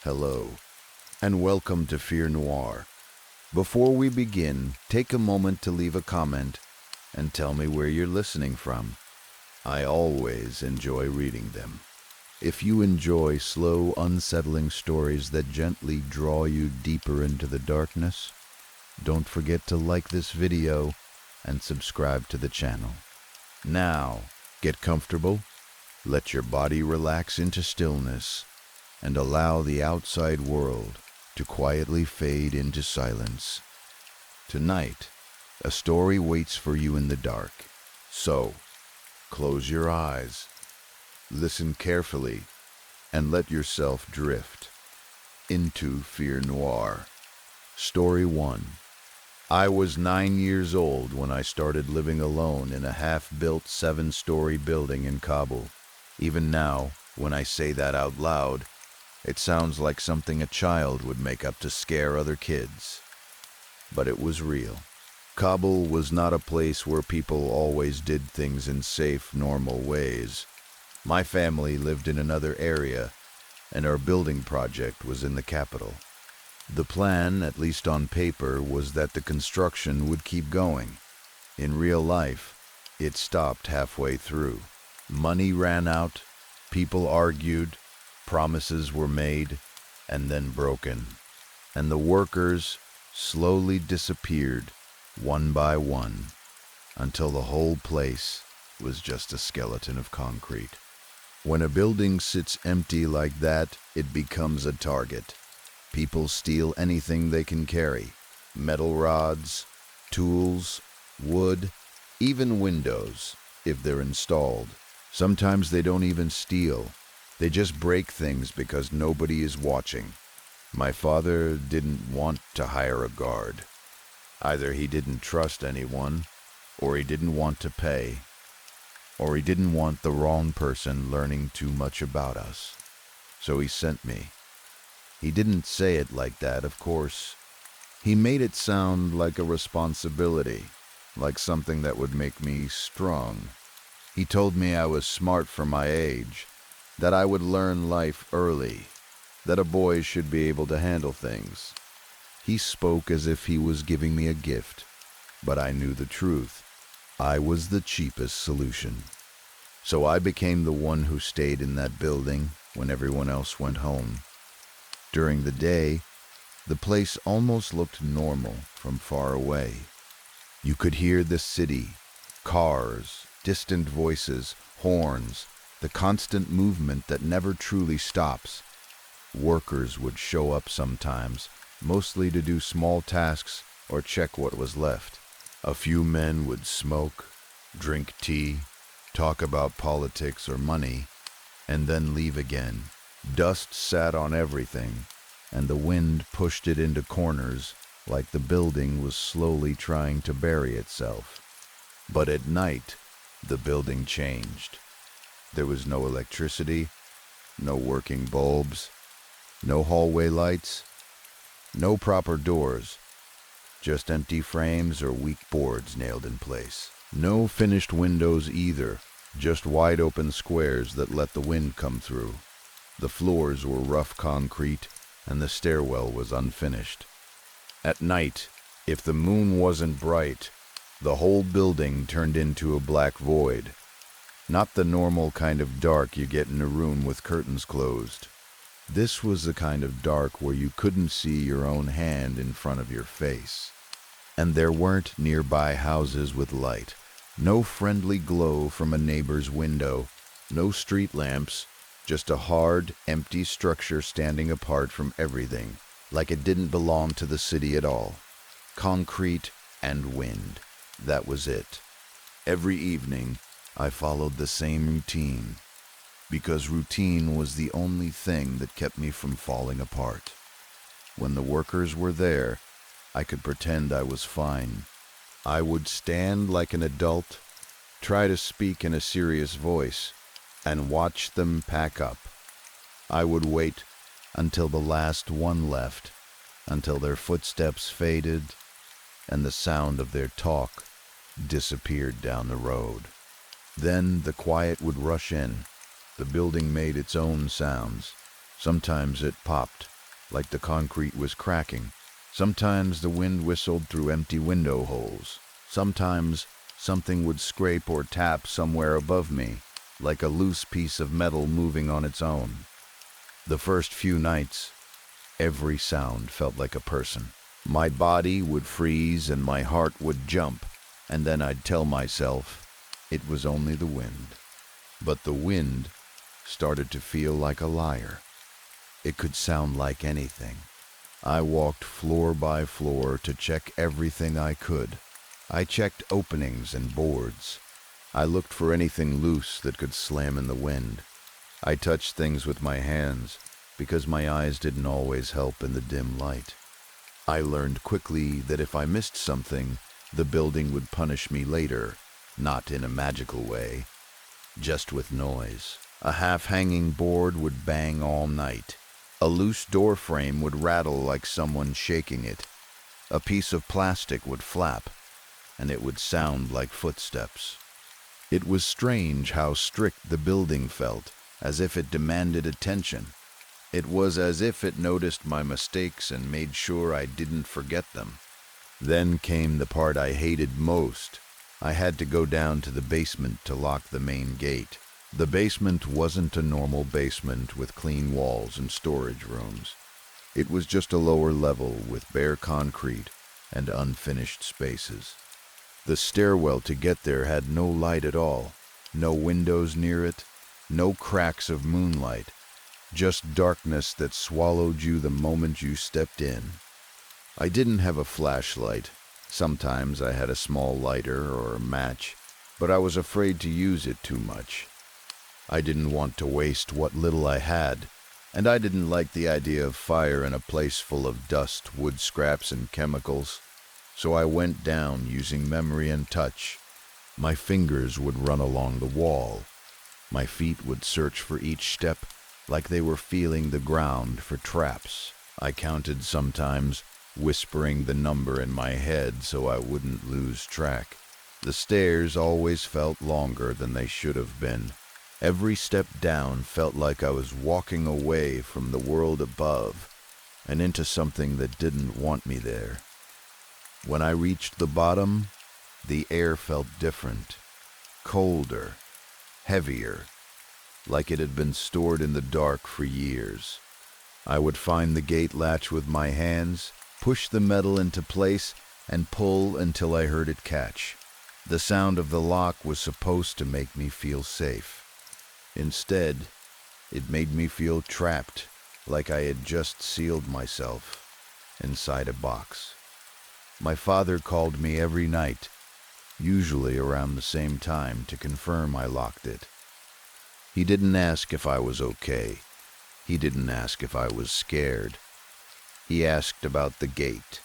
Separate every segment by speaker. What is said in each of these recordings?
Speaker 1: Hello, and welcome to Fear Noir. Before we begin, take a moment to leave a comment and tell me where you're listening from. I always enjoy reading them. If you enjoy slow, unsettling stories that gently draw you deeper into the darkness, don't forget to like this video and subscribe to the channel. Now, get comfortable, let your body relax into stillness, and allow the outside world to quietly fade into silence. Tonight, a story waits for you in the dark. So, close your eyes, listen carefully, and let yourself drift into Fear Noir. Story 1. I was 9 years old when I started living alone in a half-built 7-story building in Kabul. Even now, when I say that out loud, it sounds like something a child would make up to scare other kids. But it was real. Kabul was not a place where people always did things in safe, normal ways. My family lived in another area, and our building project was in the capital. The plan, at least on paper, was that the construction would keep going. In real life, it stopped halfway through. Money ran out, people argued, promises were made and then broken, and the workers slowly disappeared one by one until the whole place was just a skeleton of concrete. When a building sits empty like that, it becomes a target. People steal anything they can carry: metal rods, tools, wood, even windows, if they're installed. Sometimes they don't even steal. They just break things because nobody is watching. My father didn't want to hire a guard. Either he didn't trust anyone, or he didn't want to pay, or he didn't want the wrong person learning too much about us. So he sent me. He didn't say it like that, of course. He made it sound like a responsibility, like something that would make me strong. He told me I was smart for my age, that I would learn life early, that a boy should be able to handle things. He spoke as if he was giving me a gift, but I knew the truth. I was the cheapest solution. So I became the one who stayed in that building when everyone else went home. During the day, the place almost looked normal from far away. You could hear the city, cars, distant voices, horns, the constant movement that never truly stops. Workers would show up sometimes, mostly to do small tasks or check what was left. A few men would smoke, drink tea, talk about politics or money, and then leave again. Dust sat on everything, and the wind pushed it into corners like the building was slowly trying to bury itself. But at night, the building changed. There was no electricity, no working bulbs, no hallway lights, no proper doors, just empty frames or weak boards nailed in place. No finished windows either, just wide open squares that let the wind come through. The floors were rough concrete, and the stairwell was unfinished. At night, if the moon wasn't bright, the whole building turned into a black void. Not the normal kind of dark you get in a room with curtains closed. This was the kind of dark where you couldn't see your own hand in front of your face. And there weren't nearby houses with light, no friendly glow from a neighbor's window, no street lamps, just a hard, empty structure standing apart from everything, like it didn't belong to the city at all. Concrete and wind, that was it. Every evening, I followed the same routine, because routine was the only thing that kept me from falling apart. When the workers were there, I could pretend I was fine. I would stand like an adult, try to speak in a serious voice, and watch them pack up. I would wait until the last one left, until their footsteps faded and the sound of their talk disappeared down the road. Then the quiet would rush in. The building made its own sounds. Sometimes it popped, like the concrete was cracking. Sometimes the wind whistled through empty window holes. Sometimes something would scrape or tap somewhere above me, like a loose piece of metal moving on its own. The first few nights, every sound felt like a person. My body would freeze and my heart would jump, and then I'd tell myself it was only the wind. But the wind started to feel like a liar. It could sound like anything. I walked floor by floor to check everything I could. I checked openings and boards. I looked for anything loose that could slam in the wind. I touched things with my hands because my eyes didn't always help in the dim light. I learned quickly that if I missed something, the building would punish me later, not in a magical way, just with noise. A half-hanging board would bang all night. A loose door frame would rattle like someone shaking it. A piece of plastic would flap, and it would sound like footsteps. It was strange how strict the building felt, as if it demanded attention. It was as if it noticed my mistakes and made sure I didn't forget them. Then came the part I hated most. I had to go down to the basement to lock the main gate. The basement wasn't a normal basement with clean walls and storage rooms. It was just a lower level with bare concrete and unfinished spaces. The stairwell to get there had no light at all, no windows near it, no cracks of moonlight, just darkness that swallowed you the moment you stepped in. I didn't have a flashlight. Sometimes I had a small lighter or a match, but I was afraid to use it too much. I didn't want to waste what little I had, and I didn't like the idea of fire in a place full of dust, wood scraps, and chemicals. So I went down using memory and touch. My fingers would run along the wall. My feet would search for each step like they were feeling the ground for traps. I counted sometimes, whispering the number in my head so I wouldn't lose track. The stairs always felt longer than they should have been. Every step down felt like I was walking away from the world above and into something that didn't want me there. When I reached the bottom, the air felt different, colder, heavier, like it had been stored in the dark for years. I would find the gate latch with my hands, push the metal into place, and pull until I heard it catch. The sound of the lock was supposed to make me feel safe. Instead, it made me feel trapped, like I had just sealed myself inside a box. My father called me every night, usually around the same time, to confirm I locked it. He didn't ask if I was okay. He didn't ask if I was scared. He asked about the gate.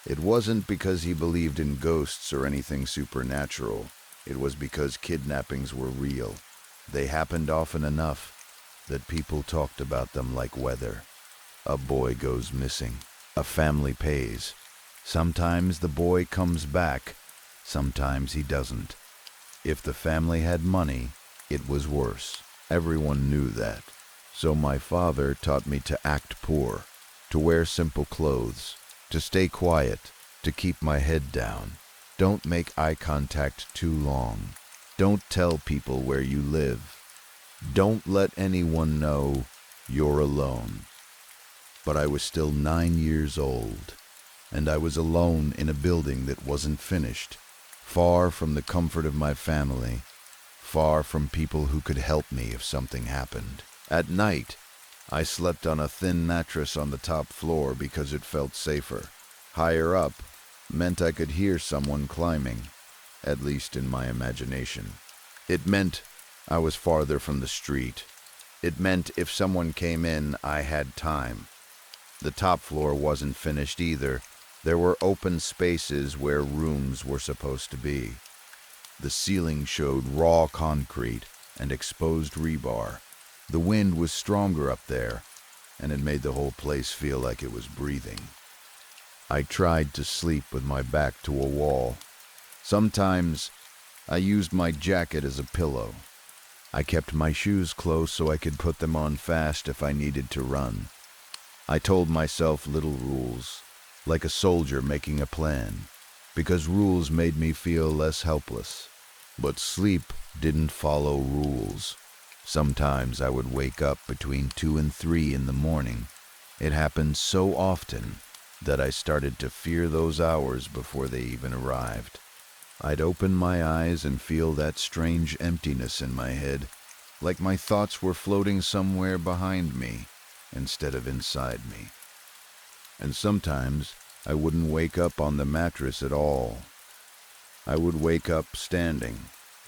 Speaker 1: It wasn't because he believed in ghosts or anything supernatural. It was because kidnappings were real. They happened often enough that people talked about them like weather. A boy goes missing. A family pays. Sometimes the boy comes back. Sometimes he doesn't. If the family had money, it was worse. Everyone knew that. So my father taught me to act poor, to wear simple clothes, to stay quiet, to keep my head down. Don't make eye contact too long. Don't tell people where you live. Don't let anyone know you're alone. But I was still 9 years old, and I was alone in a building that wasn't finished, far from the comfort of my family, far from people who could help me if something happened. At night, I slept on a thin mattress on the top floor because it felt safer. Higher up meant I could hear someone climbing, at least in my imagination. It meant I was farther from the street. It meant if someone came in, I had time. The top floor wasn't finished either. There were open spaces where rooms were supposed to be. The ceiling showed raw concrete and exposed rebar. The wind was stronger up there, and it made the whole place feel like it was breathing. I tried to sleep with my back to a wall. Sometimes I used my jacket as a pillow. I kept my shoes close so I could put them on fast if I needed to run. I told myself little rules, like a soldier making a plan, because rules made me feel less helpless. But sleep didn't follow rules. Sometimes I would wake up between 2 and 3 in the morning. It happened so often that I started to fear those hours before they even arrived. I'd open my eyes and feel that strange emptiness in my head, like my thoughts were floating somewhere behind me instead of inside me. And sometimes I wouldn't wake up on the mattress at all. I would wake up standing.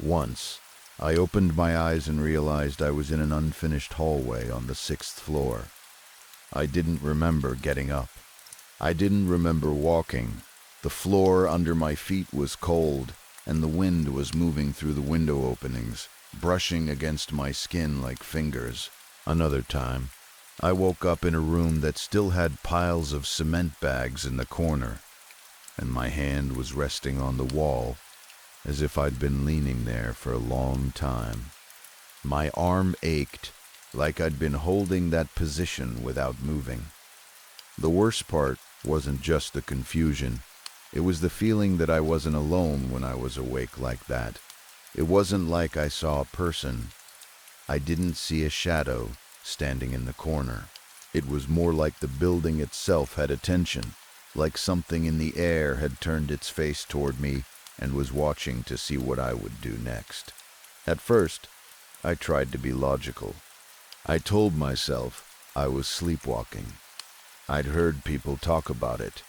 Speaker 1: Once, I opened my eyes and realized I was in an unfinished hallway on the 6th floor. I didn't remember getting up. I didn't remember walking. The floor under my feet was cold, and the wind was moving through the window openings, brushing against my skin like fingers. Another time, I woke up in a room that still had piles of cement bags in the corner, and my hand was resting on the wall, as if I'd been leaning there for a long time. My arm ached, like I'd been holding that position without moving. The worst part wasn't just the confusion. It was the feeling that I wasn't alone when I was awake like that. It wasn't like I saw a person. I didn't see a shadow standing in the corner. It was more like the building itself had attention, like something in the air had turned its face toward me and was watching to see what I would do next. At first, I tried to be logical. I told myself I was sleepwalking. I'd heard people talk about it.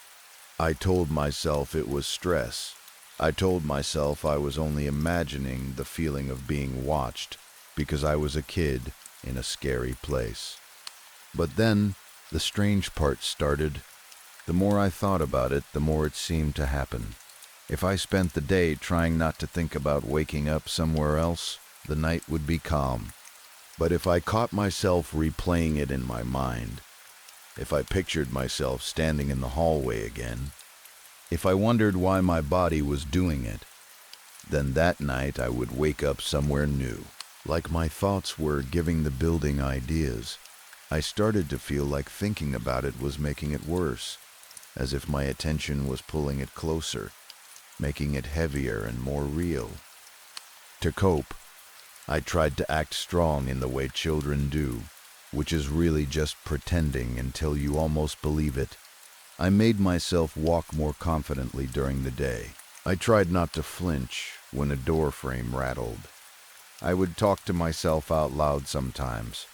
Speaker 1: I told myself it was stress. I told myself I was only imagining the feeling of being watched because I was a kid in a scary place. But then the strange part started. The more I thought about it, the more it seemed to happen. If I spent the day trying not to think about waking up somewhere else, the night would be calm. But if I caught myself replaying it in my mind, if I pictured myself standing in the hallway again, if I wondered why my body was doing it, then that night I would wake up somewhere new. Like my thoughts were giving the building ideas, I started to feel like thinking about it was making it worse, as if my attention was pulling it closer, making it heavier and more real. To cope, I tried to act strong in the way children do, which is really just pretending until you almost believe it. I made myself walk more confidently during the day. I tried not to flinch when a door frame rattled. I would talk to myself out loud sometimes,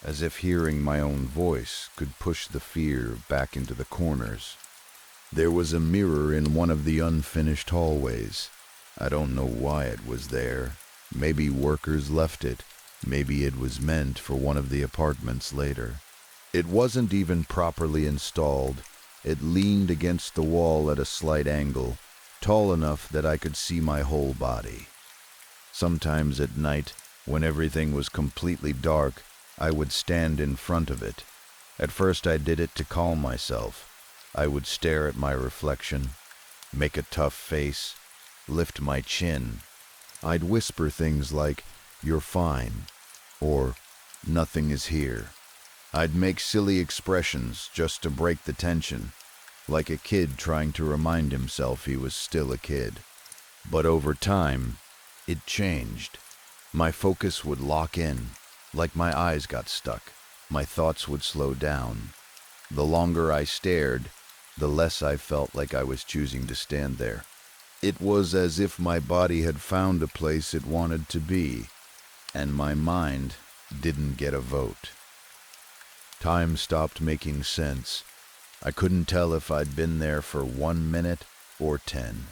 Speaker 1: as if hearing my own voice could push the fear back into the corners. There was a mirror in one of the unfinished hallways. I don't know why it was there. Maybe workers left it. Maybe it was meant for one of the apartments later. It wasn't even properly installed. It leaned against the wall at a slight angle, tall enough that I could see my whole body. Sometimes at night, when everything was completely dark, I would stand in front of it. At first I did it to calm myself. I would stare at my reflection, make a tough face, lift my chin. I'd whisper things like, "You're fine," or "Nothing is here." I'd make silly expressions just to break the tension, like a kid trying to remind himself he was still a kid. But over time, it changed. My focus would lock in, like my eyes got stuck. My thoughts would slow down. The longer I stared, the less I felt like I was choosing to stand there. It was as if my body had found a place it wanted to be, and my mind didn't get a vote. Time stopped making sense. I couldn't tell if I'd been there for 1 minute or 10.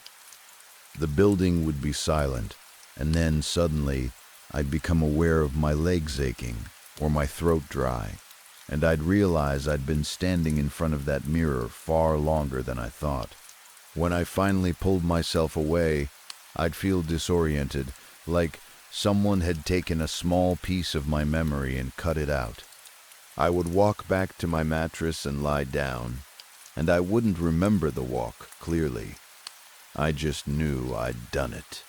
Speaker 1: The building would be silent, and then suddenly I'd become aware of my legs aching or my throat dry, and I'd realize I'd been standing in front of that mirror far longer than I thought. When I finally pulled myself away, I'd feel disoriented, like someone had taken a small piece of my memory and cut it out. I would walk back to my mattress and lie down, and I wouldn't remember the walk clearly. I just knew I'd done it.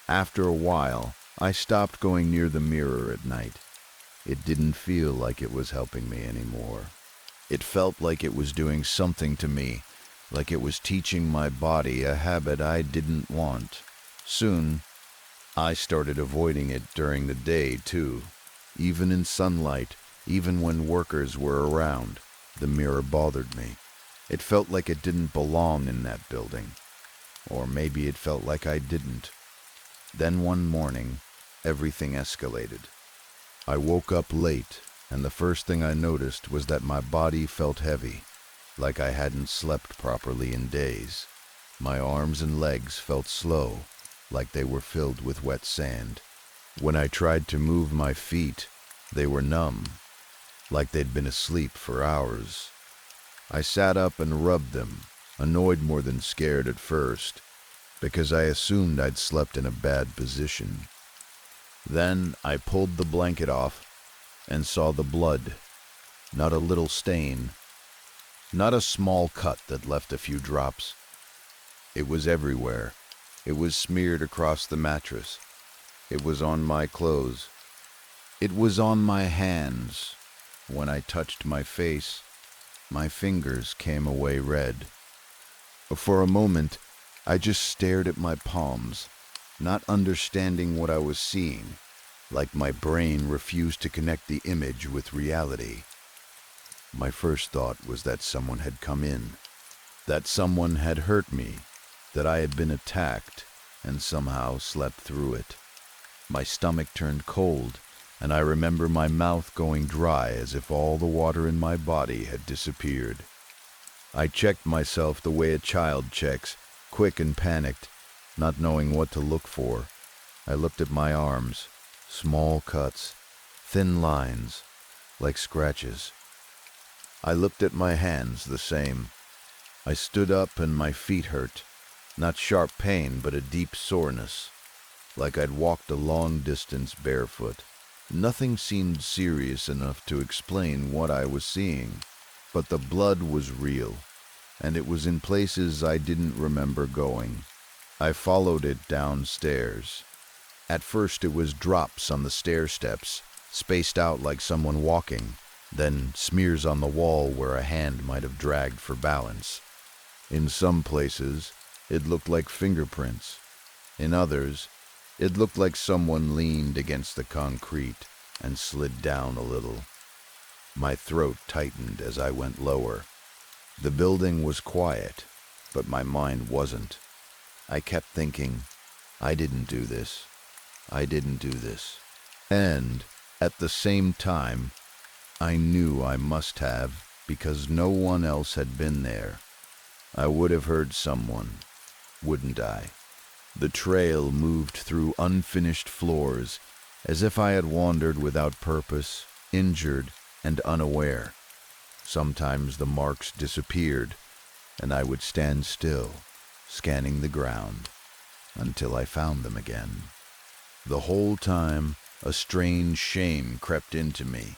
Speaker 1: After a while, I stopped going near the mirror at night. It didn't feel like it was helping me anymore. It felt like it was doing something to me, like it was teaching my body a habit I didn't want. Soon, I started avoiding it during the day, too. Even in sunlight, even when workers were around, the mirror bothered me. It felt like it didn't belong in that building. Or maybe it felt like I didn't. Then one morning, everything escalated. I woke up late, and the first thing I noticed was that my body felt heavy, like I hadn't slept properly in days. My arms and legs felt slow, like they were filled with wet sand. When I tried to move my feet, they were numb, like they'd been asleep for hours. I sat up and rubbed them, annoyed more than scared at first, because I assumed I'd slept in a bad position. Then I pulled the blanket off and saw the blood, not a little stain, not a small cut that left a few drops. It was everywhere. It was smeared across the mattress. It was on my clothes. It was on my hands. When I touched my face, my fingers came away red. For a moment, I just stared at my palms, not understanding what I was seeing, like my brain refused to connect the image with reality. My first thought was that someone had come in, that someone had hurt me, that I had been attacked and somehow slept through it. My stomach turned cold, and I remember my mouth going dry as if all the water in my body had disappeared. I checked myself the way a child checks, quick and panicked, not knowing what to look for. I looked at my arms, small cuts, thin lines, like scratches. I looked at my hands, the same. I stood up and my feet hurt, not sharp pain but a deep soreness, like I'd walked a long distance barefoot. Nothing seemed serious enough to explain what I was seeing, but the blood was real, and it was in places I didn't remember going. I followed it downstairs. At first it was drops on the stair steps, spaced out like someone walking, then smears on the wall where a hand might have dragged for balance. In some places, it looked like fingerprints. In others, it looked like someone leaned against the concrete and slid down a little. My throat tightened as I went lower. The building was quiet, but my mind wasn't. I kept thinking, I didn't do this. I didn't do this. And, at the same time, I knew I must have, because no one else had been there. I would have heard someone, wouldn't I? The trail moved through unfinished floors, as if I had wandered without purpose, injured and unaware. Sometimes the marks disappeared, and I would stand still, scanning the ground, until I found them again. The whole time, a strange shame crept into me,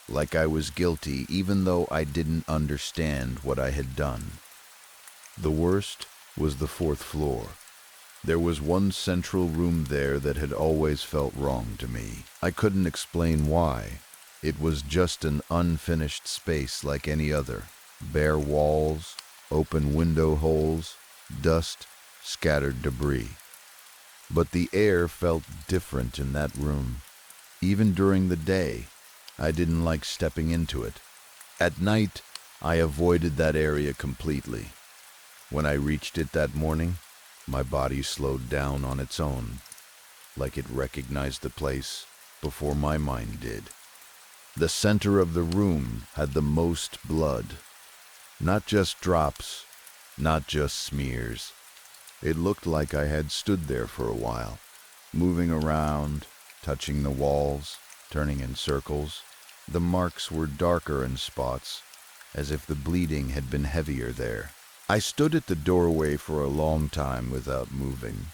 Speaker 1: like I was guilty even though I didn't understand what I had done. The worst was the fourth floor. There was one central room there that had always felt wrong to me. I couldn't explain why. It was just an unfinished space like any other. Bare walls, open window holes, dust, scattered debris. But the air felt different in that room. Even during the day, I didn't like stepping into it. At night, I avoided that area completely. When I reached it that morning, my body slowed down on its own, like it recognized the place before my mind did. The center of the room had the most blood. Not just drops, not just smears. It looked like I had stood there for a while, moving around, touching the walls, turning in circles. The marks were darker in spots, as if the bleeding had been heavier there. I stood at the doorway for a long time without moving.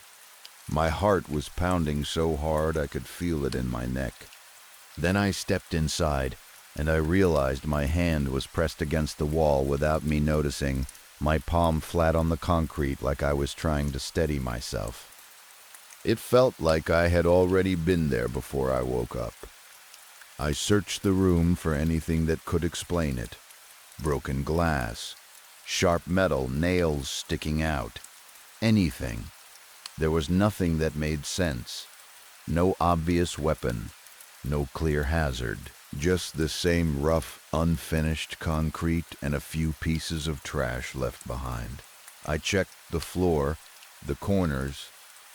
Speaker 1: My heart was pounding so hard I could feel it in my neck. Then I stepped inside, and I realized my hand was pressed against the wall without me noticing, my palm flat on the concrete like I was trying to steady myself. It felt like I had already been there before I woke up. I searched the room for anything that could explain it. broken glass, sharp metal, nails sticking out, anything. There was nothing that made sense. No obvious weapon, no clear hazard, just the same rough, unfinished concrete and a few pieces of trash left behind. I checked the floor, the corners,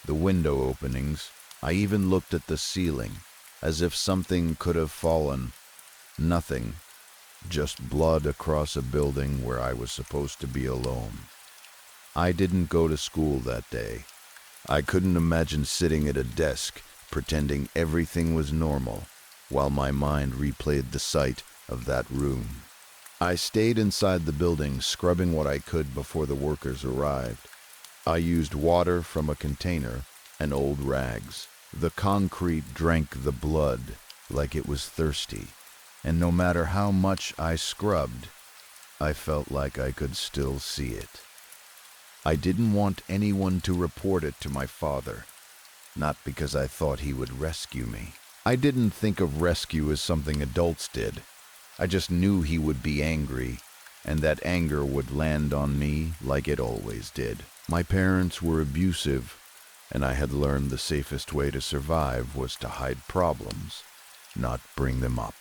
Speaker 1: the window openings. I even looked at the ceiling, as if something could have fallen. Nothing, just blood across a building where I was supposed to be alone. I didn't go to school that day. I couldn't imagine sitting at a desk, pretending everything was normal, while my mind replayed the sight of that room. I stayed inside the building, scrubbing what I could before the workers arrived. I used water from a container and old rags. The concrete drank the blood like it was thirsty, and no matter how much I scrubbed, I felt like I could still see it. I didn't want anyone to report it to my father, not because I thought he would rescue me. I didn't think of rescue as something adults did. I just knew he would be angry, and that anger would land on me like it always did. My parents were abusive, and I had learned the safest way to survive was to hide problems, not bring them up.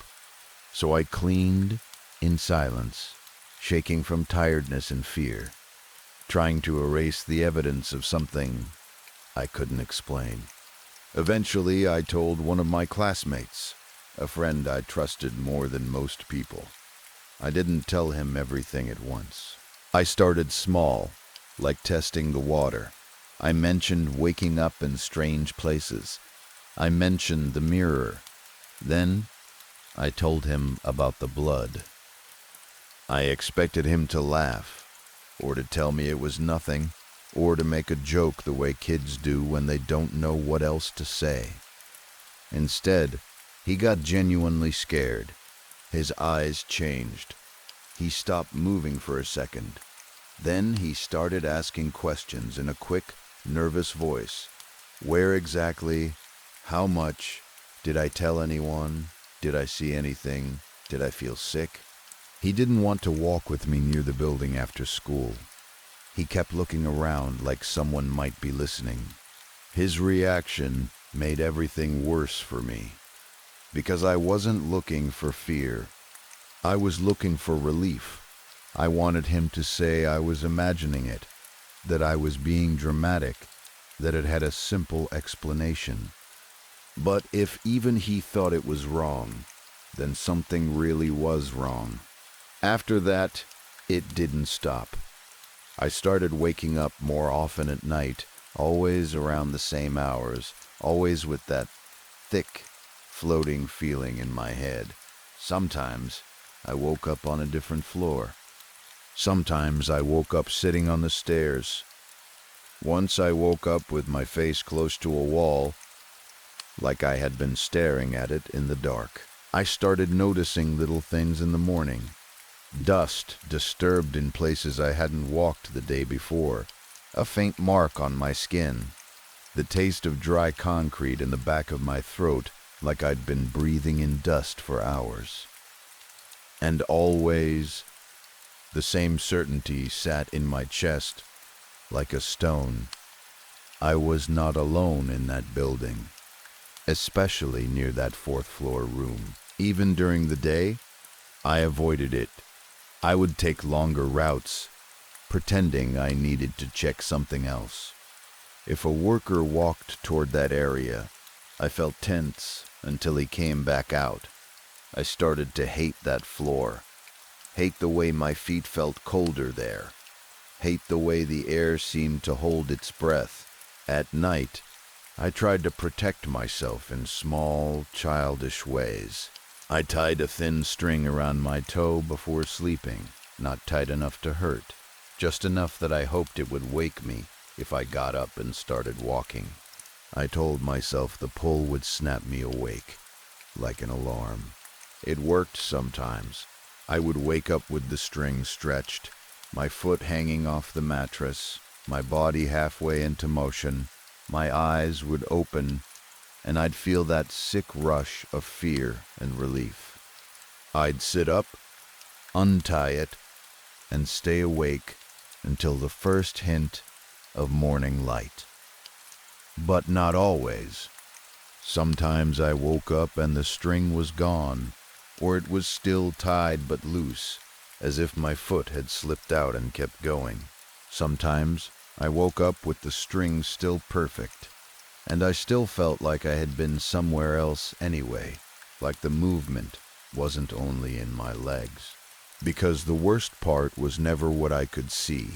Speaker 1: So I cleaned in silence, shaking from tiredness and fear, trying to erase the evidence of something I couldn't explain. Eventually, I told one of my classmates, a friend I trusted more than most people. I didn't tell him everything at once. I started small, like testing the water. I mentioned waking up in strange places. I mentioned the mirror. Then, I told him about the blood. I expected him to laugh, or to tell me it was nothing, or to make a joke the way kids do when they don't know what else to say. Instead, he got genuinely scared. His eyes changed. He stopped moving for a second. Then he started asking questions in a quick, nervous voice. Where exactly? How much? Did I tell anyone? Did I see anything? Did I feel sick? He didn't want to walk with me near the building after school. He kept looking around like someone might be listening. His reaction made everything worse for me, because I wasn't looking for fear. I was looking for relief. I wanted him to say I was imagining it, that I was being dramatic, that it had a simple explanation. But if even he thought it was wrong, then something really was wrong. After that, it didn't stop. I started waking up more often at night, always around the same hours, always with that thick, floating feeling in my head. Sometimes I woke up on a different floor. Sometimes I woke up sitting on the stairs. Once I woke up with my face close to a wall, like I had been staring at it in the dark. I started noticing little things in the morning. Dust disturbed in places I hadn't walked the day before, a faint mark on my skin, the taste of dry concrete in the back of my throat like I'd been breathing in dust for hours. And always, the same certainty sat in my chest like a stone. I was not alone in that building, especially near that fourth-floor room. Even during the day, I avoided it. I would take longer routes, pretending I needed to check something else. If a worker walked toward that area, I felt tense until he came back out. I started to hate that floor, hate the way my feet felt colder there, hate the way the air seemed to hold its breath. At night, I tried to protect myself in small, childish ways. I tied a thin string around my toe before sleeping, not tight enough to hurt, just enough that I hoped it would wake me if I got up and started walking. I told myself the pull would snap me awake, like an alarm. It worked sometimes. I would wake up with the string stretched, my foot hanging off the mattress, my body halfway into motion. My eyes would open, and I'd feel that sick rush of fear and relief. I'd sit up, untie it, and stay awake until the first hint of morning light. But not always. Sometimes I woke up and the string was gone, or it was still tied but loose, as if my foot had slipped out and kept going. Sometimes I woke up with the string still perfect, and I still felt like I had been somewhere else anyway, like the movement wasn't only in my legs. Because the worst part was never what I could see.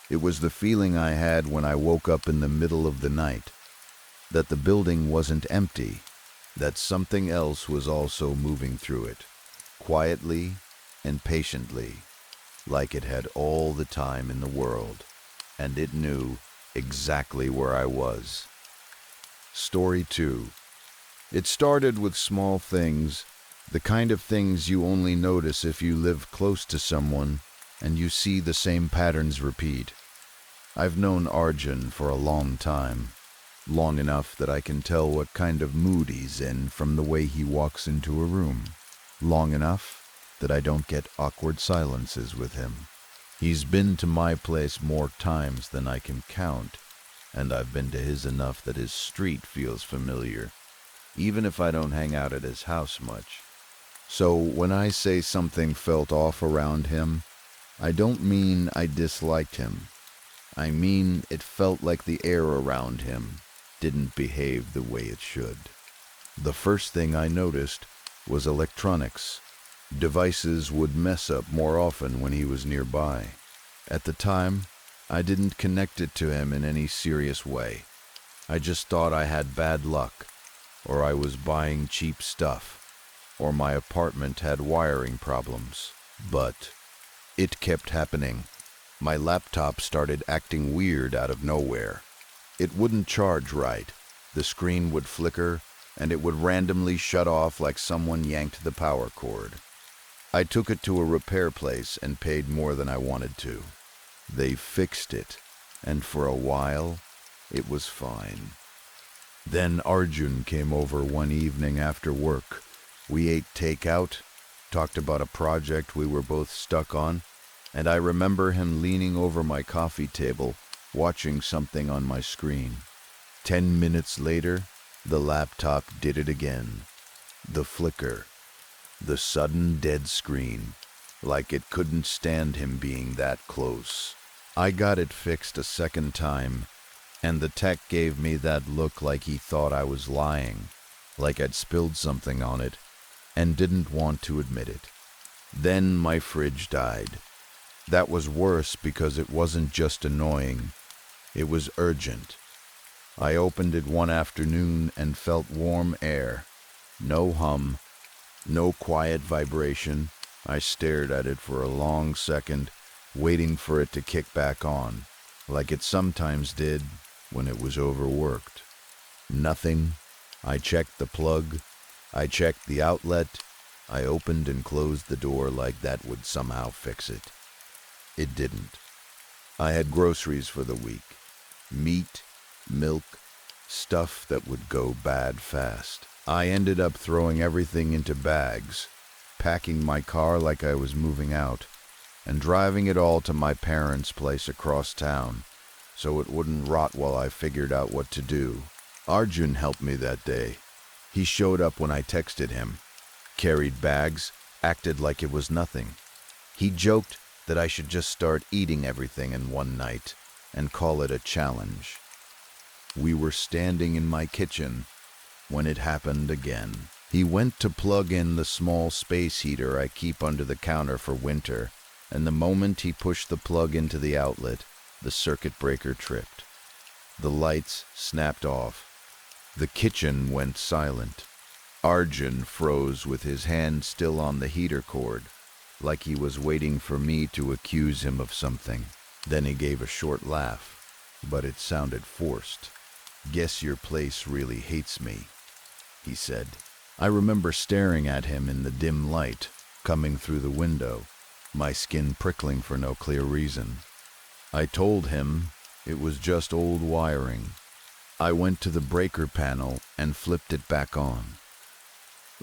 Speaker 1: It was the feeling I had when I woke up in the middle of the night, that the building wasn't empty, that something else was also moving through it, quietly and patiently, like it had all the time in the world, and it knew exactly where I was. Story 2. It started with small things, the kind of things you only notice if you live close to someone and you see the same patterns repeat. I've known Arjun for a long time, long enough that I can tell what kind of mood he's in from the way he walks into a room, long enough that I don't get awkward silences with him. He's been to my place more times than I can count, and I've been to his enough that his street feels familiar, even if I don't hang out at his house much. So when I say something felt off around him, I don't mean I disliked him. I mean it felt like the air around him didn't behave the way it should. The first thing I noticed was electronics. Devices would mess up more often when he was nearby. At the time, I didn't connect it to him in any serious way. I just thought I had bad luck, or I was buying cheap stuff, or my apartment had wiring problems. But it kept happening. My laptop started acting weird out of nowhere. It wouldn't charge right. The screen would flicker, and it would randomly shut off like someone yanked the power cord. I took it to a repair place and paid more than I wanted to. They fixed it, and for a while, it was fine. Then Arjun came over one evening after work. We ate takeout, talked about a project we were both stuck on, and I remember him leaning over my coffee table, watching something on my screen. 10 minutes later, the laptop did it again. The flicker. The sudden dead screen, like it couldn't stand him being that close. I got it fixed a second time, and the tech gave me that look like he thought I was lying, like I'd spilled something on it, and didn't want to admit it. Then my fridge died. That was worse because it wasn't just annoying, it was urgent. I opened it one afternoon and felt warm air. No hum, no quiet vibration. I stared at it for a long second, waiting for it to kick back on, like it sometimes did when it was overworked. Nothing. I checked the plug. I checked the outlet. I opened and closed the door like that would somehow fix it. It didn't. I had groceries for the week. Meat, milk, stuff that would go bad fast. I ended up throwing everything into bags, packing my car like I was moving out, and driving it all to my parents' place across town, so it wouldn't rot while I figured out what to do. Arjun helped me that day. He showed up when I texted him, carried bags, acted like it was nothing. He joked that I should just start eating everything in one night and call it a challenge. We were standing in my kitchen when it happened again. He went to plug in the small space heater I keep under the counter for winter, and the moment he pushed the plug into the outlet, the circuit breaker tripped. The lights snapped off. The kitchen went silent. Arjun froze with his hand still on the heater cord, like he was waiting for me to accuse him of something. Then he gave a short laugh, but it sounded forced. "Guess your place really hates me," he said. I remember staring at him in the dim light coming through the window, my skin prickling for no clear reason. I told him it was just old wiring. I went to the breaker panel and flipped it back on.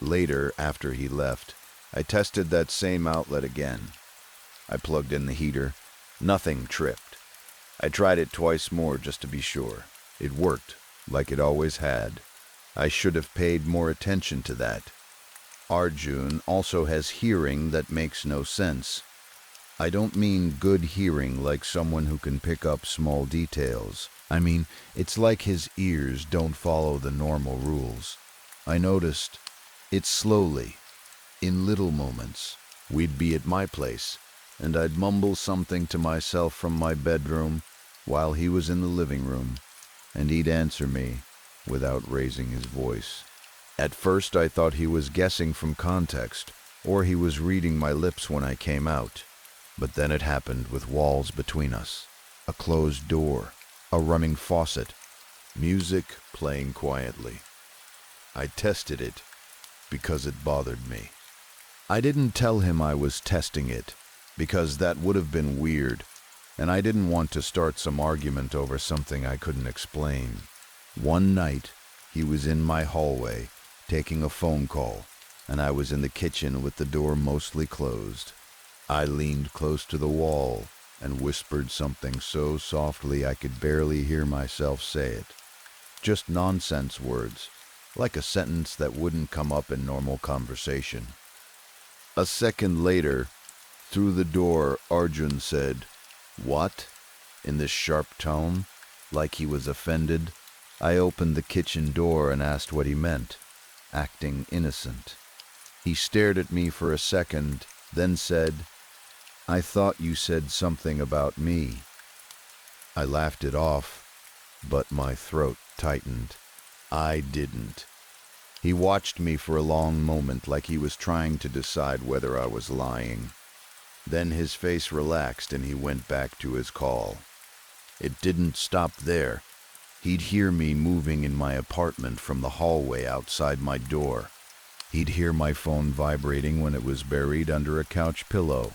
Speaker 1: Later, after he left, I tested that same outlet again. I plugged in the heater. Nothing tripped. I tried it twice more just to be sure. It worked, like it always had. I should have paid more attention to that. Arjun also has hearing that makes no sense. I don't mean good hearing like someone who can pick up small details. I mean, it's like his ears don't follow the normal rules. I noticed it slowly, in little moments. We'd be at my place, and I'd mumble something to myself from my bedroom while he was in the living room, and he'd answer me without raising his voice. At first I thought he was guessing from context, or he was reading my lips when I came out. But then it happened with walls between us, a closed door, a running faucet, music playing quietly. I tested it because it bothered me. I didn't tell him I was testing it, because that would have been weird, and I didn't want to start some argument over something I couldn't explain. One night, he was in my hallway, taking a phone call, and I was in the kitchen with the door mostly closed. I leaned close to the wall and whispered something so softly I could barely hear myself say it. Just nonsense words, like a sentence that wouldn't come up in normal conversation. A second later, through the door, Arjun said, "What?" in this sharp tone, like he was offended. I opened the kitchen door and asked what he meant, acting innocent. He stared at me for a second, then said, "I thought you said something about me." I laughed it off, but my throat tightened. I didn't. He watched me for a long moment like he was trying to decide whether I was lying. Then his face relaxed and he went back to his call. It didn't stop there. He'd hear me moving in my apartment from the hallway outside my door. He'd hear my phone vibrating when it was buried under a couch pillow.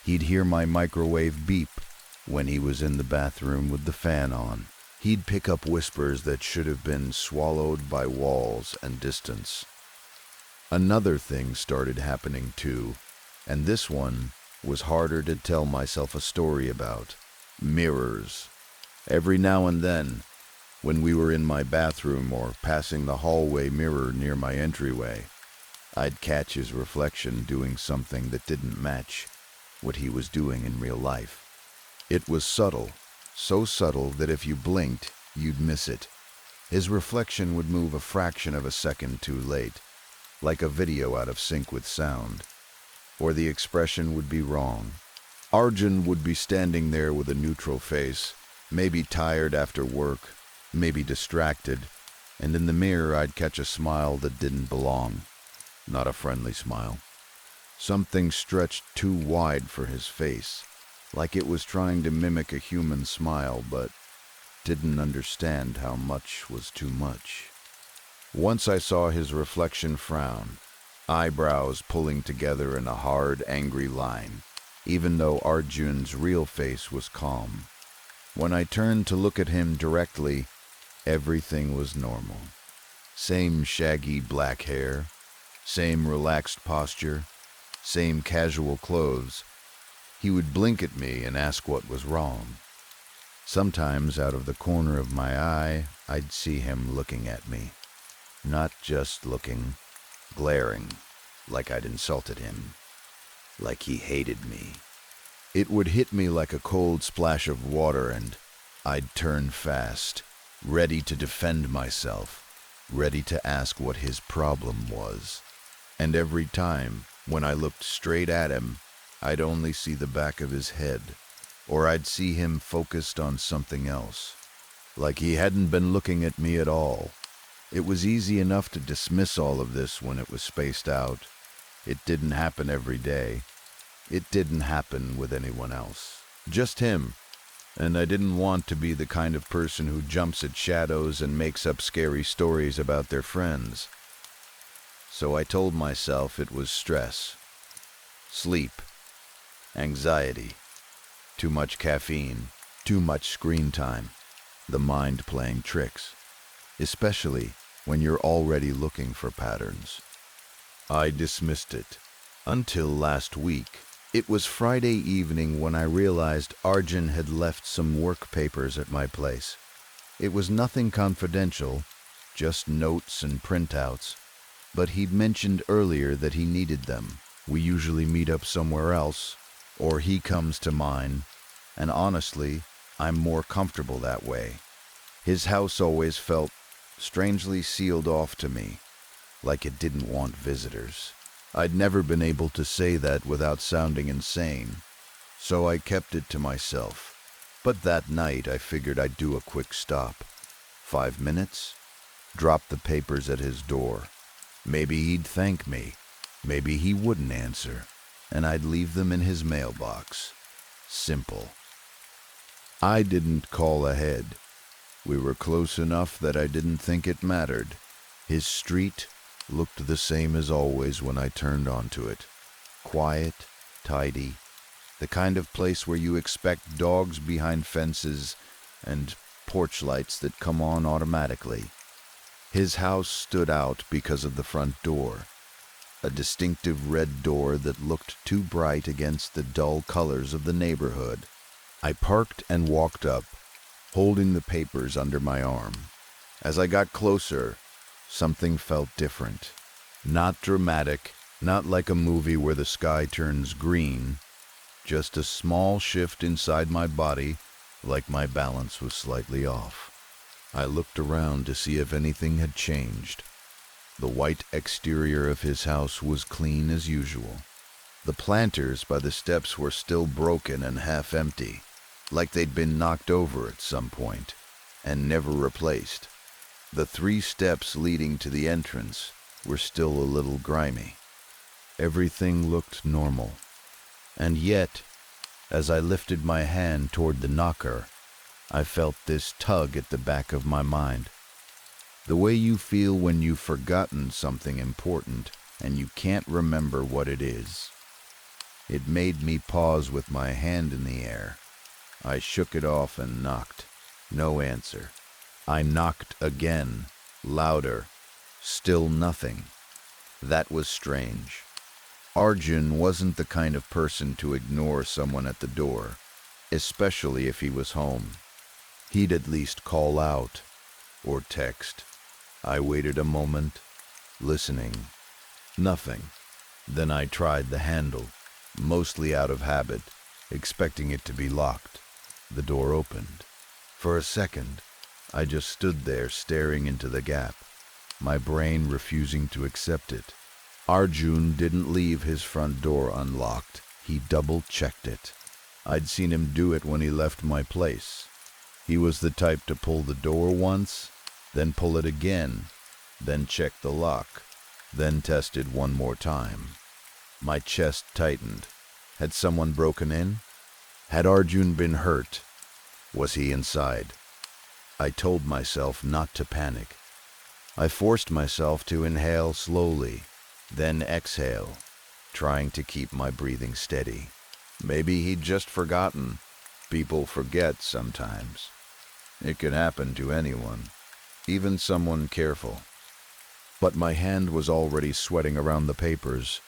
Speaker 1: He'd hear my microwave beep when he was in the bathroom with the fan on. He'd pick up whispers that should have been swallowed by walls and distance. Another thing started happening too, and this one was harder to tell myself a story about. Mirrors. Every now and then, when we were in my bathroom or passing the hallway mirror near my entryway, I'd catch his reflection doing something that didn't match what he was doing in real life. It was subtle, so subtle that if you blinked, you'd miss it. His reflection would move a fraction of a second too late, like a video out of sync with sound, or the expression would be wrong. Arjun would be standing there with a neutral face, maybe tired after work, maybe distracted, and in the mirror I'd catch a smile that didn't belong. Not a friendly smile. Something stretched too wide for his face, like it was trying to mimic a human smile, but didn't understand how much was too much. Once I saw his reflection frown, eyebrows pulling together in a hard, angry line, even though Arjun's real face was calm. When I turned to look at him directly, everything was normal. Same shaggy black hair, same relaxed posture, same casual clothes. He would blink at me and ask what was wrong. Sometimes out of the corner of my eye, I'd see him looking at me. Not just looking, glaring, like I'd insulted him, like he hated me. It would hit me like a cold splash of water and I'd turn fast, ready to defend myself, ready to ask what his problem was. And every time, when I looked straight at him, I'd only see the back of his head, or I'd see him focused on something else, like he hadn't been looking at me at all. It was easy enough to dismiss all of this when it was spaced out. It didn't happen every day. It didn't happen with anyone else. Just him. And I didn't want to be the kind of person who jumps at shadows and makes up scary stories about their friends. So I told myself it was stress, sleep, anxiety, too much caffeine, too much screen time, the mind playing tricks, especially when you're already looking for patterns. I dismissed it, Until last week. It was Friday evening when I realized Arjun had left some work papers at my place. It was nothing confidential, just notes and printouts, but he'd mentioned earlier that he needed them. We usually meet up somewhere else, or he comes to mine, and honestly, I'm more comfortable that way. His house always felt strangely sealed off to me, like it didn't want visitors. I'd never been able to say that without sounding insane, so I kept it to myself. But that night I figured I'd do a quick stop. 5 minutes, drop the papers at his door. Maybe he'd thank me, maybe he wouldn't answer, and I'd leave them in his mailbox. Simple. I didn't call ahead. We were close enough that I didn't think it mattered. His street looked the same as always when I turned onto it. Quiet, tidy, the kind of place where you expect dogs behind fences and porch lights that come on automatically. His house stood out because of the front door, a distinctive red door that looked too bright against the dull colors of the neighborhood. I parked and walked up, holding the papers under my arm. As I got closer, something felt different. Not dramatic, not like a movie where the sky turns green, just a small shift inside my body, like my balance was slightly off. I looked around to see if anything had changed. The white exterior of his house was clean as usual. The planters by the steps were still broken and half empty, like they'd been knocked over at some point, and never replaced. The 3 steps leading to the entrance were still a little grimy. Everything looked normal. And yet, as I lifted my hand toward the knocker, I felt this tug at the back of my mind. The way you feel when you've forgotten something important and you can't remember what it is. It made me pause with my hand in the air. I shook it off and knocked. No answer. I knocked again, louder. Still nothing. That was strange. Arjun wasn't the kind of person to ignore someone at the door, especially if he was home. He'd at least call out or text. I waited a moment, listening. Nothing. Then I tried the handle, mostly out of habit, expecting it to be locked. The door opened. For a second, I just stood there staring into the gap, my brain refusing to accept it. Arjun didn't leave his front door unlocked. He double-checked it. I'd seen him do it when he left my place. He was the type to pull the door once, then pull it again, then check the lock, then test it one more time. My chest tightened. Had someone broken in? Had Arjun been hurt? Was he inside? I told myself not to panic. I forced myself to inhale slowly, then exhale, trying to keep my breathing steady. Maybe he'd just forgotten. People forget sometimes. It could happen to anyone, even someone careful. But my hand was already sweating around the papers.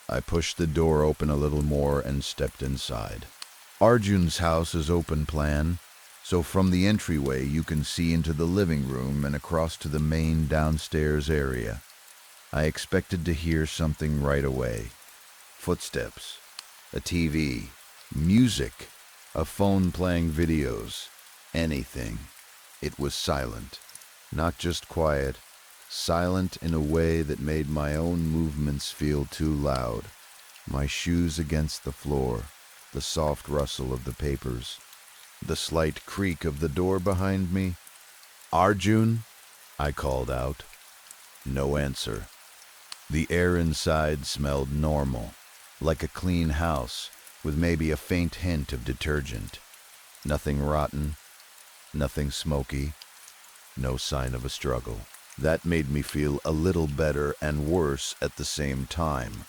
Speaker 1: I pushed the door open a little more and stepped inside. Arjun's house is open plan, so from the entryway you can see into the living room and across to the main downstairs area. I expected to hear something right away. Footsteps, a TV, music, a phone playing videos, anything. It was silent. Not just quiet, silent in a way that made my own movements feel too loud. My shoes against the floor, the soft rustle of the papers, the slight creak of the door behind me. "Arjun?" I called out. No answer. The air inside smelled normal, like a clean house with maybe a faint hint of detergent. Nothing rotten, nothing smoky, no sign of a struggle. That made me feel a little better and worse at the same time.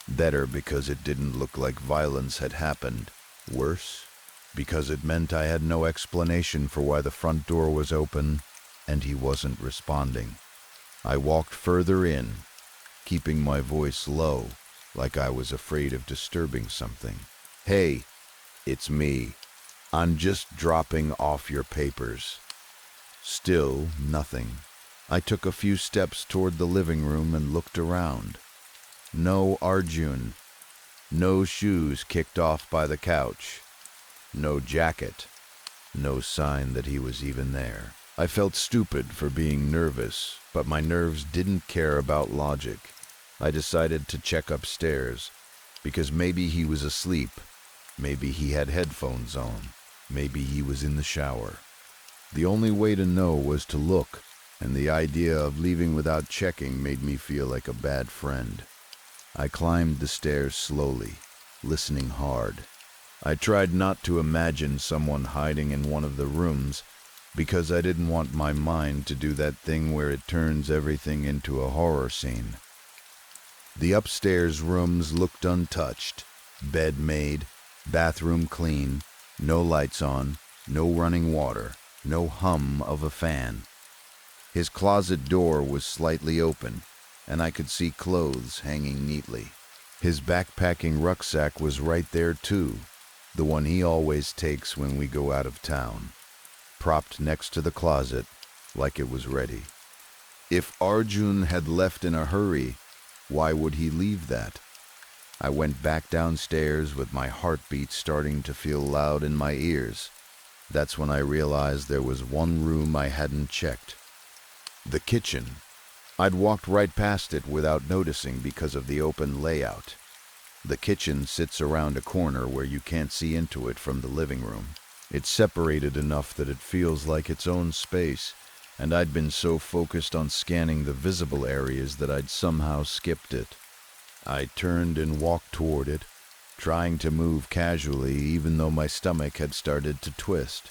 Speaker 1: Better because it didn't look like violence had happened. Worse because it meant I had no explanation for why the front door was open and he wasn't responding. I walked further in, keeping my voice low, like I was afraid of disturbing something. "Hey, it's me. I'm just dropping off your papers." Still nothing. I took a few steps toward the living room and looked around. No Arjun. No shoes kicked off by the couch. No jacket. No sign that he was even there. I felt stupid for being nervous, but my nerves didn't care about logic. I decided to check upstairs, because maybe he was asleep. Maybe he had headphones on. Maybe he was in the shower. The only way to know was to look, and the idea of leaving without checking made me feel like a bad friend. I climbed the stairs slowly, listening hard. I tried not to imagine someone hiding in one of the rooms, because I didn't want my mind to do that thing where it turns everything into a horror scene. The upstairs rooms looked untouched, bed made, bathroom clean, no lights on, no running water, no hum of a fan. His closet door was slightly open, and I could see clothes hanging neatly. His backpacking rucksack was right there too, the one he always takes when we go out of town, propped next to the closet like it was ready. If Arjun had left in a hurry, why would he leave that? I went back downstairs with my heartbeat starting to feel loud in my ears. That's when I realized there was one room I hadn't checked. The kitchen. I'd walked right past it without noticing because of the open layout. The kitchen sits around a corner where you can't see into it from the living room. It's separated enough that it feels like its own space, and I'd been so focused on scanning the visible areas that I'd somehow skipped it. I turned and walked toward it, trying to move casually even though my stomach had started to twist.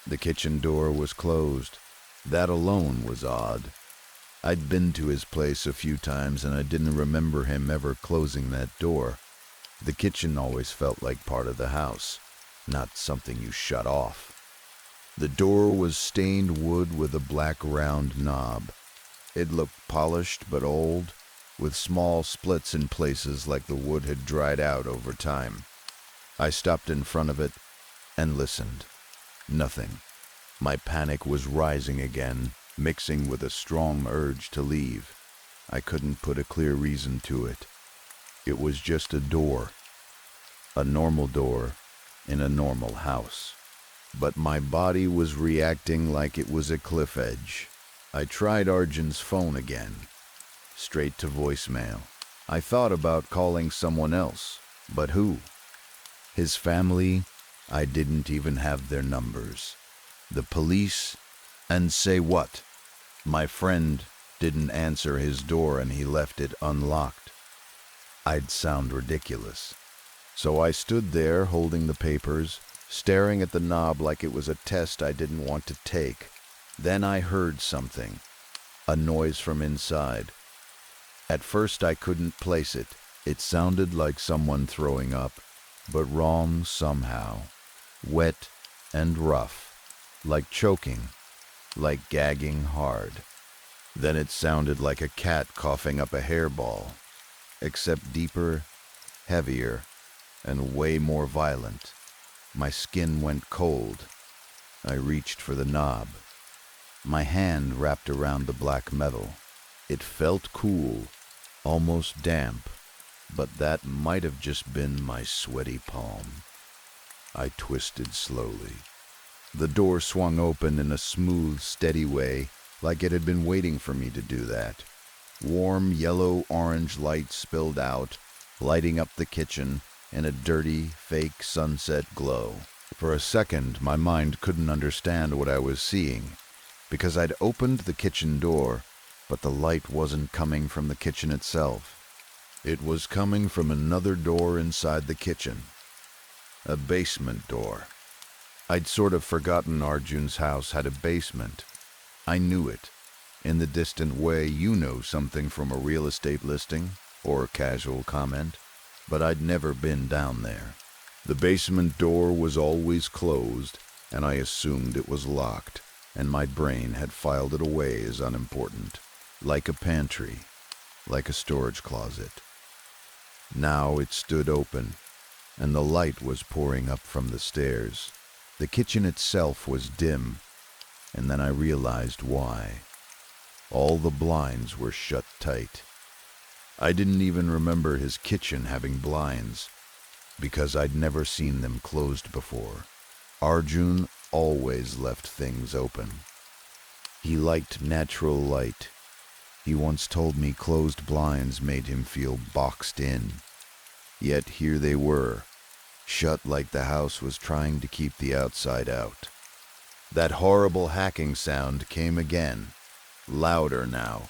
Speaker 1: The kitchen door was closed. That alone was odd. I'd been to his place a few times and I didn't remember him ever closing that door. The kitchen always felt like part of the house, not something you shut off. The door was stained wood with a black round knob. It looked polished but old, with small splits in places like the wood had dried out over time. I stopped in front of it and listened. Nothing. My panic was rising again, mixing with a strong urge to leave. I couldn't put a clear reason to it. It was just a door. A normal door in a normal house. But my body was reacting like it was a cliff edge. I tried Arjun's phone again. Straight to voicemail. I thought about calling someone else, but who? His family? I didn't even have their numbers. The police? And say what? My friend didn't answer his door and he left it unlocked. I'd sound ridiculous. So I stood there holding the papers, staring at the knob like it was a test I didn't want to take. Then I heard something. A noise from inside. At first I couldn't place it. It sounded like someone throwing up, but wrong somehow. Wet and rough. Like choking. Like gagging hard. Then it sounded like a cat coughing up a hairball, except deeper, heavier, and way more violent. My skin went cold. I reached for the knob. My hand wrapped around the black metal. It felt cool, almost damp, but that might have just been my sweaty palm. I twisted slowly. The door swung open in a smooth, steady way, like it had been waiting for me to do that. Warm yellow-orange light spilled out, lighting up the kitchen in a dirty, fake sunset glow. For a second, my mind couldn't understand what I was seeing, because I'd opened the kitchen door, but the light wasn't coming from the kitchen itself. It was coming from another door inside the kitchen. A basement door. I'd sort of forgotten Arjun's house had a basement. I knew it, in the distant way you know something from a real estate listing or a casual comment, but I'd never been down there. The basement door was always closed, and I assumed it was locked, and my brain had filed it away as unimportant, like a pantry, like a storage closet. Now it stood open, and the light was pouring up from the stairs. The kitchen itself was dim, and then I realized why. All the blinds were shut tight. I didn't even remember his kitchen having blinds, because I'd never seen them closed before. Arjun always left things open. He liked natural light. He once told me closed blinds made him feel boxed in. Yet here they were, shut like the house was trying to keep the outside out. That horrible hacking sound came again, louder now,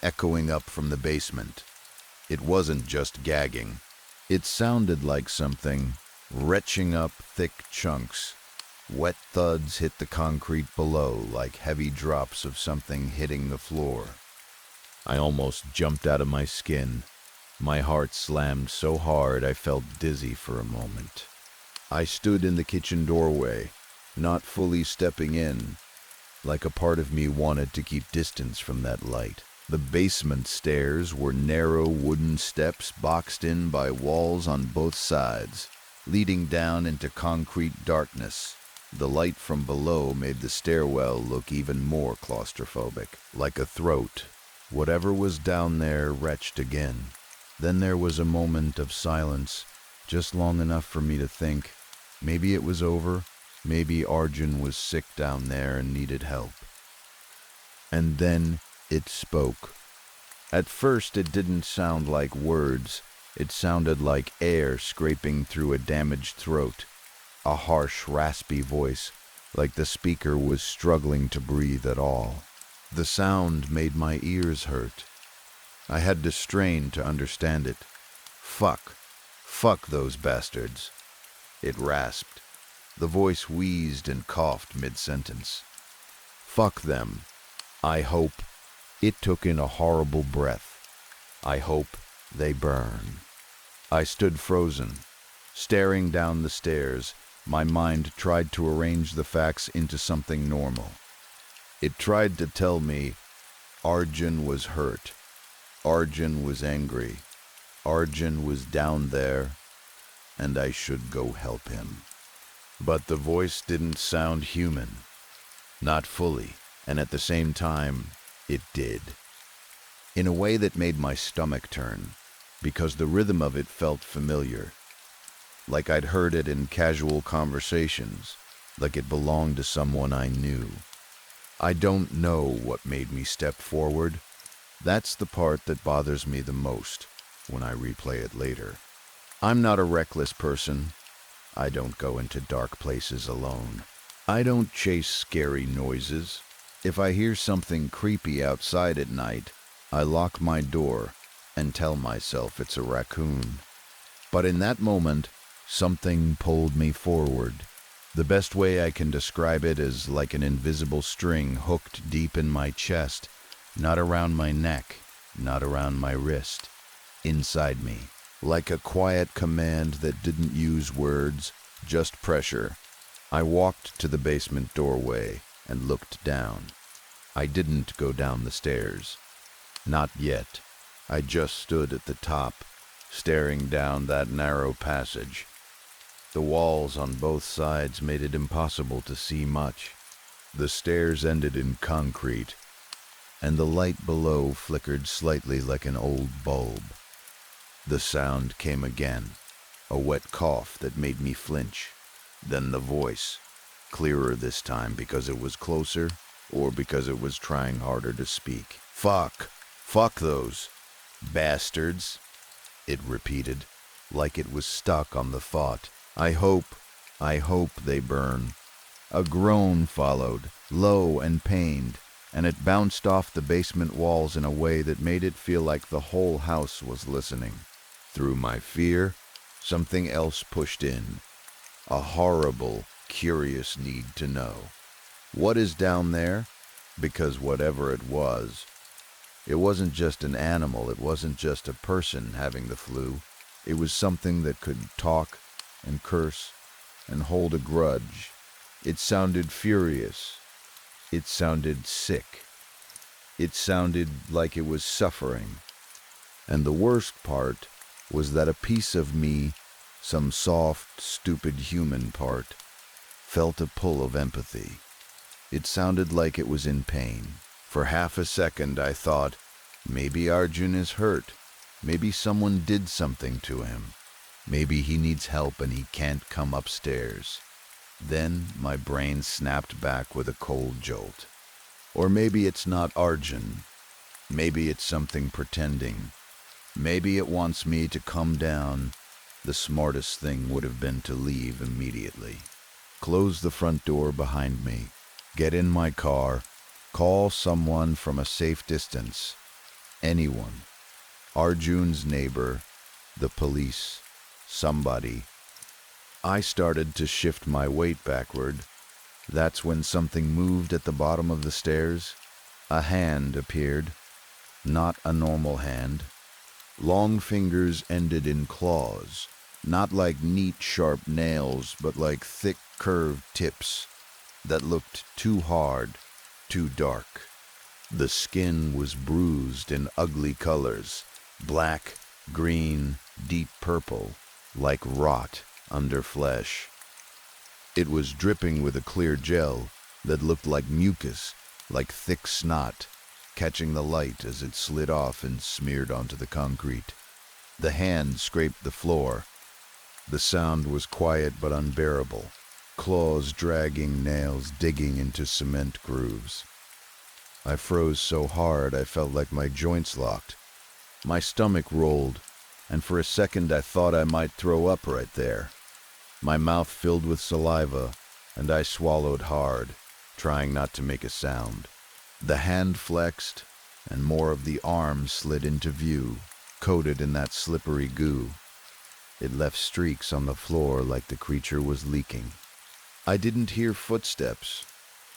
Speaker 1: echoing up from the basement. It wasn't just gagging. It sounded like something retching up thick chunks. Wet thuds hit the concrete below like heavy drops of something hitting the floor. I almost jumped out of my skin. My heart slammed so hard I felt dizzy for a moment. I stood in the kitchen doorway, not fully stepping in, like a part of me wanted to keep distance from that light. The basement stairs were narrow wooden steps boxed in by walls on both sides, leading down into concrete darkness. The light from below made the stairwell look even more claustrophobic, like a throat. Whatever was down there retched again. Then there was a moment of silence, just long enough for me to think, maybe it was over, maybe Arjun was sick down there and needed help. And then it spoke. At first it didn't sound like words. It sounded like air scraping through a damaged throat. A harsh, raspy voice, like the speaker was struggling to breathe at all. The sound made my ears hurt. I had to strain to understand it. Fuck those bastards. It rasped. The voice wheezed and coughed mid-sentence. Fuck them. I hope. It took in a horrible breath. I hope they burn. I stood frozen, staring down the stairs. My mind tried to arrange the facts into something normal. It tried to tell me Arjun was hurt. Arjun was angry. Arjun was down there, and I should go help him. But the voice didn't sound human. Not fully, and at the same time, it did. In a way that made my stomach turn, because the rhythm of it felt familiar. Like I'd heard it in casual conversations, like it belonged to someone I knew. I don't know what made me step forward. That's the part that bothers me the most when I replay it later. I'm not a reckless person. I don't go into dark places alone. I don't chase scary noises. If I hear something creepy outside at night, I lock my door and tell myself it's a raccoon. But in that moment, something pulled me forward. The best way I can describe it is like an invisible string hooked deep in my chest, not around my neck, not around my wrist, inside me. Like a quiet command that didn't use words, just pressure. I walked to the basement doorway and looked down. I didn't go down the stairs. Not yet. I just stood at the top, staring down that narrow passage. The walls on both sides made it impossible to see much. The stairs ended in concrete, and the light below flickered slightly like an old bulb. The sound came again, a wet cough that made me flinch. Then the voice, clearer this time because it was closer or because it was trying harder to speak. Fuck those bastards, it repeated, like it was stuck on the thought. I hope they burn. A groan followed, low and pained, and it bounced off the basement walls in a way that made it feel like the whole house was listening. Through my fear, something else pushed in. A horrible, curious need to know. What is down there? Because whatever it wasn't just an animal, it wasn't just a person having the flu. It was something that could talk and curse and hold a grudge. It sounded furious. It sounded sick. It sounded like it was suffering. And the worst part was that a piece of me, some soft, stupid human part, felt a pull of empathy. It sounded like it was in pain. For half a second I thought, maybe Arjun is hurt. Maybe someone did something to him. Maybe he needs help and he can't come upstairs. Then my brain snapped back with a cold jolt. Or maybe it's not Arjun. Maybe it's something pretending. Maybe it wants me to come down. The smartest thing would have been to leave immediately. Close the front door behind me. Get in my car. Call someone from a safe distance. Anyone. Arjun's neighbor. The police. Somebody. I started to shift my weight backward. That's when something moved at the bottom of the stairs. A hand appeared. Not a normal hand. Long fingers ended in claws. Not like neat, sharp nails, but like thick, curved tips that looked too hard, too dark. The skin was bruised in ugly colors. Black, green, deep purple, like rot under flesh. It was dripping with a clear gel that looked like mucus, like thick snot, catching the light as it slid off and smeared onto the concrete. The hand scraped the floor. The sound was quiet but unbearable, claws dragging, nails digging into cement grooves. I froze so hard I felt like my joints locked. My stomach rolled, and for a second I thought I might throw up right there. My mouth filled with saliva, and I swallowed hard, trying not to make a sound. The hand flexed, and more of the arm slid into view, coated in that slippery goo. It left streaks on the floor like the creature was leaking. I didn't hear footsteps.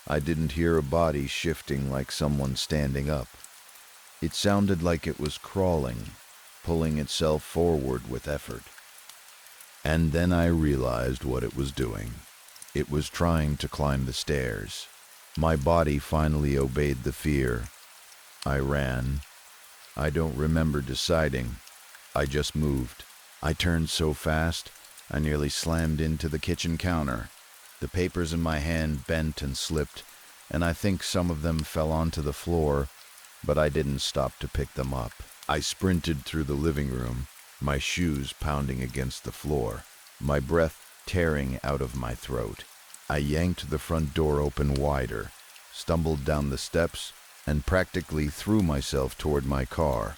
Speaker 1: I didn't hear a body shifting like someone standing up. It sounded like it was crawling, pulling itself forward with effort. And then I realized what it was doing. It was trying to climb the stairs. My body finally obeyed the fear. I ran. I don't remember deciding. I just moved. I turned so fast, I nearly slammed into the kitchen counter. The papers in my hand bent and slipped, and I think some of them fell onto the floor, but I didn't stop to pick them up. I sprinted through the living room, my shoes pounding against the floor, my breath tearing out of my throat. I yanked the front door open wider, stumbled down the steps, and practically threw myself toward my car.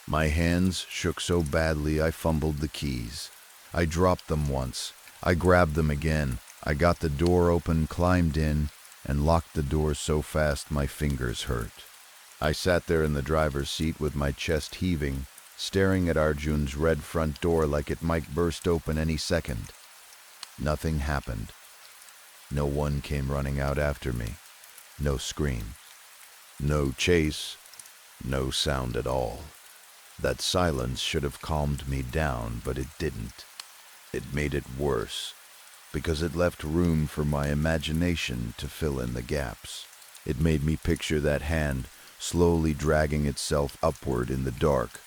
Speaker 1: My hands shook so badly I fumbled the keys. I dropped them once. I grabbed them again. I got the door open, climbed in, and locked the door so fast my fingers hurt. I sat there in the driver's seat with my chest heaving, staring at Arjun's red front door like it might burst open any second. Nothing happened. No one came running out after me. No scream. No chase. No sound at all. That silence should have calmed me down, but it didn't. It made it worse, because it left room for my imagination to fill in the gaps. It made me picture that hand slowly dragging itself upward in the dark,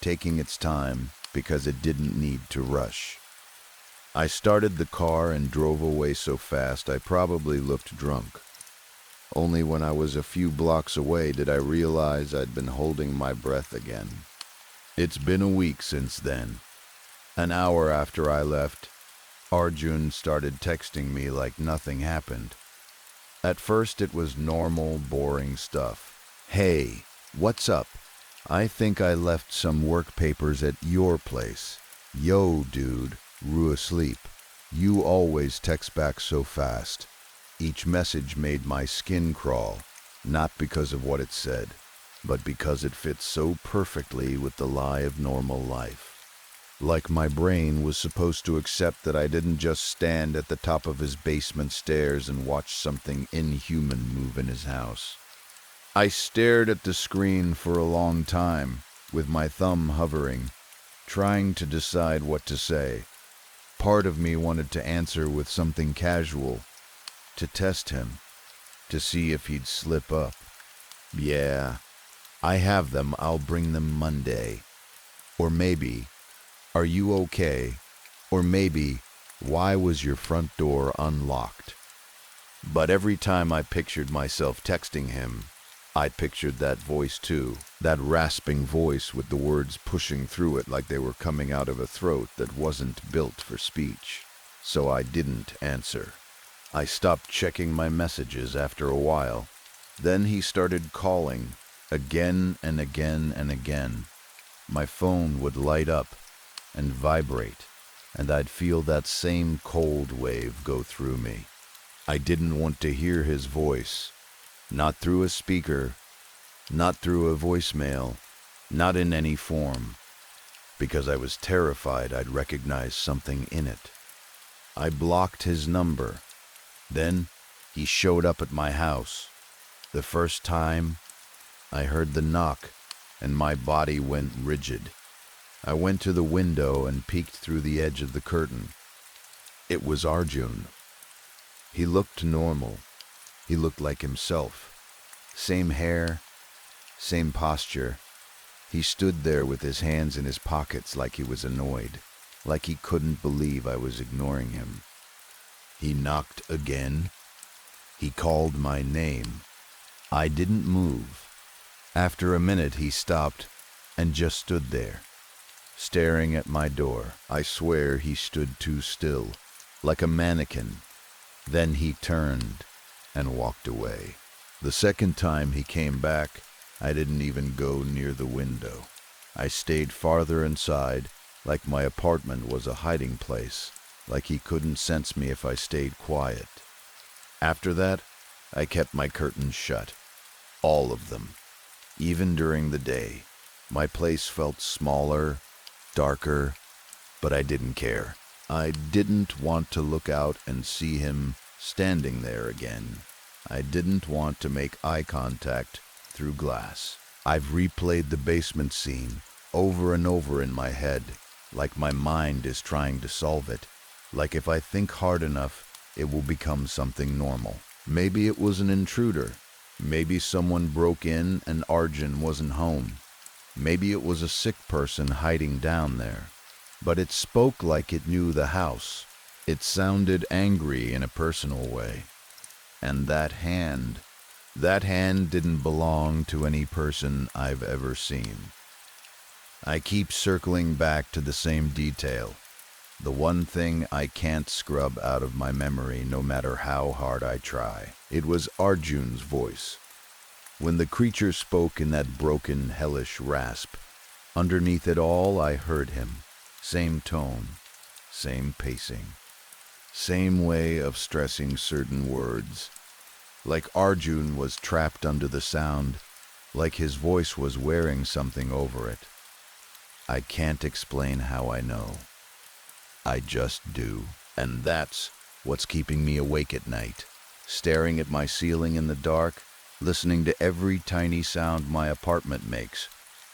Speaker 1: taking its time because it didn't need to rush. I started the car and drove away so fast I probably looked drunk. Only when I was a few blocks away did I realize I'd been holding my breath again. It's been a week since then. An hour after I left, Arjun started texting me like nothing happened. At first it was normal, boring stuff. Hey, what's up? I think I left some work papers at your place. Yo, dude, rue asleep. You always text back so fast. Each message made my skin crawl, not because of what it said, but because it fits so perfectly with the lie of normal life. Like my brain was supposed to accept that I didn't just stand at the top of his basement stairs and watch something inhuman move in his house. I stared at the screen for a long time, with my thumb hovering, trying to decide what to say. Part of me wanted to answer with something casual, to test him, to see if he'd slip up. Yeah, I have them, I'll bring them Monday. Or maybe, Are you okay? Or maybe, why was your front door unlocked? But every time I pictured myself texting him, I pictured that voice too, that rasping voice with the words pushing through it like they were coming out of a throat that wasn't built for speech. So I didn't answer. I stopped checking my messages after a while. Then he started calling, again and again and again. My phone would light up and vibrate, and I'd feel that same cold wave go through me. I didn't want to hear his voice, not through a speaker, not through a voicemail, not in any form, because I was terrified I'd recognize something in it. I blocked his number. Then he showed up at my house. The first time, I heard the knock, and my body went rigid. I went to the window and peeked through the edge of the curtain. It was Arjun. He looked normal. He looked like himself. Same hair, same posture. He stood there with his hands in his pockets like he was annoyed, like he couldn't believe I was ignoring him. He knocked again. He called my name. I didn't move. After a minute, he stopped and just stood there, staring at my door. I swear he stood too still, like a mannequin. Then he turned and walked away. The second time he came back, I didn't even go near the window. I stayed farther inside, like my apartment was a hiding place, like he couldn't sense me if I stayed quiet. After that, I kept my curtains shut. All of them. Even during the day. My place felt smaller, darker, but I didn't care. I didn't want to look out and see him standing there again. I didn't want to make eye contact through glass. I've replayed the basement scene over and over in my head, like my mind is trying to solve it. Like if I think hard enough, it will become something normal. Maybe it was an intruder. Maybe someone broke in and Arjun wasn't home. Maybe it was a sick person hiding down there. But it spoke like it knew the house. It sounded angry in a personal way. And that hand didn't belong to any person I've ever seen. I keep circling back to the same detail. The one thing I can't scrub out of my memory no matter how hard I try. It was Arjun's voice. When the creature spoke in that broken, hellish rasp, underneath it all I heard him. Same tone, same pacing, same way of stressing certain words. Like Arjun was trapped under the sound, like his voice was wearing something over it. I can't explain how I know. I just do. And that's what's keeping me awake at night, staring at my ceiling in the dark, listening to every tiny sound my apartment makes,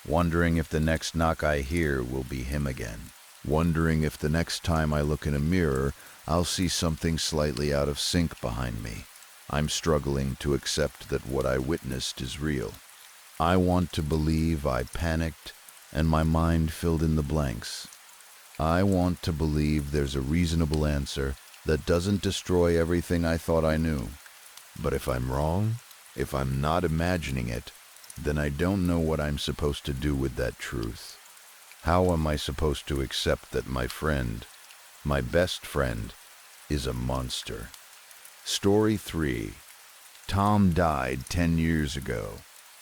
Speaker 1: wondering if the next knock I hear will be him again, wondering if the next time I look in a mirror, I'll see something slightly out of sync behind me. I'm struggling to accept that what I witnessed is real. I want to believe I panicked and my mind filled in the blanks. I want to believe there's a reasonable answer that doesn't destroy everything I thought I knew. But if I'm wrong, if I'm not imagining it, then I don't know what I'm supposed to do with that truth. How am I supposed to accept that my friend, my best friend, is a monster? Story 3. Tom died 10 years ago.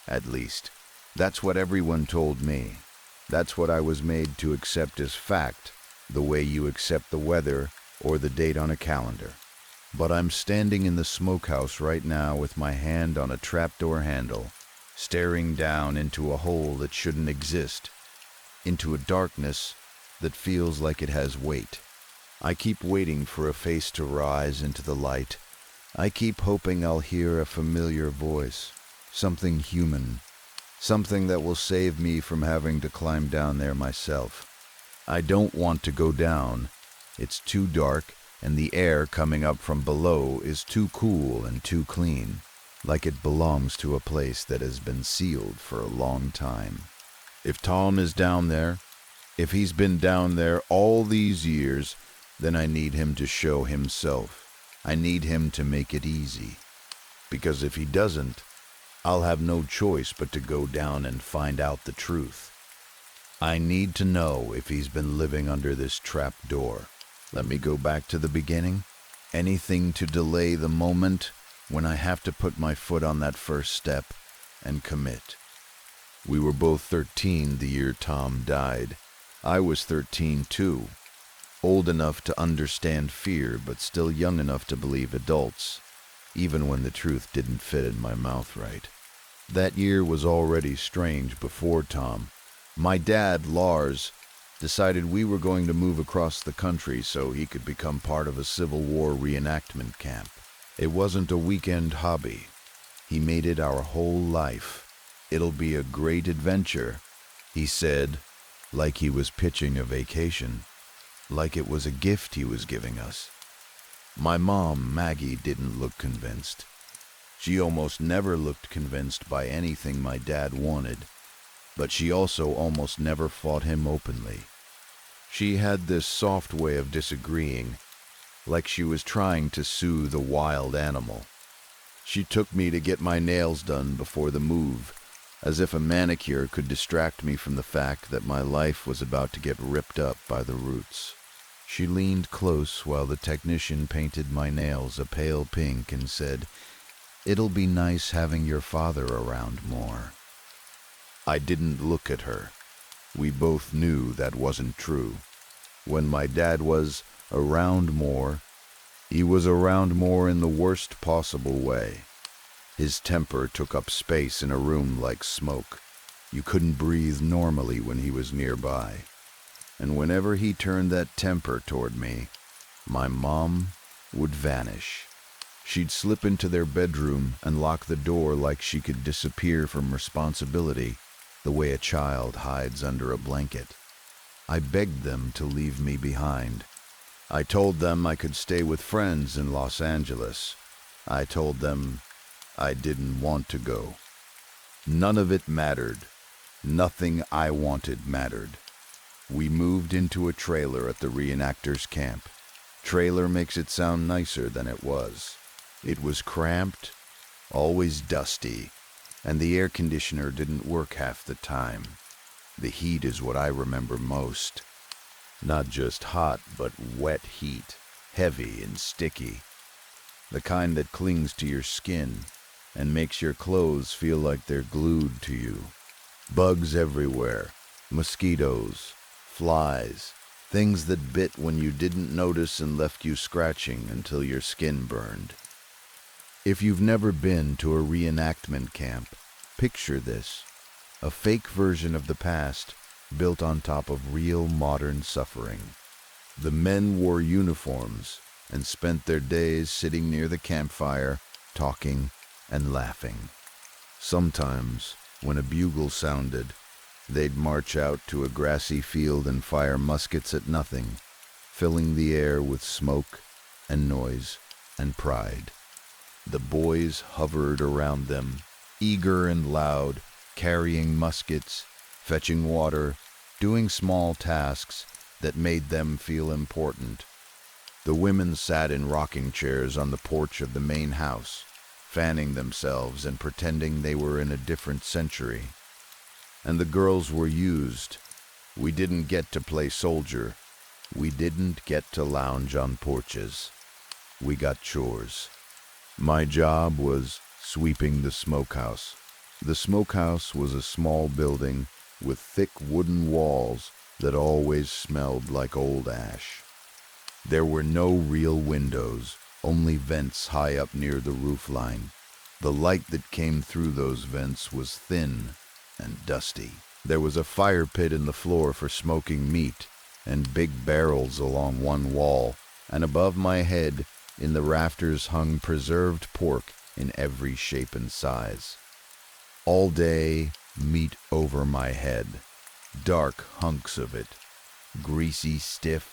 Speaker 1: At least, that's what everyone told me. That's what I was made to accept as fact, the way you accept the weather or the date on a calendar. But I'm standing in the smokehouse right now with my hand on a trapdoor handle, staring down into a hole that shouldn't exist, into a darkness that feels like it has weight. I keep waiting for a face to rise into the light. I keep hoping I'll hear a familiar voice, something human, something that will save me from having to climb down there myself. I don't want to go down. It's too dark, and the air coming up from below is too cool and too clean, like it belongs to a place that has been sealed for a long time. If Tom is down there, If he's been down there all these years, then I need him to show himself. I need him to make it easy. Because if he doesn't, I'll have no choice but to go down and find out the truth. I need to know if he's been living under this trap door. Let me go back to the beginning. Anything to delay the moment when I have to put my foot on that first step and commit. We were both 13 the year Tom died. I was 13 too, old enough to understand fear, but still young enough to believe adults, even when the truth didn't fit in my mouth right. That year was already strange before Tom. My dad, Lars, decided we were going to move across the country so he could become part of a Civil War reenactment camp. It wasn't a weekend hobby. He made it our whole life. It'll be a great adventure, he said, like he was pitching a vacation, like it was a gift he was giving us. My mom, Maggie, didn't look convinced. She almost never looked convinced by anything my dad wanted, but she also almost never fought him openly. She had this soft way of disagreeing, like she was trying to soothe a wild animal. She took me to get my nails done before the move, as if a manicure could distract me from the fact that my life was about to get ripped up by the roots. She leaned close while the technician painted my nails a pale pink and said, "It'll be nice having your father around more." I didn't look at her. We both knew that wasn't true. When my dad was around more, he was around more in the worst possible way. His temper took up space in a room like smoke. You couldn't breathe normally when he was nearby. And whenever he turned that temper toward me, my mom would vanish. She'd slip into their bedroom and lock the door like she could disappear from responsibility, the way a child hides under a blanket. I begged them to leave me behind. I told them I could stay with friends in Los Angeles. I told them I didn't want to go. None of it mattered. Nothing I wanted mattered. We moved into a trailer at the reenactors' camp. Trailer makes it sound nicer than it was. It was cramped, always dusty, and the air conditioner didn't work half the time. The heat is what I remember most. Not just hot, but wet heat, heavy and sticky. The kind that clings to your skin and makes your clothes feel like they're glued to you. Bugs everywhere, mosquitoes, flies, things that bit when you didn't notice and left you scratching until your skin burned. If you've never been to a reenactment camp, picture this: a fake version of the past built on top of real modern suffering. The men wore uniforms and spent their days sitting near the campfire, talking and laughing. Sometimes, when a bugle sounded, they'd march out to a grassy field and fire muskets at nothing, filling the air with smoke and noise and pride. The boys hovered around them, eager and loud, carrying muskets, fetching water, doing small tasks that made them feel important. The women sat in rocking chairs on the porch of the main house, fanning themselves and pretending they were in a different century. And the girls were used. We didn't get to play soldier. We didn't get to lounge on porches. We got chores. My job was sweeping the smokehouse. The smokehouse was a small building with thick wooden walls that always smelled like old ash. There were no real windows, only vents high up near the roofline. The light that came through those vents was thin and dusty. There was a fire pit in the floor for smoking meat, and big barrels along one wall, and above my head in the rafters hung preserved pork in every shape and size. All day, meat over my head, dark hunks of it, greasy stiff,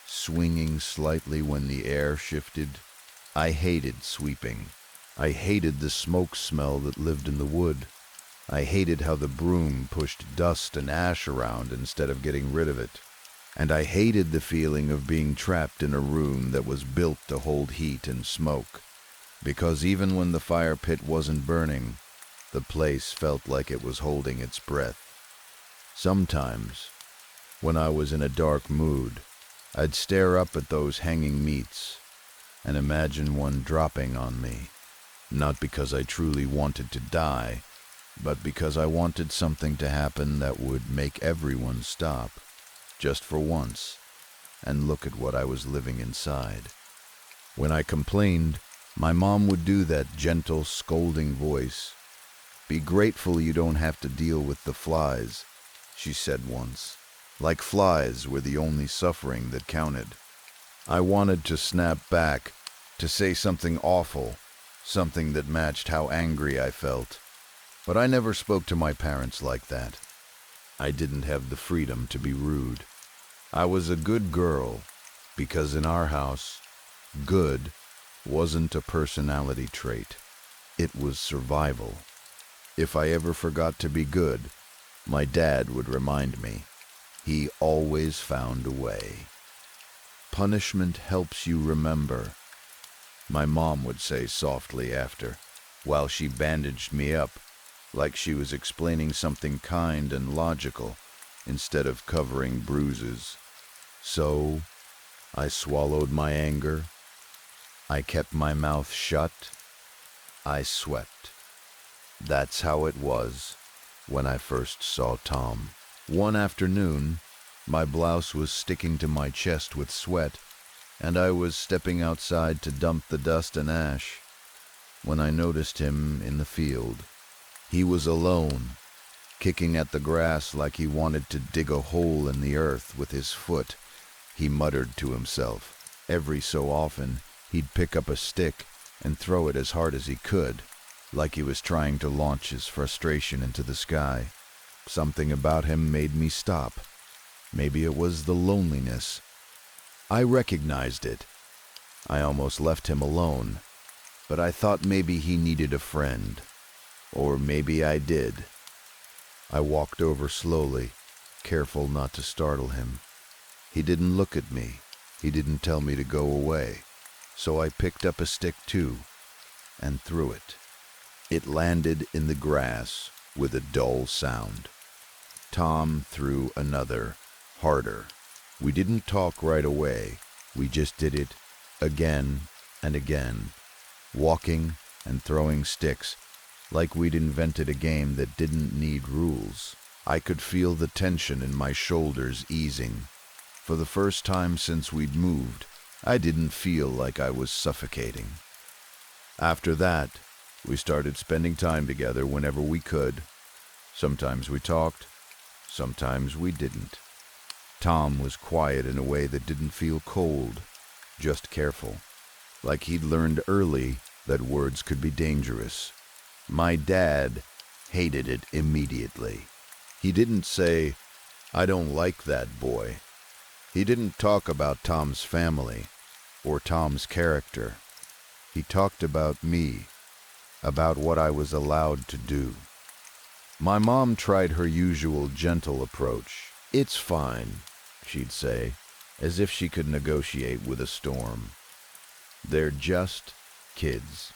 Speaker 1: swinging slightly when the air shifted. I hated sweeping. I hated the smoke smell that lived in the wood. I hated how the broom pushed dust and ash around instead of getting rid of it. And I hated the feeling of being trapped in a room that was built to hold heat and smoke. Because even when the fire pit wasn't burning, the place felt like it was holding its breath. Sometimes, when I was in a dark mood, I'd stare up at those hanging meats and imagine one dropping on me, not because I truly wanted to die, but because I wanted something to happen that would make everyone stop, just for once, and look at what I was living inside. When I complained, my mom would do that gentle, scolding voice. "Be grateful you don't have to deal with the flies," she said once. Like flies were the only suffering that counted. I wanted to snap back, to say something awful, something that matched how angry I felt. But I never spoke to my parents like that. I didn't have the freedom to be rude. I was a good girl, because in our house, good wasn't a personality trait. It was survival. If I ever forgot to be good, my dad would remind me. He always found a way. Punishment helps you remember, my mom would say softly after, while she bandaged me up, like she was explaining something kind and logical instead of covering bruises. So, I swallowed my anger. I kept my mouth shut. I swept. That's how it was when I first saw Tom. One afternoon, my blouse was sticking to my chest with sweat, and I was stepping outside to dump the dust and ash when I noticed him in the field. He was alone, kicking at the grass like he wanted to dig a hole in the earth with his foot. He muttered to himself. Every so often, he'd pick up a stick and throw it as hard as he could, like he was trying to launch his frustration into the sky. Something about him made me stop. Maybe it was the loneliness. I recognized it. I almost left him alone, but I thought maybe he needed a friend. Or maybe I did. I walked over slowly, careful not to startle him. He didn't look at me. He didn't tell me to go away. So I picked up a stick too, and threw it. It landed in the grass with a dull sound. Tom threw another, harder. We didn't talk right away. We just did it again and again, walking and throwing sticks like we'd invented a game that didn't need rules. I could feel the tension in my shoulders easing. For the first time since we'd moved, I didn't feel like I was suffocating. After that, we started spending time together whenever we could. Sometimes we talked, sometimes we didn't. Tom was quiet in a way that didn't feel cold, just careful, like he'd learned early that words could be dangerous. My dad hated it immediately. He didn't say, "I don't like that boy." He didn't talk about Tom's family or Tom's character. He talked about me, about what I was allowed to do. My mom tried her usual gentle approach. "It's fine," she'd say, as if she could negotiate with a storm. "They're just kids."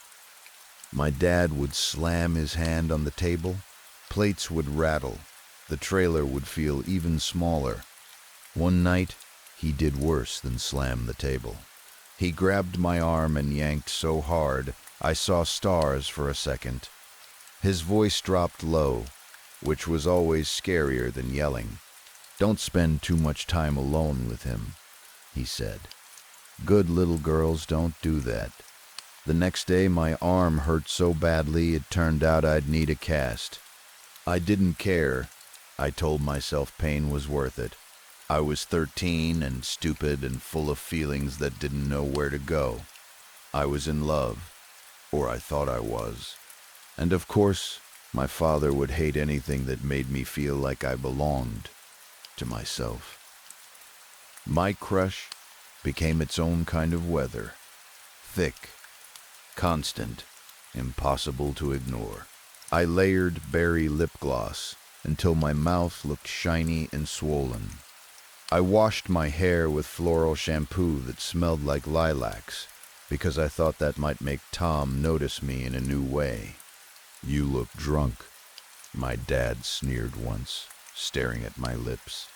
Speaker 1: My dad would slam his hand on the table. Plates would rattle. The trailer would feel even smaller. One night, he did worse than slam the table. He grabbed my arm and yanked so hard, I saw stars for a second. His voice dropped low, which was always scarier than yelling. "Don't spend too much time alone with him," he said. "Good little girls don't do that." The next day, my arm hurt so badly it turned out I'd need a cast. I didn't care. I told myself pain was worth it. I was 13 and stupid and full of feelings that didn't know where to go. I was in love, or I thought I was. And of course, my father would hate anything that made me feel like I belonged to myself. My crush became its own kind of weather. Thick, constant, impossible to ignore. I layered berry lip gloss until my mouth looked shiny and swollen. I washed my hair with floral shampoo that smelled like lilacs because I thought that might make Tom notice me in a new way. "You look drunk," my dad sneered once, staring at my lips.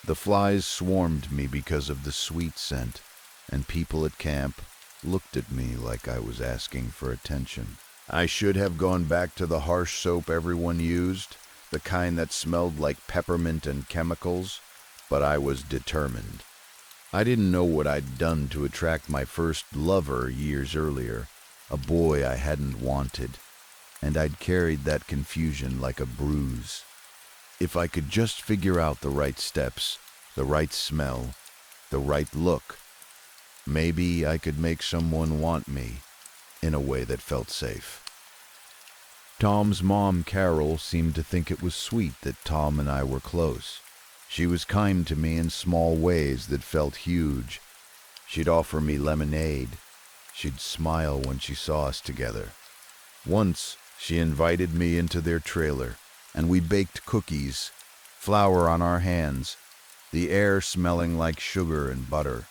Speaker 1: The flies swarmed me because of the sweet scent, and people at camp looked at me like I was asking for attention. I should have gone back to the harsh soap everyone used, the kind that smelled like peppermint and chemicals, but I was determined. I didn't know what I'd done to attract my first lover years earlier, a boy I hadn't wanted, and I'd carried that confusion like a bruise. If I could just figure out the right steps, the right smell, the right look, maybe I could make someone want me in a way that felt safe. Tom's mom, Carol, seemed to think it was sweet that Tom and I were close. She was kind to me in small ways that felt huge. She'd offer me lemonade. She'd smile when she saw us together. Once, she invited me into their trailer, and we baked cookies, flour on our hands, the air smelling like sugar and butter.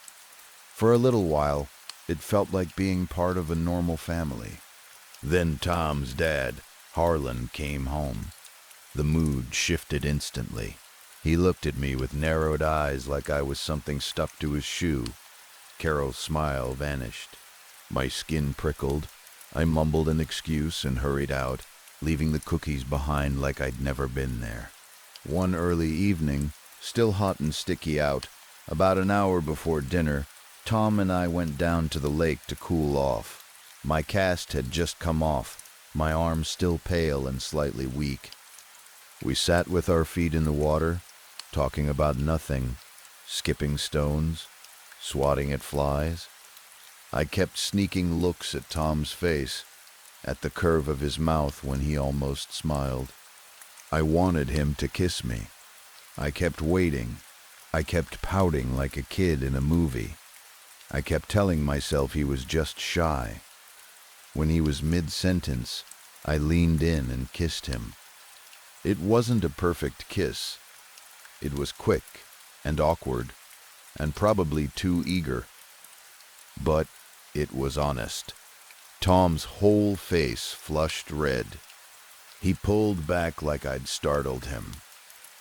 Speaker 1: For a little while, it felt like being part of a normal family. Then Tom's dad, Harlan, came home. The mood shifted instantly. He looked at me with narrowed eyes like I was something stuck to his shoe. Carol's smile vanished. My skin prickled. I mumbled an excuse and hurried out, leaving the cookies behind like I'd never been there. One early evening, still hot and sticky out, about an hour before dinner, Tom and I went down to the lake to cool off. My cast had just come off, my arm still pale and slightly weak. We sat with our feet in the water, talking about nothing, skipping stones, swatting at flies. I kept sneaking looks at Tom's face, at the curve of his mouth when he almost smiled. I wanted him to kiss me. I kept waiting. I kept pouting like a kid in a movie. I kept telling myself he was just shy. When he was mid-sentence, I leaned in and kissed him. It wasn't a perfect kiss. It was quick and awkward, and probably too eager. But it was honest. Tom's whole face flushed red. He pulled back like I'd startled him.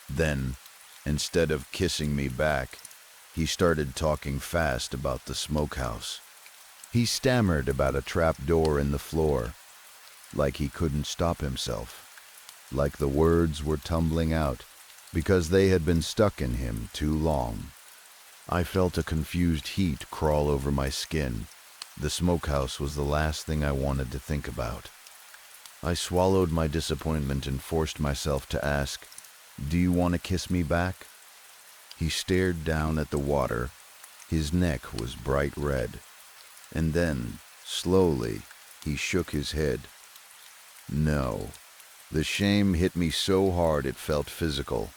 Speaker 1: Then, instead of kissing me back, he started talking fast about the smokehouse. He stammered about a trap door in the floor, like he couldn't stop himself, like the words were tumbling out because they had been stuck in him too long. I felt a confused heat crawl over my skin. The smokehouse was the last thing I wanted to think about. I swallowed my disappointment and forced myself to ask, "Do you want to kiss me back?" He stared down at the water. His neck was bright red. And then, slowly, he shook his head. No. The shame hit me so hard it felt physical,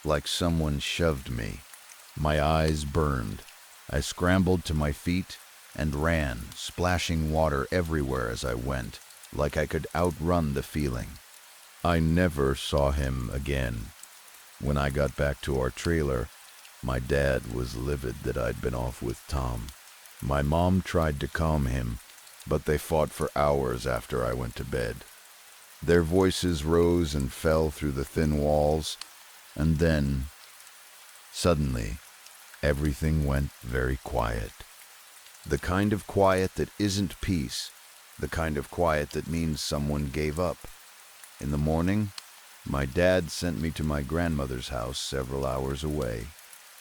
Speaker 1: like someone shoved me. My eyes burned. I scrambled to my feet and ran, splashing water everywhere as I went, like I could outrun the feeling. I never saw him again. When I got back to our trailer, my dad was livid that I'd been off with Tom. My mom tried to calm him, but they fought for hours after I went to bed. Their voices rose and fell through the thin walls, and then, suddenly, everything went very quiet. The kind of quiet that isn't peace, the kind of quiet that means someone gave up. In the morning, my dad sent me to my grandmother's house several hours away.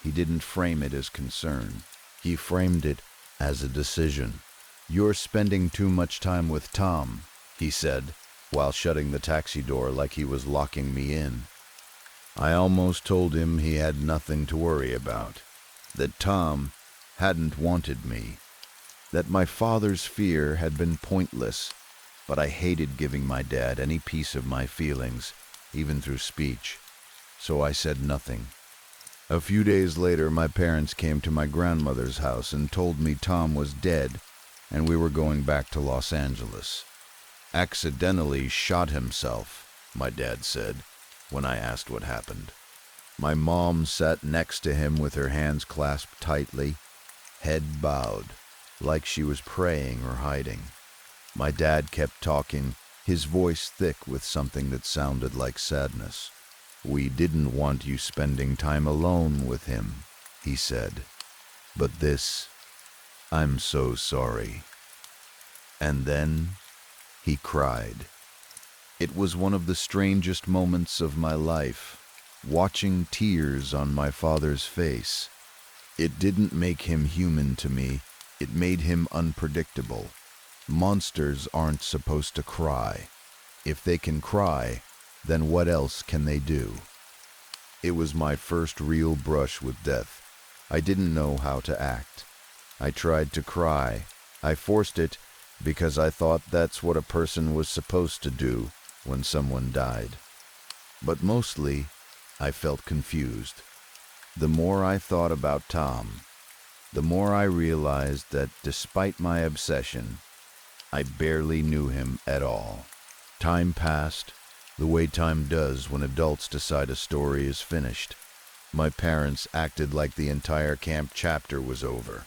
Speaker 1: He didn't frame it as concern. He framed it as a decision. "You're spending too much time with Tom," he said, while shutting the taxi door like he was locking me in. I almost told him he had nothing to worry about, that Tom hadn't wanted me, that my father's fear had been pointless, but I hated giving my dad any piece of my feelings, even through speech, so I said nothing. A few days later, my parents came to my grandmother's house and told me Tom was dead and we were going back to Los Angeles. accidentally shot himself, my dad said when I asked what happened. My mom sat next to him with her hands clasped tightly, head bowed, like she was praying or hiding. My dad kept talking, his voice thick with something that sounded like sadness. "We didn't want you spending time alone with him," he said. "But this, I'm so sorry." And then he cried. It was one of the strangest moments of my life, watching tears on my father's face. It didn't make him human to me, it made him unpredictable. Monsters aren't supposed to cry. If they can cry, then what else can they do? It was my first real brush with death. I didn't know how to act. I tried to cry. I forced it because I thought that's what a person was supposed to do when someone died. But mostly, I felt confused. The more I thought about Tom, the more I realized that despite my obsession, I barely knew him at all. Time passed, the way time does when adults decide a story is finished. My parents acted like the entire camp chapter was over.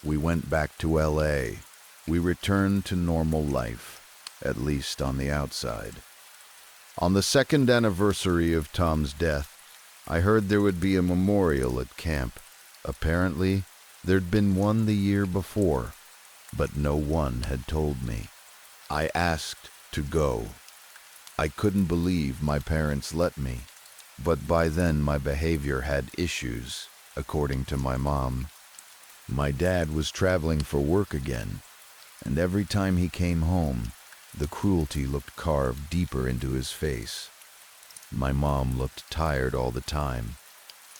Speaker 1: We went back to LA. We returned to normal life, at least on the outside. On the second anniversary of Tom's death, I heard there would be a memorial at camp. Apparently, there'd been one the year before, but no one had told me. I asked to go. I couldn't believe my parents let me, but by then my behavior had issues, according to my mom. My dad was traveling for work again, and every time he came home, the cruelty looked carved deeper into his face. My mom looked tired all the time.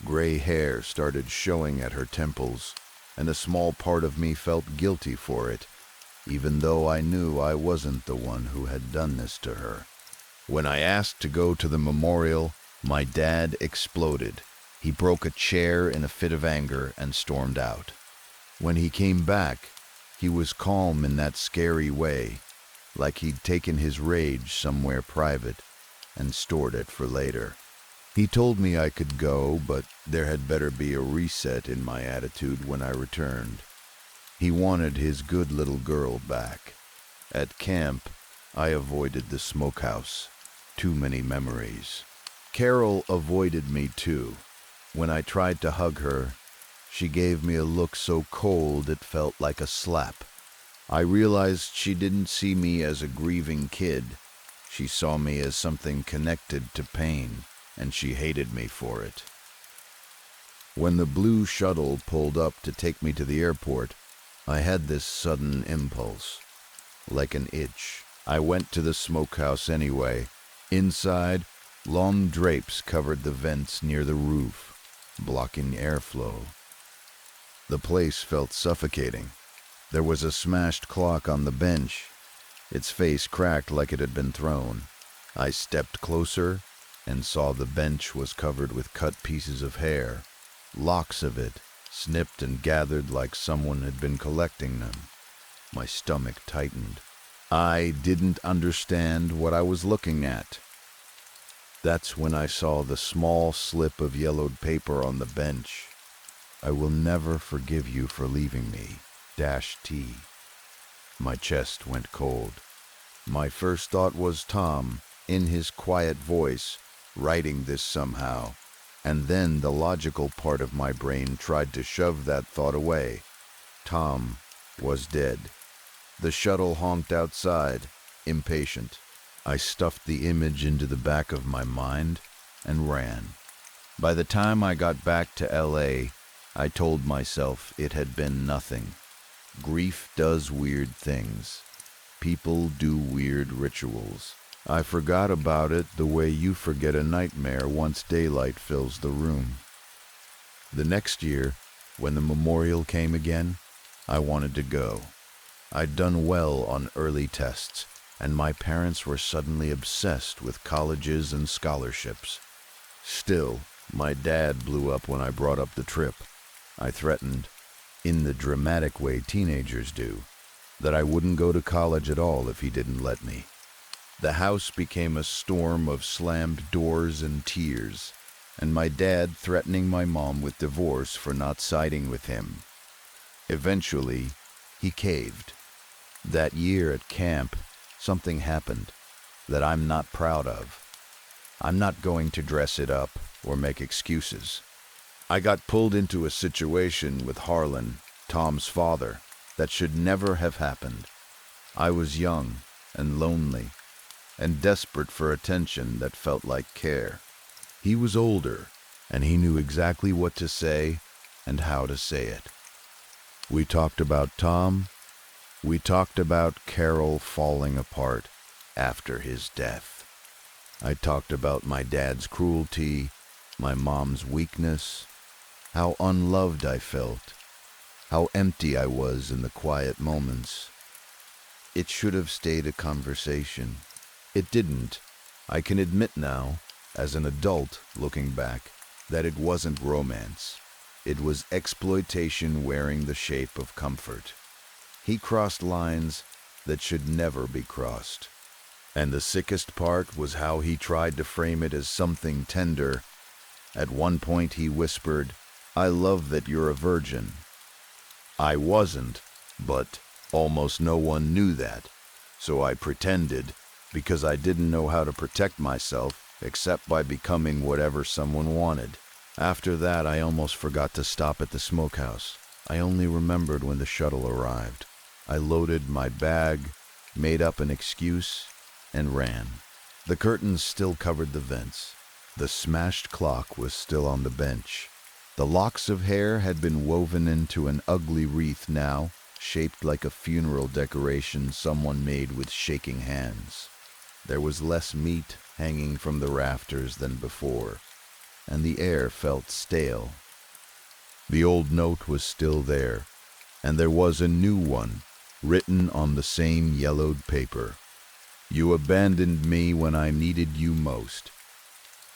Speaker 1: Gray hair started showing at her temples, and a small part of me felt guilty for it, even though I knew I wasn't the one who had done this to her. When I asked to go to the memorial, my dad exploded. He broke a chair in a fit of anger and stormed out. When he came back, he was calm in that scary way, like he'd taken his rage somewhere private and stored it for later. He told me I could go, but there had better be a reset in my attitude when I returned. He wanted his good little girl back. At camp, I avoided the smokehouse. Too many memories. Carol avoided me too. When I tried to hug her, she gave me a look so cold it felt like a slap. I realized she didn't see me as a grieving kid. She saw me as something connected to pain, and she hated me for it. When the blue shuttle pulled up to take me to the airport, I had this sudden impulse. Like an itch, I went to the smokehouse anyway. Inside, long drapes covered the vents near the roof, blocking airflow. The place felt suffocating. There was a smashed clock on the bench, its face cracked like it had been thrown. I stepped closer and saw the bench was covered with cut pieces of hair, locks of it, snipped and gathered like someone had been collecting them. My stomach tightened. I didn't understand what I was looking at. That's when I saw the small slip of yellowed paper on the bench. "I will never forgive you for leaving me. -T." My chest went cold. My first thought was Tom, in his quiet voice, writing this somehow. And then the logical part of my brain tried to shove that thought away. Tom was dead. The shuttle honked outside, impatient. I stuffed the image into the back of my mind and ran. By the time I got back to LA, I told myself it had been nothing. Grief does weird things. People do weird rituals. I forgot about it the way you forget a nightmare once daylight fills the room. The next year, when the memorial came again, I wanted to go. I'd done well on early tests, and my parents were suddenly obsessed with colleges and scholarships. Still, my dad blew up when I brought up the trip. I threatened, in the dramatic way teenagers do, that I wouldn't go to college at all if he didn't let me. The house became a storm of slammed doors and tears, and my dad threatening my mom with divorce for not siding with him. Eventually, he caved. That year at camp, something happened that I'm not proud of. I'm not going to dress it up or make excuses. I got pulled into a situation with Harlan, Tom's father, that should never have happened. I was young and lonely and desperate for attention that felt like care. He was older, and he knew exactly what to say and how to say it. We talked about Tom. We talked about Carol falling apart after his death. I talked about my dad's cruelty, my mom's weakness, how unloved I felt, how empty I was in the quiet moments. It should have stayed a conversation. It didn't. I can admit now, as an adult looking back, that it wasn't romance. It was exploitation wearing the shape of comfort. He crossed lines that should never be crossed. And the sickest part was how he tried to frame it as something tender. At one point he whispered, "I love that you're a virgin." I wasn't, but almost no one knew that. So I pretended, because I didn't know how to protect myself except by becoming whatever someone wanted. After that, I almost forgot to stop at the smokehouse. I only remembered when the shuttle arrived. I loaded my bag, made up an excuse, and ran. The curtains still covered the vents. The smashed clock was still on the bench. The locks of hair had been woven into an ugly wreath now, shaped like a funeral decoration someone made with shaking hands. There was less meat hanging from the rafters than before, and the air felt stale. The old note was still there, and there was a new one, written on the same yellowed paper. "You abandoned me when I needed you most.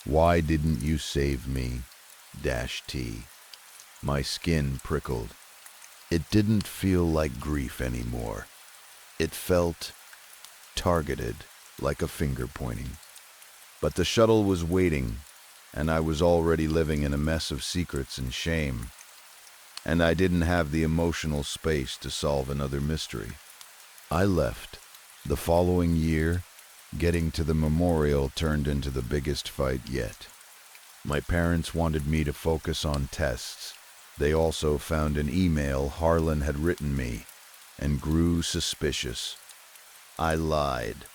Speaker 1: Why didn't you save me? -T." My skin prickled. It didn't feel like grief anymore. It felt targeted, like a finger pointing. But the shuttle was waiting, and I was already living in a mess of secrets and shame. And I didn't have the emotional space to solve another mystery. I left. The following year, getting to the memorial turned into the biggest fight yet. My parents wanted me to focus on tests. They also found an email Harlan had written me and grew suspicious. I lied.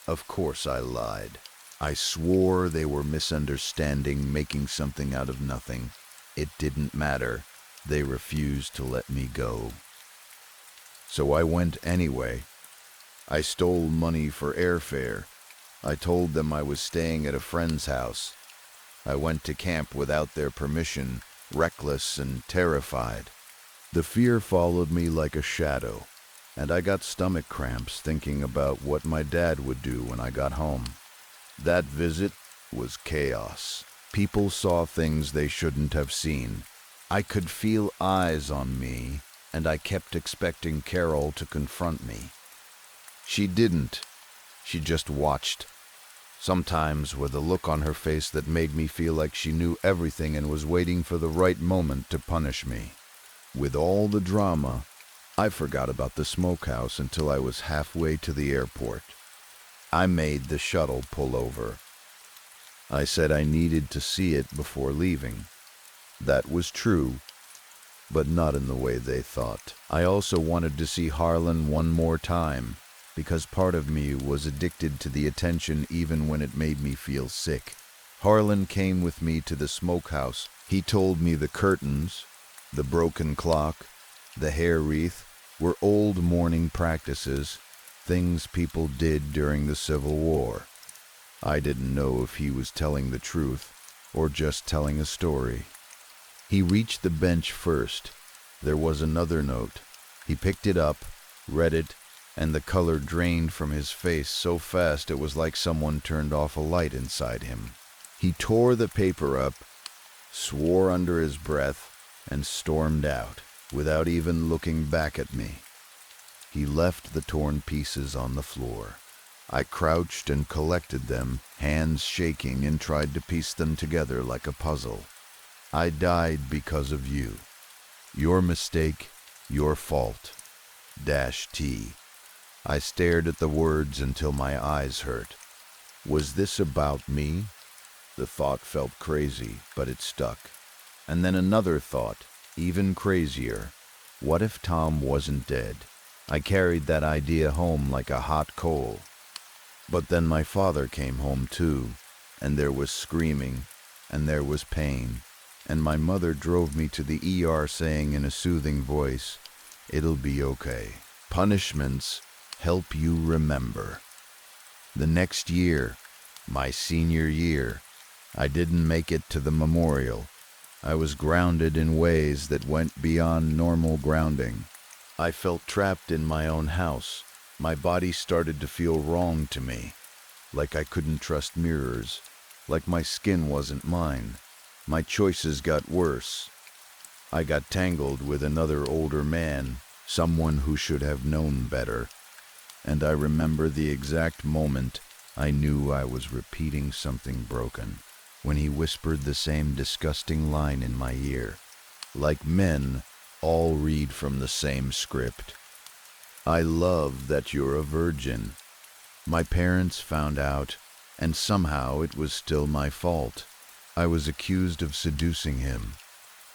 Speaker 1: Of course I lied. I swore they were misunderstanding, making something out of nothing. It didn't matter. They refused to let me go. So I went anyway. I stole money for airfare. I told them I was staying at a friend's house. I went to camp without their permission, reckless and terrified. The fear followed me like a shadow, and I got stomach cramps thinking about what my dad would do when I got home. That visit was chaos. People saw things they shouldn't have seen. I could feel eyes on me, and I kept expecting Carol to confront me. She didn't. She just watched. Sometimes with a look on her face that made me feel like she knew everything and was waiting for the right moment to punish me. With all the drama, I forgot about the smokehouse until I was halfway to the airport. I made the shuttle pull over. I said I needed to see it before leaving. That was true, but not in the way they thought. I also wanted to see Harlan one more time, because part of me was addicted to the attention even when it made me feel sick. Harlan came with me to the smokehouse. He told me the curtains, the broken clock, the hair wreath were old mourning practices, things people did during the Civil War. I didn't know if he was telling the truth or just telling a story. He reached the bench first. There was another note. He picked it up, read it, and the color drained from his face so fast it was like someone turned off a light inside him. He tore the paper up, swore under his breath, and stormed out, without even looking back at me. He left the torn pieces on the floor. I crouched and collected them, hands shaking, and tried to piece them together like a puzzle. I died because of you. Your mistake, your fault. -T. I stared at the words until my eyes hurt. Was this about me? The thought felt crazy, but it stuck. And then another thought, even crazier. What if Tom wasn't dead? I carried that idea home like a hot coal. But then my father came home too, and there was screaming, and there was pain, and my mother drove me to the ER saying in a soothing voice, "It'll be okay. Punishments help you remember." The next year, my senior year, I didn't make it to the memorial. I was grounded in ways that went beyond normal grounding. I felt trapped in my own house. My body started to feel wrong to me, like I couldn't trust mirrors, like my skin wasn't mine. My choices got worse. I got tangled with another older man, someone who should have known better. And I remember the exact moment I knew I was repeating something broken, when he whispered the same disgusting line in my ear. Like men, all read from the same script. "I love that you're a virgin." My parents found out, and somehow it was still my fault. I was accused of seducing him.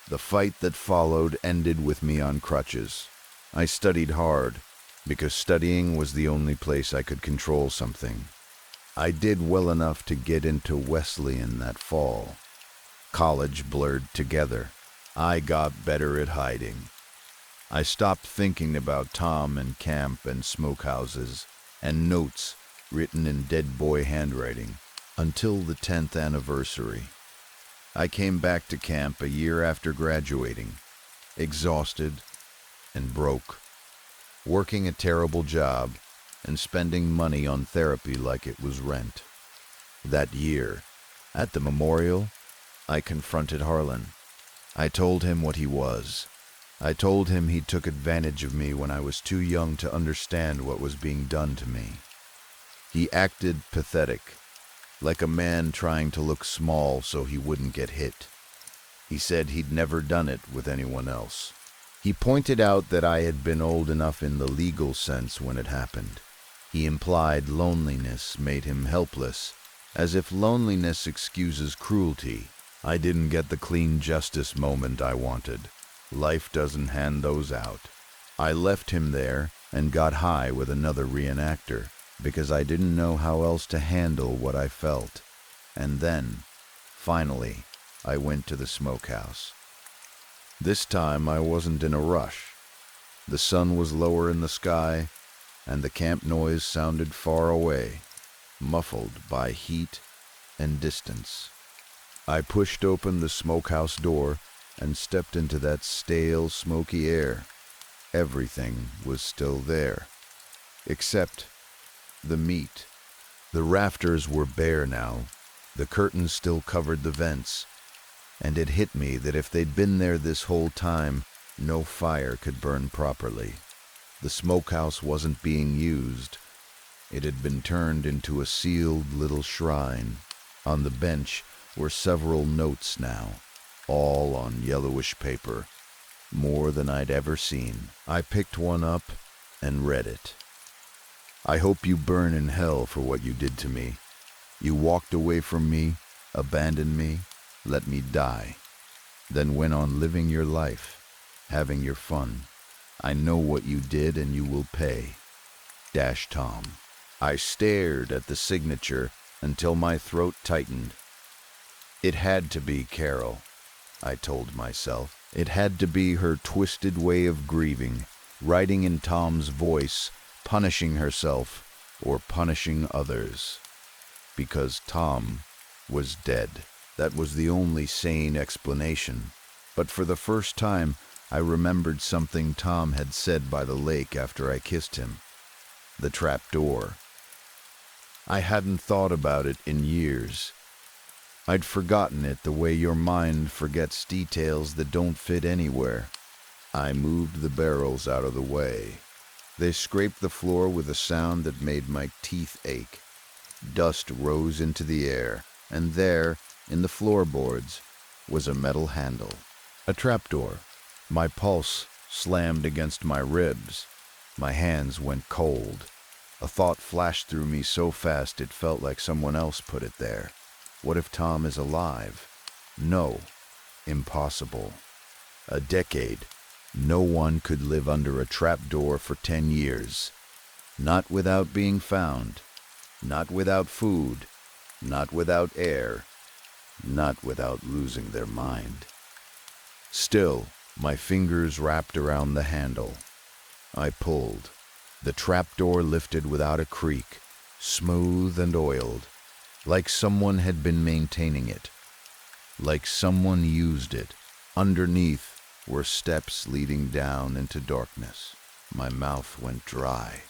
Speaker 1: The fight that followed ended with me on crutches. I studied hard, because studying was the only place I could control something. I did well enough to get into Wesleyan that fall. College blurred together. I got better at hiding. I stopped thinking about Tom and camp and smokehouses and notes written in dead boy handwriting until the 10th anniversary. I came back to camp a year after graduating, exhausted and broke, working a terrible job and spending money on therapy like it was rent. That year, at the memorial, I confronted Harlan. I told him what he was. I told him he took advantage of me when I was too young to understand what was being done to me. He acted pathetic, like a man trying to look small so he wouldn't get hit. He said he'd never done it with anyone else. He pointed out that I had been old enough in the legal sense when it happened. He implied loneliness made him helpless, as if loneliness excuses cruelty. I didn't get the clean justice moment I wanted. Life doesn't hand those out. I left him there and got high with another reenactor because I didn't know how else to handle what I felt. And then, finally, I went to the smokehouse. This time I wasn't in a rush. The sun was lower in the sky, and the camp noise sounded far away, muffled by heat and distance. I pushed open the smokehouse door and stepped into that stale, smoky air. Everything was still there, except the meat. The rafters were bare now. The curtains still covered the vents, and it hit me that if they'd been there this whole time, no fire could burn properly. The smokehouse wasn't being used. It had been turned into a sealed little shrine. On the bench were several notes now, all on yellowish paper, more than I'd ever seen. I picked one up and read it. "I hope you burn in hell for what you did to me. You walked away from me, abandoned me, let me die, then went on living your life, having your fun. I know what you did and you will pay. Tom." I stared at the signature until my throat tightened. It had to be Carol, I told myself. It had to be her twisted way of grieving, writing in Tom's voice, punishing herself or punishing others. Because Tom was dead. That was the only sane explanation. But for the first time, I remembered something Tom had said by the lake after I kissed him. The trap door. I hadn't thought about it in years. I'd forgotten it the way your mind forgets details that don't fit anywhere. I moved the barrels out of the way. They scraped the floor with a sound that made my teeth ache. Dust rose into the air, and there, in the floorboards, was a metal handle. A trapdoor. My pulse slammed against my ribs. My hands went cold. A thought flashed through me so fast it felt like someone else put it there. What if Tom is alive? No. Impossible. A decade. No one could live under a trapdoor for 10 years. Not without being found. Not without food. Not without air. Not without losing their mind. Still, my fingers wrapped around the handle. I pulled. The trapdoor lifted without a creak, smooth and oiled, like someone had been maintaining it, like someone used it. Underneath were steps leading down into darkness. My mouth went dry.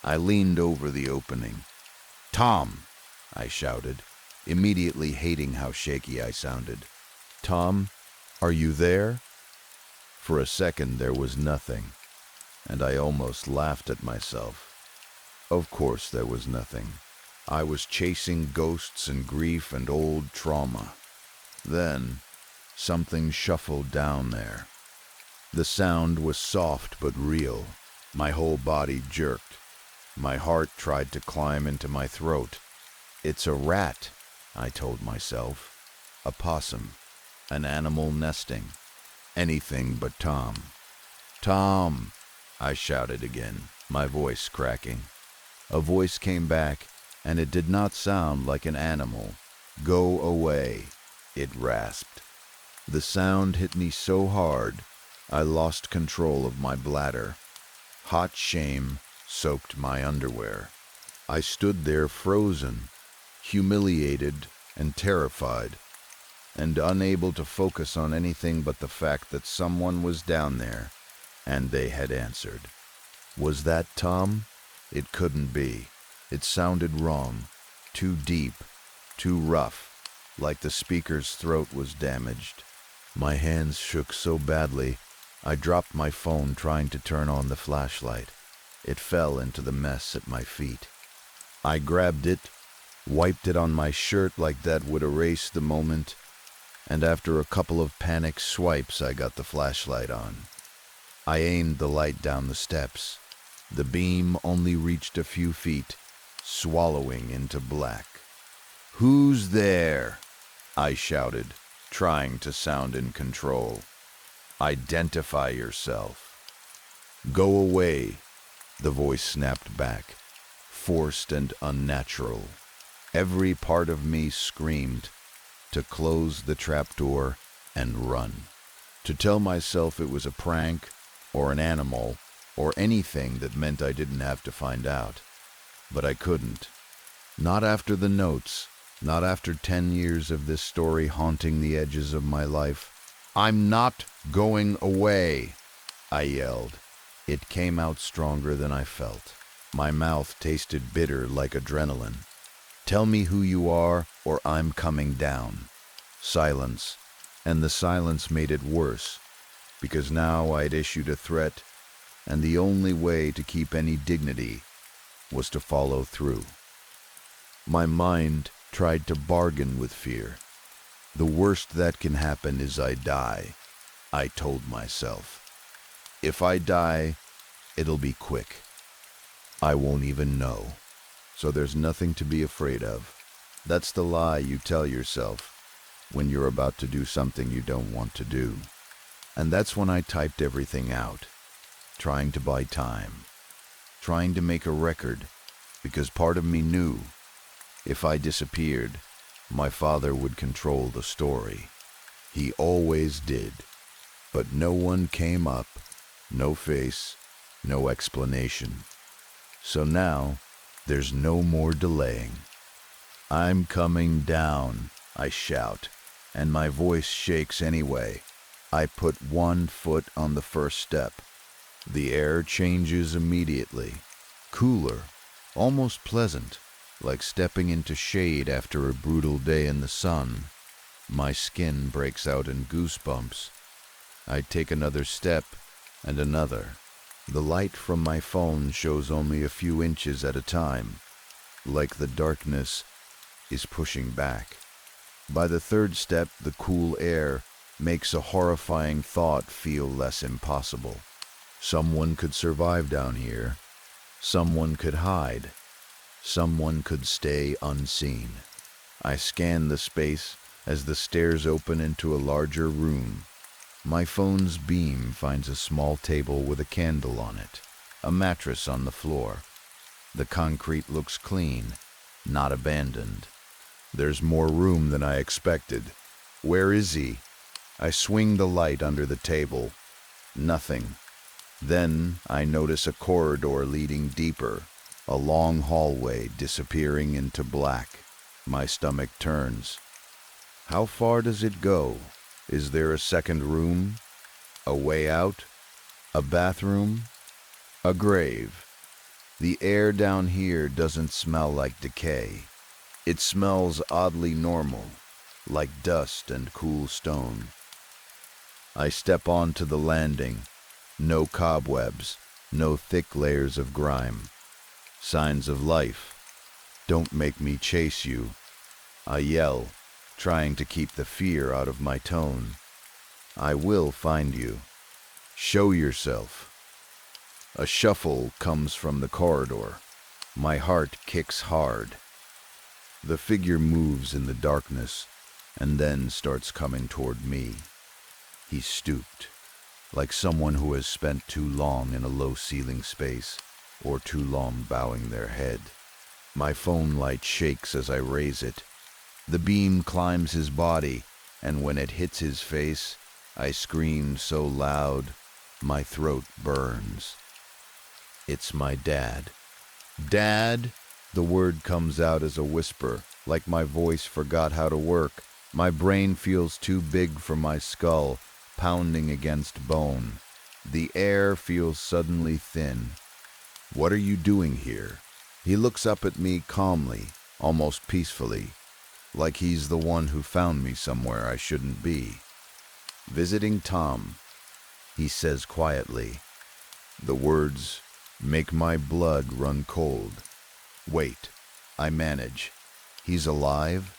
Speaker 1: I leaned over the opening. "Tom!" I shouted, immediately hating how shaky I sounded. "Tom, are you there?" For a second there was nothing, and I almost laughed at myself. Of course there was nothing. I was chasing ghosts and grief and old trauma. Then, something shuffled down there. The sound was soft but real. My whole body jerked. My heart tried to climb into my throat. "It's a rat," I told myself. A possum. An animal nesting. Anything but Tom. "Tom!" I shouted again, my voice cracking. A voice came back, and it did not sound like an animal. "Go away," it rasped. The sound hit me so hard, I lost control of my bladder. Hot shame soaked my underwear. I stood there frozen, humiliated and terrified, and unable to focus on anything but the fact that someone was down there, and they had answered. Was that Tom? It couldn't be. It sounded wrong, too deep, too rough, like the speaker's throat was damaged. My hands shook so badly, I dropped my phone trying to turn on the flashlight. It fell into the mess at my feet. I grabbed it, wiped it on my shirt like that would erase the moment, and after a couple of panic swipes I got the flashlight on. I aimed the light down the steps. The beam only reached a few feet, swallowing into black. "Who's there?" I shouted, trying to sound in control. "Identify yourself." "Go away," the voice snapped back, forced and unnatural. Every part of me screamed to close the trapdoor and run, to tell myself it was a prank or an animal or anything that meant I didn't have to find out. But I couldn't. Not after the notes, not after 10 years of this story haunting the edges of my life. "I'm not going away," I yelled. It came out stronger than I felt. My mouth tasted bitter like adrenaline. "Tell me who you are, or I'm coming down." Silence, and the silence made it worse, because now I'd issued a threat, and the only way to keep any dignity was to follow through. My mind tried to bargain with fear. The worst that can happen is I die, I told myself. If I die, it'll be quick. I won't even know. So there's nothing to be afraid of. That's the lie you tell yourself when you're about to do something you don't want to do. And that's when I typed everything out, trying to buy time, trying to make a record, because part of me knew if I disappeared, my father would control the story. He always did. But no one came up, no face, no explanation. So now, there's no more delaying. "I'm coming down," I shout, and my voice shakes anyway. I put one foot on the first step. The air changes immediately, cooler, almost pleasant, like stepping into shade after a brutal day in the sun. My skin breaks out in goosebumps. I take another step, and another. The light from my phone shows only a few inches at a time, like the darkness is pushing back. By the third step, the cool air makes a horrifying thought feel less impossible. Someone could survive down here. Someone could hide. Someone could stay unseen. I scan the space as the stairs open into a larger room. My phone's beam finds a small table with a candle on it, a mattress on the floor. The concrete looks clean, not abandoned. There's more room than I expected. Where is he? I swing the light under the table. Nothing. Then I notice a corridor leading deeper, a long hallway disappearing into black. My stomach turns. How far does it go? Is there a second room? A way out? A bathroom? A grave? The air down here doesn't smell like decay. It smells oddly normal, like dust and cool stone. I step onto the landing. No cobwebs, no thick layers of grime. Signs of life. Don't make me chase you. I yell, trying to keep the fear out of my tone. I will find you. Show yourself. A shuffle comes from the corridor. My heart kicks hard. The figure moves in the darkness and then starts coming toward me. He stooped, like someone who has spent too long in a low-ceiling space or too long bowing their head. My phone light shakes as I raise it. The beam climbs his body, and when it hits his face, I scream so loud, my throat burns. It's my dad. Dad! The word comes out as a whisper, like my voice forgot how to work. My brain feels too big for my skull, pounding against bone. The air feels suddenly thin. What are you doing here? He looks up at me calmly, almost peacefully, like he's the one who found me somewhere I shouldn't be. Visiting Tom, he says quietly. The words make my blood run cold. Wait, I manage. He's alive?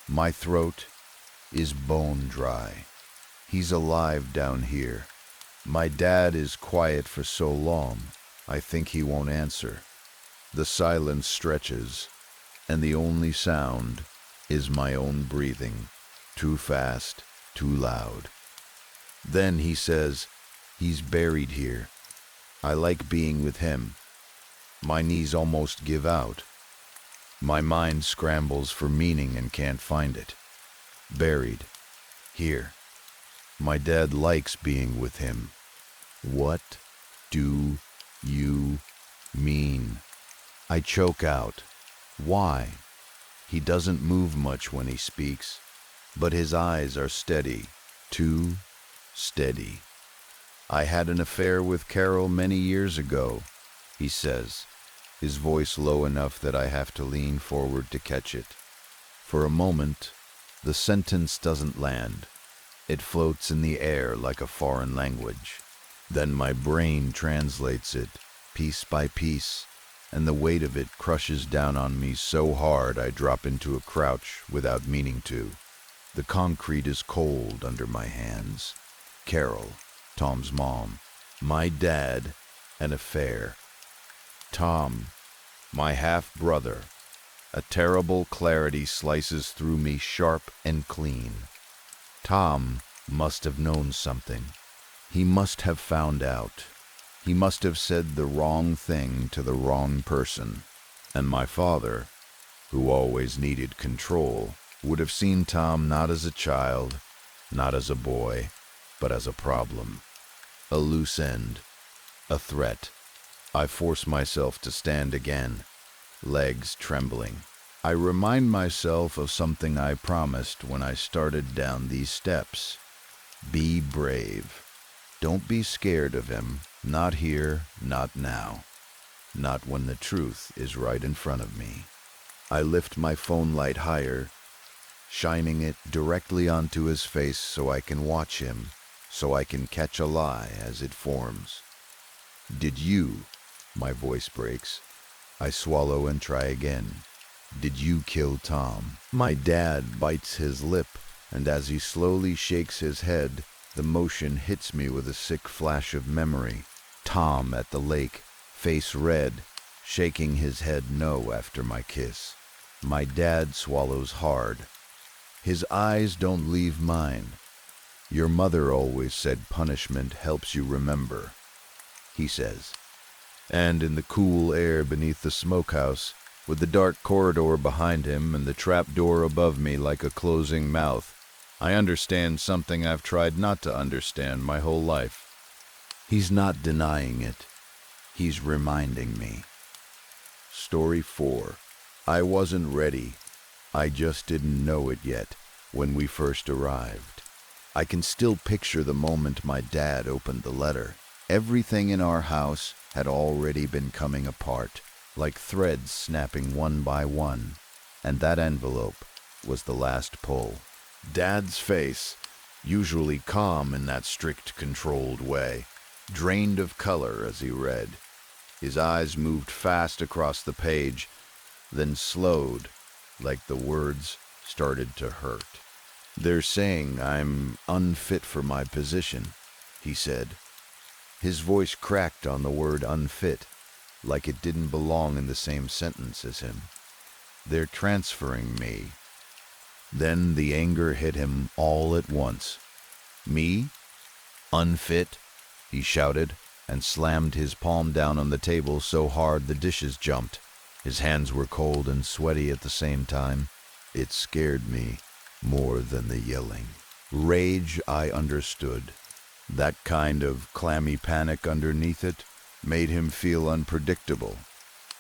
Speaker 1: My throat is bone dry. He's alive down here. My dad is quiet for so long, I think he won't answer. The silence stretches, and the only sound is my own breathing, too fast, too loud. Then he says, he's buried here. I like being with him. My knees almost give out. My mind scrambles for meaning and can't find it. Buried. Here. My dad likes being with him. What do you mean? I choke out. Why? He doesn't move much when he speaks, but his eyes are steady, too steady. I had an affair with Carol many years ago, he says, his voice low enough that I have to lean forward to catch it. For a moment, the sentence doesn't land. It floats in the air like a foreign language. Then my brain translates it, piece by piece, and the weight of it crushes down on me so hard I drop into a crouch without meaning to. The concrete is cold under my hands. Carol, Tom's mom. My dad, an affair. Tom, my half-brother. A terrible clarity slices through me sharp and clean. Tom must have known something. He must have found out. He must have said the wrong thing to the wrong person. And my father, who always needed control, would have seen Tom not as a child, not as a boy, but as a problem. A loose end. A threat. I force myself to stand again, legs trembling. I remind myself of something I promised when I started down these steps. Be brave. Don't be scared of him. Not here, not now. Not when the truth is right in front of me. I lift my phone light higher, shining it directly onto his face so I can watch him, so I can catch a lie as it forms. Did you? My voice breaks. I swallow and try again. Did you kill Tom? My dad bites his lip, and as he slowly shakes his head, the motion hits me with a sick flash of memory. Tom at the lake, face red, shaking his head no after my kiss. My dad swallows hard. His eyes don't leave mine. Your mother always said punishment helps you remember, he says. And in the cool air beneath the smokehouse, with the dark corridor behind him and the trap door above me like a closing mouth, I understand something I've tried not to understand my whole life. He's not denying it. He's reminding me. Story 4. I wasn't ready. I just didn't know it yet when we first arrived. I can still picture the moment my dad opened the letter. Everything in our house had already been coming apart, like threads snapping one by one, and that envelope was the last pull. Dad's face, usually calm in that strict, controlled way, drained of color as he read. His eyes moved fast across the page, then slowed, like the words started to hurt. They're saying I'm unfit for my position, he said. His voice cracked on the word unfit, like it didn't belong in the same sentence as him. They're transferring me. Then the anger hit him all at once. Me? Unfit? He shouted, and slammed his palm down on the table so hard the dishes jumped. His hands were cold and sweaty at the same time. It scared me more than the yelling. Rage, I understood. That kind of clammy panic underneath it made him feel unpredictable.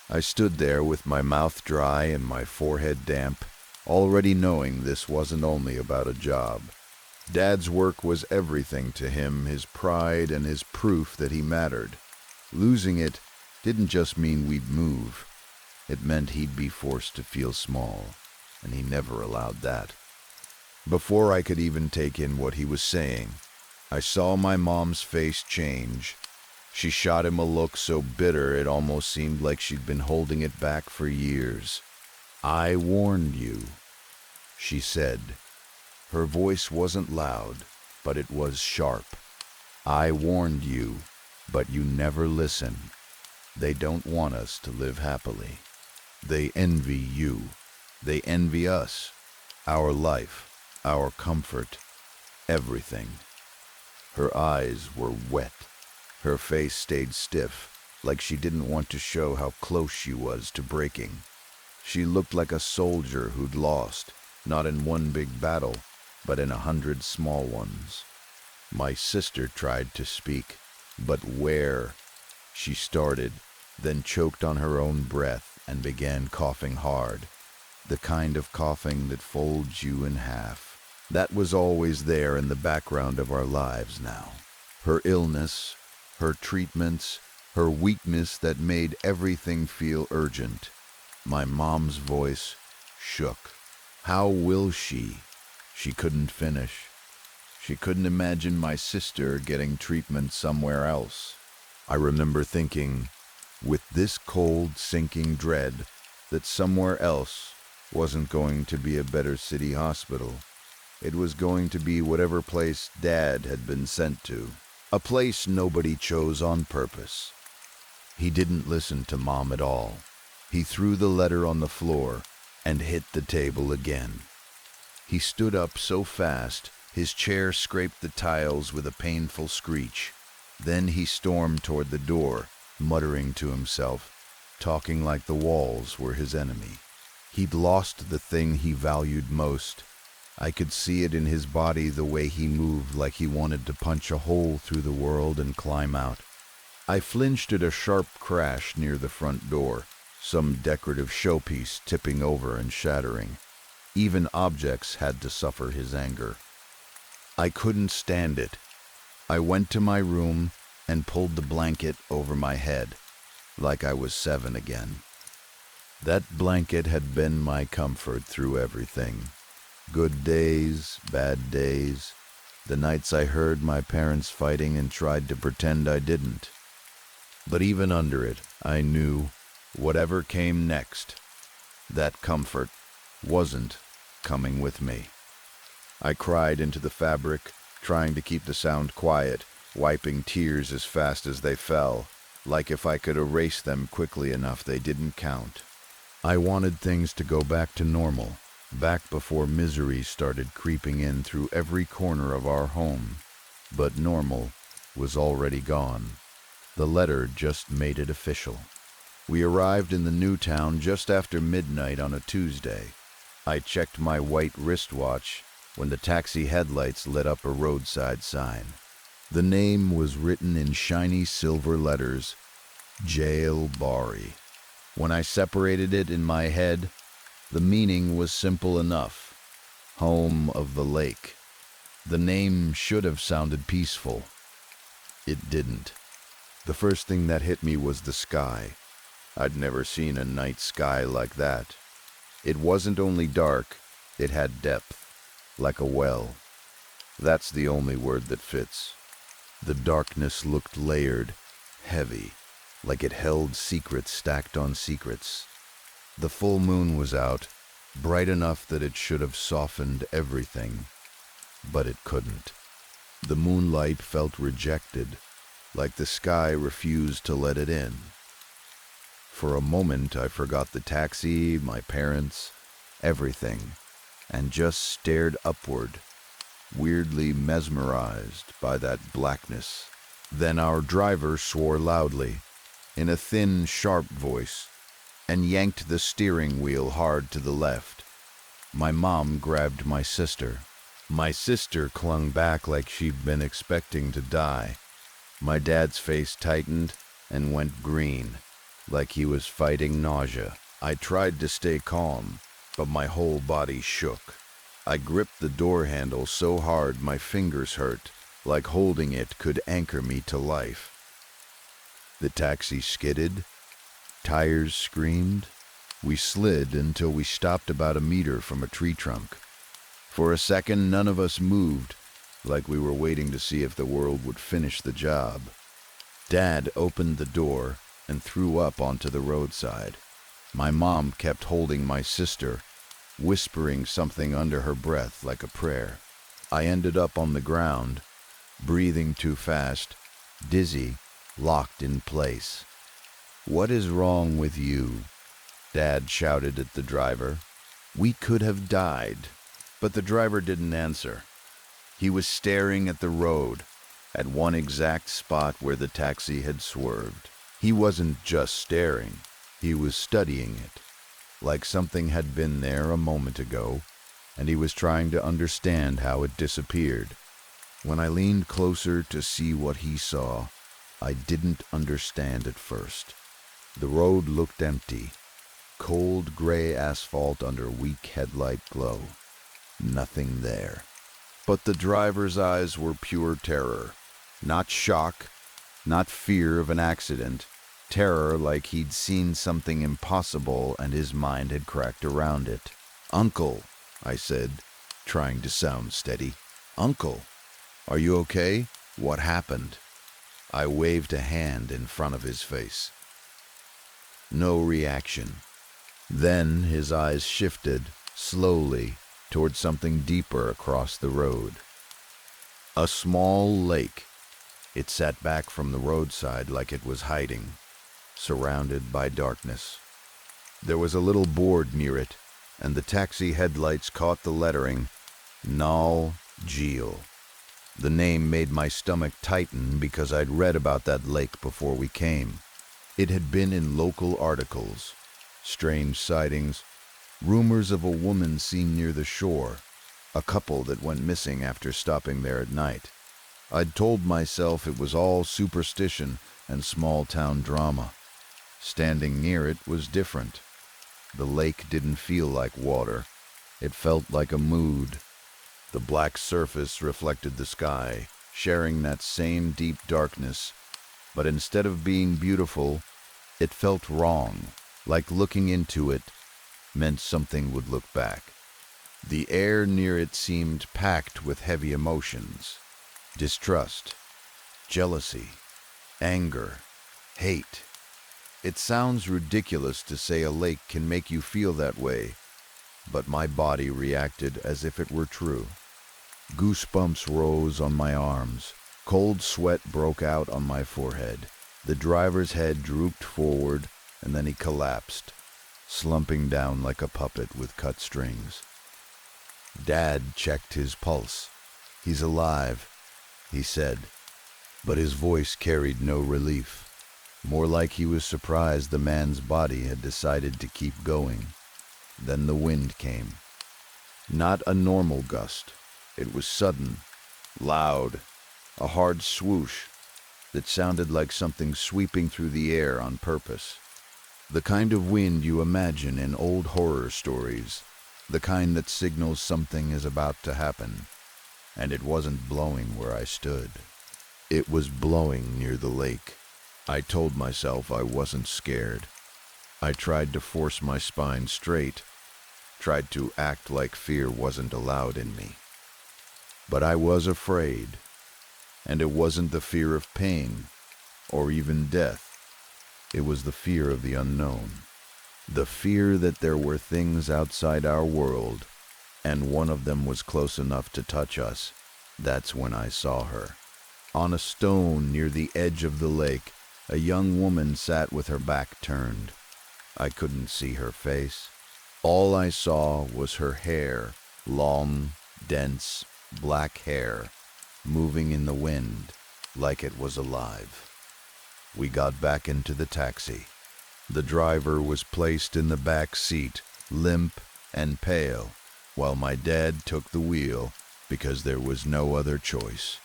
Speaker 1: I stood there with my mouth dry and my forehead damp, already knowing this wasn't only about a job. Dad's work was everything to him, his pride and his proof that he mattered. Losing it didn't just mean we'd move. It meant he'd be forced to feel small, and he never allowed that. Before I could even take in what he was saying, I saw my mom's face change. She shot him a look so bitter it almost seemed like she'd been holding it back for years. I warned you, she said. Her voice wasn't loud, but it was sharp. I warned you, but you never listen. They don't want us to live happily. They envy you. They envy us, our life, our comfort, everything. Her eyes were wet. Her face stayed stiff, like she didn't want to show how close she was to breaking. She looked like a soldier who'd lost, not in one big battle, but in 100 small ones. My sister tried to speak, but where? She started, then choked on her own breath and began coughing hard, the kind of coughing that folds you in half. That was always there in the background of our lives now. Her illness, her treatments, her weakness that made everything feel urgent. My mom's voice shook. How will she? She couldn't finish. She couldn't imagine my sister getting treatment somewhere else. I remember thinking, with this cold, sinking dread, that somewhere else wasn't going to be a better city hospital. It was going to be whatever place Dad had been sent to, a place nobody chose on purpose. He didn't listen to Mom at all. He threw the letter on the floor and hit the table again. He stood up so fast, his chair scraped the tiles with a painful screech. Then he stormed toward the door, muttering to himself, talking like the walls were his enemy. He'd lost the thing he valued most. I could see it in his body, the way he moved like he wanted to punch a hole through the world and climb out. I flinched at a sharp crash near the front door, some decorative showpiece tipping over and shattering. Even objects had to suffer his anger. I couldn't stand it. I went to my room and pulled the blanket over my head, like I was 7 again. That blanket had been my comfort through everything. Good days, bad days, the nights I heard my parents fighting and tried to pretend I didn't. But even under it, I knew whatever came next, that comfort wasn't coming with me. I cried into the fabric, trying to keep the sound quiet, wiping tears as fast as they fell, like if I could erase them quickly enough they didn't count. I wanted things to go back to normal, back before misery started creeping in through every corner of our home. But normal was already gone. The letter just made it official. We arrived in the new town just after midnight on a Tuesday. I checked my white wristwatch when the taxi headlights lit up a roadside sign. The name was written in shiny silver letters, Jail Bari. When I separated it in my head, the meaning was simple enough. Home of the lake. The name should have sounded peaceful. It didn't. The first thing that hit me was the sky. I'd never seen a night sky like that. It wasn't only dark, it had depth, like a well. That's the only word that fits. The darkness looked layered, heavy, like it held secrets stacked on secrets. The full moon was out, bright enough that it should have softened everything, but it couldn't. The moonlight felt rejected, like the sky refused to let it in. For a moment, I forgot the taxi, my parents, everything, and just stared upward, weirdly mesmerized by that blackness. Then our driver swore loudly, in a thin, sharp voice, and yanked the steering wheel hard to the left. My mom grabbed my sister. My sister clung back like she'd been expecting to die. My dad's face tightened and went green, like he was fighting nausea. I tried to stay calm, but my whole body shook. I gripped the door handle so hard my fingers hurt, like holding it could anchor me to life. The taxi skidded, tires screamed. We slid until we stopped about a meter from a tree trunk. For a second, none of us moved, like we were waiting to see if the world would finish the job. Dad opened the door and threw up onto the roadside. My mom kept holding my sister, whispering something under her breath like a prayer. I ended up on the ground, breathing too fast, dizzy, locked in place. "What is wrong with you?" Dad shouted at the driver. We could have died, but the driver didn't answer. He was staring at the road, at one exact spot where the taxi had swerved. He wasn't just staring, he was studying it, like something had been there a moment ago, and he was trying to understand how it disappeared. When I leaned closer to see what he saw, I didn't understand at first. The road looked empty, cold gray asphalt under weak headlight glow. Nothing there. But the driver's eyes were pure terror. Not shock, not fear of an accident. Terror like he'd seen something impossible and his mind had cracked around it. "Uncle," I said, trying to sound steady. "Uncle, are you okay? What happened?" I waved a hand in front of his face. No reaction. Then his eyes shifted, slowly, toward something deeper across the road. A small lake. It sat back from the roadside like it was hiding, surrounded by darkness. There was a little board near it, and the taxi headlights caught the lettering, Nal Geel. The name made my stomach tighten because I'd read about that lake before we came. It had been in local articles, strange sightings, rumors of a woman seen near the shore, a couple that went missing after stopping there at night. I'd told myself it was all superstition and small-town drama. Standing near it was different. The lake didn't feel like water. It felt like a mood. The black surface reflected the sky, sharing that same deep darkness, but instead of being beautiful, it felt wrong, like looking into it meant something would look back. The air near it seemed packed with heavy emotions, distrust, jealousy, anger, Hate. It sounds ridiculous to say a lake can make you feel that way, but my body reacted as if it were true. Goosebumps rose on my arms. Cold sweat broke out on my forehead. The driver's head drooped forward, and then he collapsed, slumping down like a puppet with cut strings. Dad checked his pulse. "He's alive," he said, but his voice carried no relief. More like he was surprised the man's body had decided to keep going. Then the wind came. Not a normal gust. It was sudden, loud, a hard swoosh that sounded like something sweeping through the air on purpose. The kind of wind you imagine in old horror stories, the kind that signals something is about to happen. And it wasn't blowing where I stood. It was blowing near the lake. I told myself I wasn't scared. I tried to force my spine straight, tried to act like fear wasn't allowed in me. But I was afraid, and it wasn't the fear of pain or even death. It was the fear of the unknown, the fear that there were things outside our world, and one of them was close enough to touch us. That's when I saw her. On a stone near the edge of the lake, a young woman sat with her back turned. I couldn't see her face. All I saw was her hair, long, dense, black hair, moving in the wind like it was alive. We got back into the taxi. The driver was placed in the back seat, limp and pale, while my dad took the wheel because there was no other choice.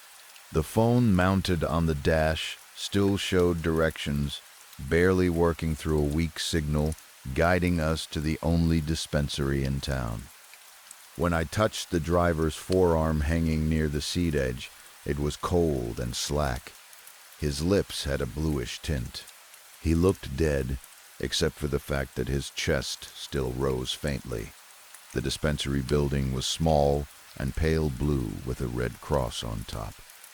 Speaker 1: The phone mounted on the dash still showed directions, barely working through a weak signal, guiding us to the only dispensary in town. When I touched the driver's forearm hanging near the seat edge, it was cold and slack. His lips had a bluish tint. He looked dead, except for the fact that his chest still rose faintly. The dispensary building was small and pale blue with a red cross on top.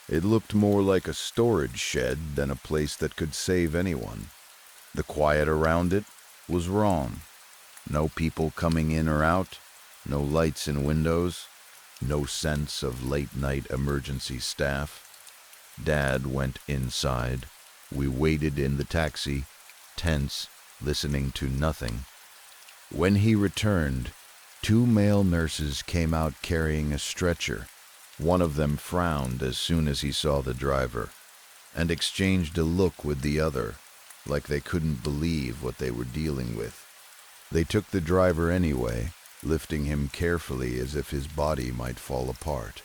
Speaker 1: It looked more like a storage shed than a place that could save anyone. The quiet around it was wrong. No people coming in or out, no lights in windows, no sense of late-night emergency staff. Dad went inside. We waited in the taxi, tense, listening to nothing. When he returned, 2 male nurses came out carrying a stretcher. One of them frowned as soon as he saw the driver, and exchanged a look with the other, like they couldn't believe what they were dealing with. They took the driver anyway, lifting him carefully as if his body might fall apart.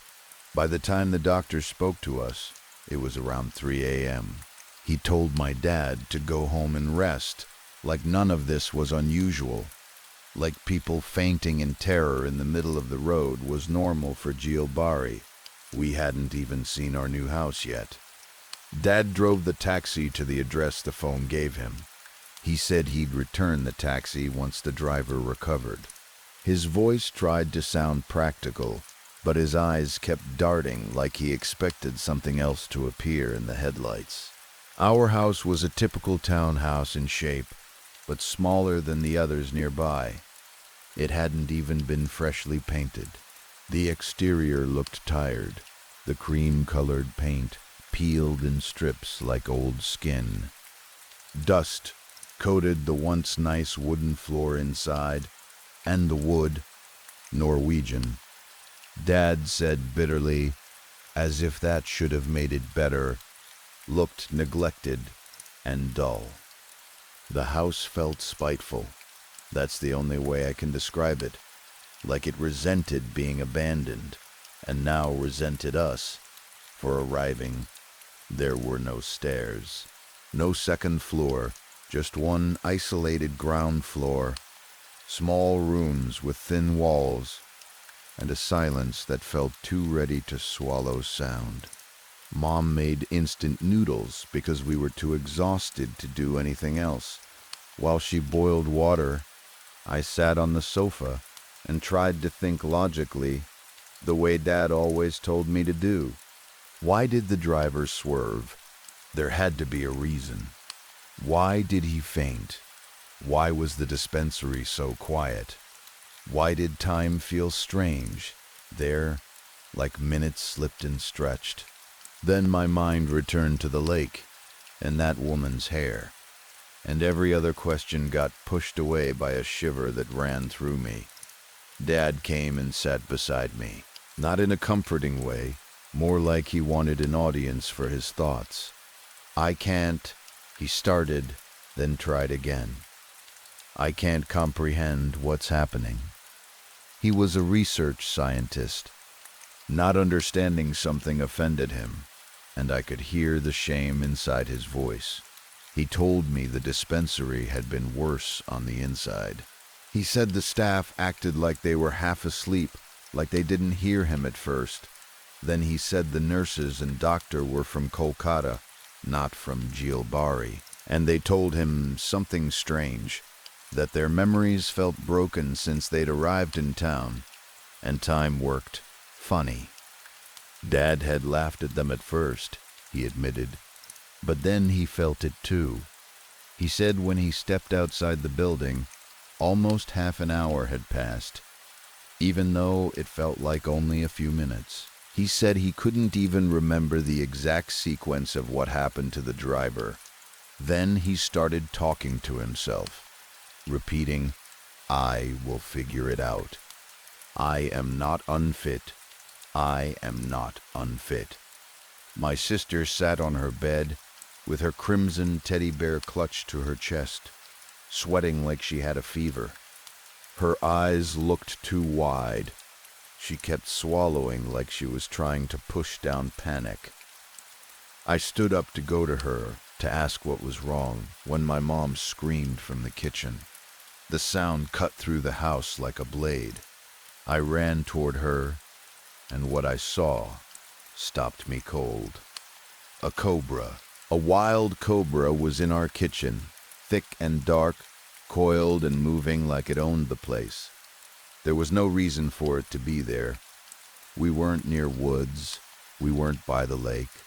Speaker 1: By the time the doctor spoke to us, it was around 3 a.m. He told my dad to go home and rest, like none of this was unusual. Like people fainting in terror in the middle of the road was normal for Giobari. We hadn't even seen our new house yet. Dad drove the taxi to the address the phone gave him. He said he'd return the taxi once the driver recovered. His voice tried to sound practical, but his eyes kept darting like he expected something else to appear in the headlights. Our house was a typical townhouse in shape, but smaller than the others nearby. It hadn't even been freshly painted. The exterior looked tired, the cream-colored paint peeled in strips like old skin. Dust coated the once nice wooden floor inside, and the wood, Norwegian. Dad said bitterly, as if that should have made it better, looked neglected and dull. The house felt spiteful. That's the only way I can describe it. Like it resented being abandoned, and now resented us for arriving. There were no stairs, no second floor, just one isolated ground floor, small rooms with thin walls, and a silence that felt too ready to swallow sound. Mom made instant noodles because we were too exhausted to do anything else. While she boiled water, I sat on the sofa and tried to think logically, the way Dad always told me to do. Why did the driver swerve? There had to be a reason. Why did he faint? Why was the dispensary so quiet? Why did time feel strange, there, like minutes slipped and stretched? Then my mind returned to the lake, and that woman's hair, and every other question got pushed away by a shiver that ran through me. Dad came and sat beside me, not in a comforting way, more like he wanted an audience for his thoughts. "I can't," he started, then tried again. "I can't comprehend what's happening." He was a research scientist. Not understanding something offended him, and I could hear the shame inside his voice. He told me the dispensary had been worse on the inside. He said the staff acted like they were half asleep, like they didn't hear him at first. Then he said the nurses and doctor were from Kolkata, not from Gilbari, and they told him something strange, that their memories felt broken since they'd arrived in town, and time worked funny. Dad had laughed at them at first, he admitted, but then he felt it too. He said when he stepped outside the building, almost half an hour had passed, even though it felt like only a few minutes. He said he couldn't even remember the exact sequence of what happened to the driver. Then he started talking to himself, repeating, "I will figure it out. I am not unfit. I am not unfit." My sister sat on her bed with her crimson teddy bear clutched to her chest, sweating like she had a fever. Her eyes looked too wide. She kept swallowing like she was trying to push down panic. I stood up to go to her to ask what was wrong when my mom screamed from the kitchen. The sound cut through the house like a blade. I ran toward her, and what I saw stopped me cold. A cobra, a wild cobra, was in our kitchen, thick and dark, coiled and moving like it owned the place. There was no reason for it to be there. We weren't near woods. We weren't by the lake.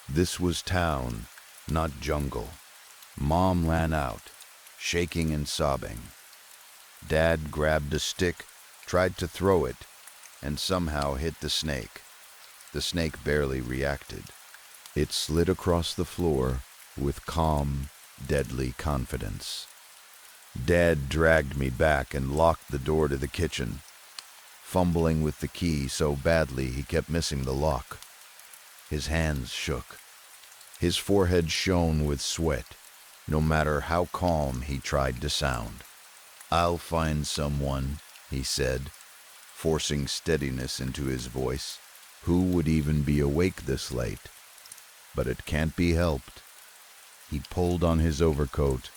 Speaker 1: This was town, not jungle. Mom ran out, shaking and sobbing. Dad grabbed a stick, tried to throw it, and somehow hit the snake. The snake barely reacted. It slid across the floor with calm, deadly confidence. Dad dragged me back and locked the door to the kitchen, fumbling with the key so badly he kept missing the lock. His hands shook. His forehead shone with sweat, no matter how calm he tried to sound. "I'll find someone," he said, forcing steadiness into his voice. "Who would even be awake this late? But it can't be helped." He pulled on his overcoat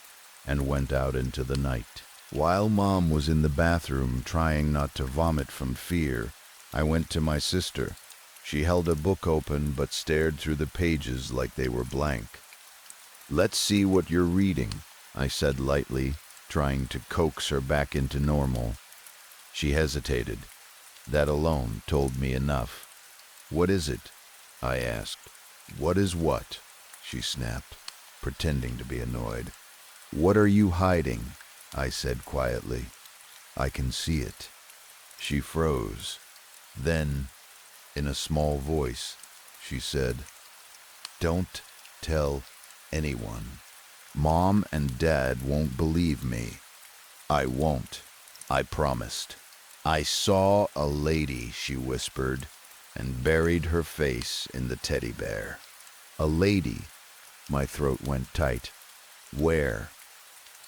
Speaker 1: and went out into the night. While Mom was in the bathroom trying not to vomit from fear, I went to my sister. She held a book open but stared through the pages like they were blank. "Let's see what you're reading," I said lightly, trying to coax her back into normal. She hesitated. That alone told me enough. "What is it?" I asked. "What is what?" she snapped, pretending to be annoyed. "What are you hiding?" I said quietly. "I can see it." She froze. Then, in a small voice, she said, "Don't tell anyone. Mom and Dad won't believe me." "I won't," I promised. "I saw a lady," she whispered, and buried her face in the teddy bear. "A lady?" My throat went tight. "Where?"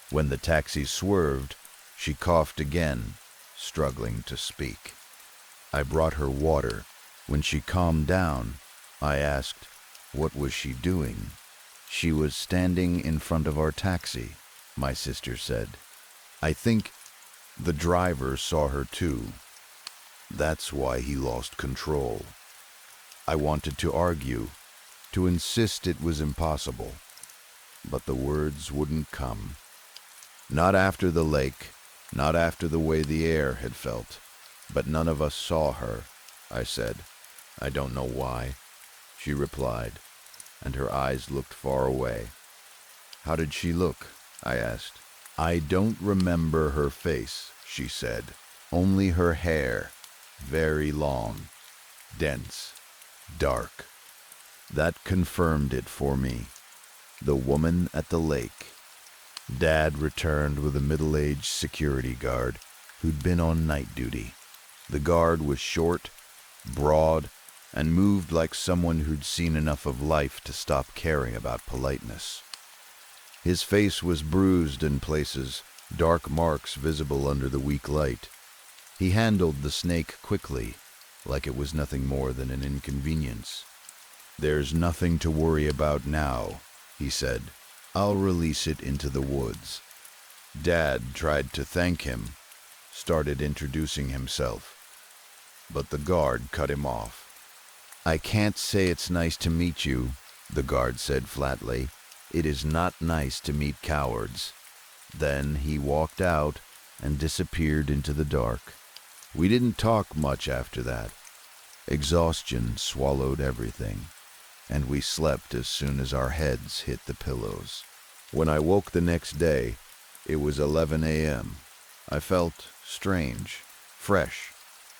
Speaker 1: When the taxi swerved, she coughed again, struggling to speak. I brought her water. When she calmed down, I asked, what was she doing? "She was standing in front of our taxi," my sister said. "I think the driver saw her too. That's why he lost control." I wanted to argue, to insist it was impossible, but the words wouldn't come. "Not after the lake, not after the way the air had felt, but none of us saw her," I said. "I don't know why," she replied, and her eyes looked far away. How did she look? I asked. I don't remember her face, she said. Only her hair, very long, dense, dark. That confirmed it for me. The woman at the lake. Dad returned with a middle-aged security guard who'd been on night duty. The guard was short, broad, and moved like someone who'd seen enough of life to stop caring about politeness. His face was bruised in places, dark marks visible under the weak light. He handled the snake quickly, like it was nothing more than an inconvenience. There's nothing to worry about now, he said. I'll release it into the woods. Dad tried to thank him, started introducing himself, but the guard cut him off. I can't say it's nice to meet you, the guard said flatly. It is not nice to meet cowards. Then he walked out and disappeared into the dark. We didn't talk much after that. Exhaustion swallowed everything, and we slept as soon as our heads hit the pillows. When I woke the next day, it was 11 a.m. I felt strange, fresh,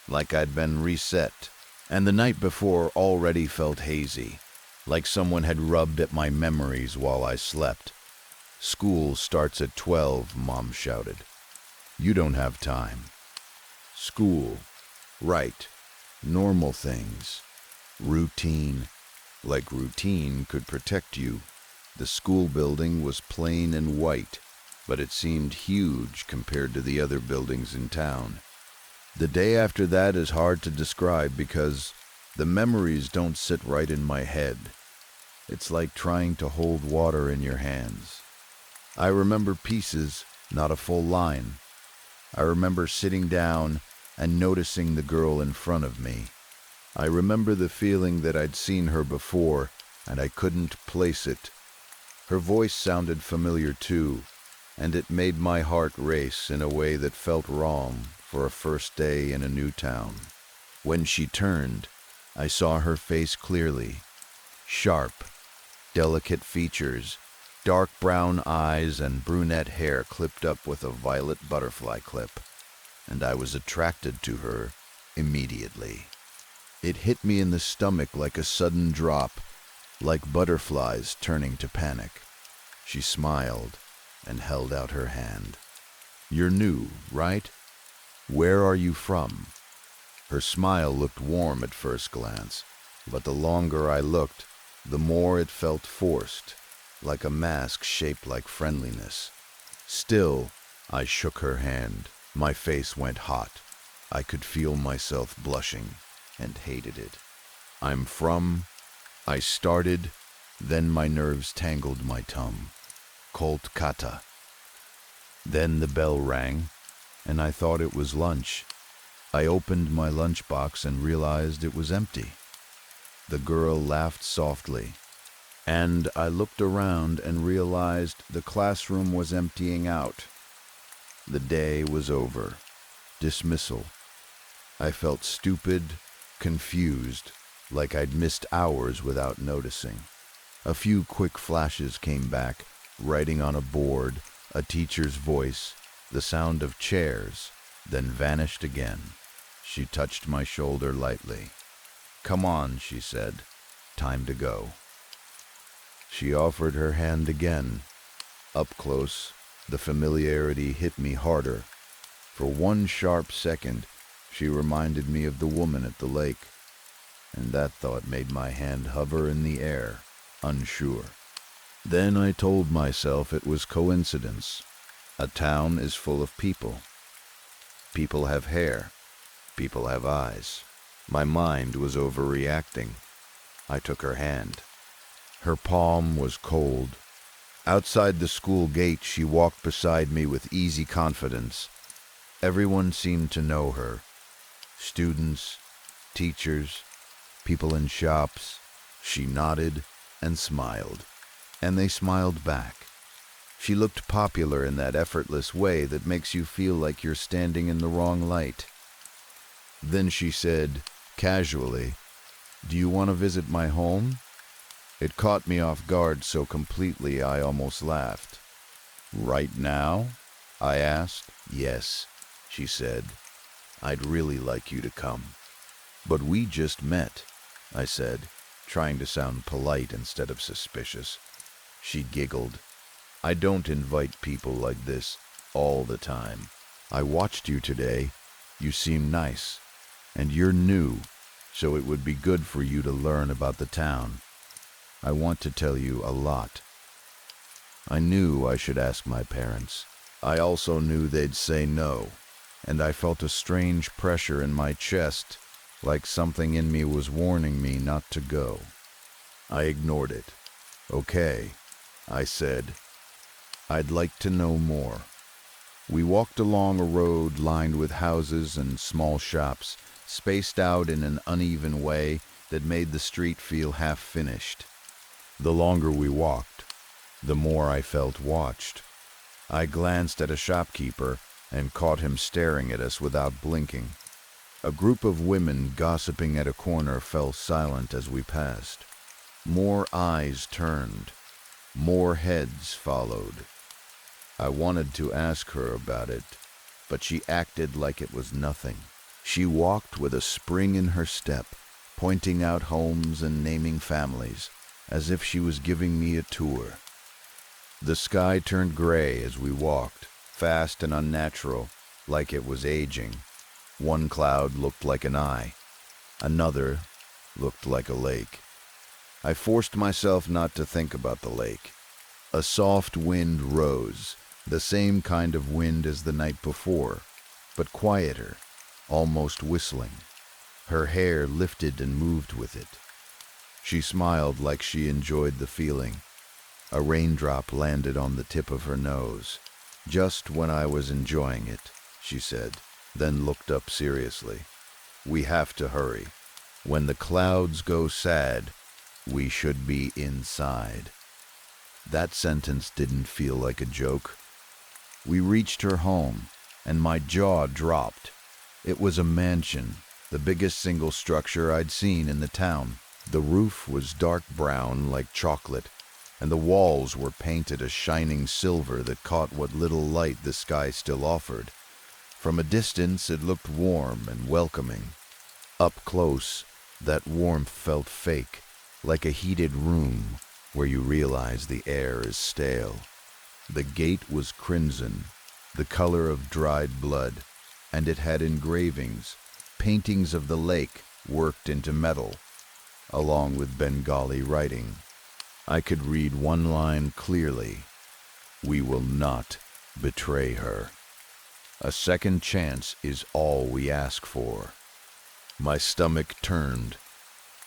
Speaker 1: like I'd been reset, and the night before already felt hazy, like someone had rubbed at my memories while I slept. School starts at 12, Mom shouted. You don't have time. School, right, normal things, routine, like routine could protect you. The school building was plain and white, but it seemed huge compared to the other buildings in town. The day after that is hard to describe because the memories don't sit right in my head. It's like trying to hold water in your hands. I remember pieces, not a full line. I remember sitting down and noticing the girl in front of me. I remember the feeling that I'd seen her before, and I couldn't place it. Her voice sounded familiar too, and it made my heart race in a way that felt wrong for a first day in a new town. When she turned, I saw her face clearly. Sharp, delicate features, dark brown eyes, and brunette hair clipped up with a violet butterfly clip, and I was attracted to her immediately. It hit me in the stomach like a sudden drop, like butterflies turning to panic. She smiled and held out her hand. You're new, right? Where are you from? Her smile looked warm at first glance, but the longer I looked, the more it felt forced, like a mask shaped like friendliness. Still, I shook her hand. My face went hot. I could feel myself blushing and hated it. I'm from... I started, then my nerves tangled my tongue. Kolkata. Then the bell rang, and I thought it was lunch. I opened my lunchbox and realized it was empty. The girl laughed softly, and I looked around and realized the classroom was emptying out. The day was over. Dismissal. I felt stupid, confused, like I'd missed hours without noticing. A few quick flashes came back, writing on a board, a teacher's voice, the sound of chairs, then vanished again. She touched my shoulder lightly. Come on, she said. Time to go. She offered her hand again. Up close, the familiarity hit me harder. For one sharp second, she reminded me of the woman at the lake, and that thought made my hand hover in the air, unsure. Then I told myself it was coincidence. A town is full of people. People have hair. People have eyes. My mind was overreacting. I took her hand. Her palm was cold. Outside the school gate, she walked beside me with easy confidence. Everyone seemed to know her. Students, teachers, people in shops. She nodded and smiled, and they smiled back. She looked popular in that effortless way that makes you feel like you're standing in the wrong light. Then she said, casually, "Do you want to visit my home?" It caught me off guard so completely I almost laughed. "Right now?" I asked. "Yes," she said. "I'd really like you to come." "But we just met," I said, trying to sound polite instead of suspicious. She giggled. "I don't invite people like this all the time. I watched you today. You seem nice. And you're new, so it would be good for you to learn about the town. I want to tell you a lot." I knew I should ask my parents. I also knew they'd say no, and I felt a strange pressure in my chest, like something in me was warning me not to go. I ignored it. "Okay," I said. "I'd like to know more." We walked along a road lined with houses and small shops, spaced out in an uneven way that made the street feel half-finished. The longer we walked, the more I felt watched. I glanced at a shopkeeper and caught him staring at us without blinking. A group of women gossiping at a corner fell silent as we passed. More eyes turned. More heads followed. I wanted to ask her about it, but she acted like it was nothing. She walked with a spring in her step, pointing out homes and naming families, as if she was giving me a tour. The sky turned gray as we walked, fast and unnatural, like it was aging. One cloud looked like an eye. Another looked like a lake. I forced myself not to think about the lake. A soft wind rose, the same kind of wind as the night before, but quieter, almost whistling. Her hair lifted and moved with it. She smiled like she enjoyed the feeling. A raindrop landed on the tip of her nose. "Just when I was enjoying it," she said, then looked up seriously. "We have to hurry. When the clouds go sad, we should be inside." That sentence didn't feel like a joke. We reached her home, and my jaw dropped. It was a mansion, the biggest single structure I'd seen in the town. The roof was dark brown like chocolate, and the walls were painted a shining silver that caught what little light the sky still offered. From a distance it looked warm and welcoming. Up close, that warmth felt fake, like a heated room where you realize the air is stale. The gate was crimson, the color of dried blood, and it had engravings, paintings of the lake worked into metal, along with Bengali writing. I could read one line clearly: "We will not betray her. A second chance is all we ask for." My stomach turned.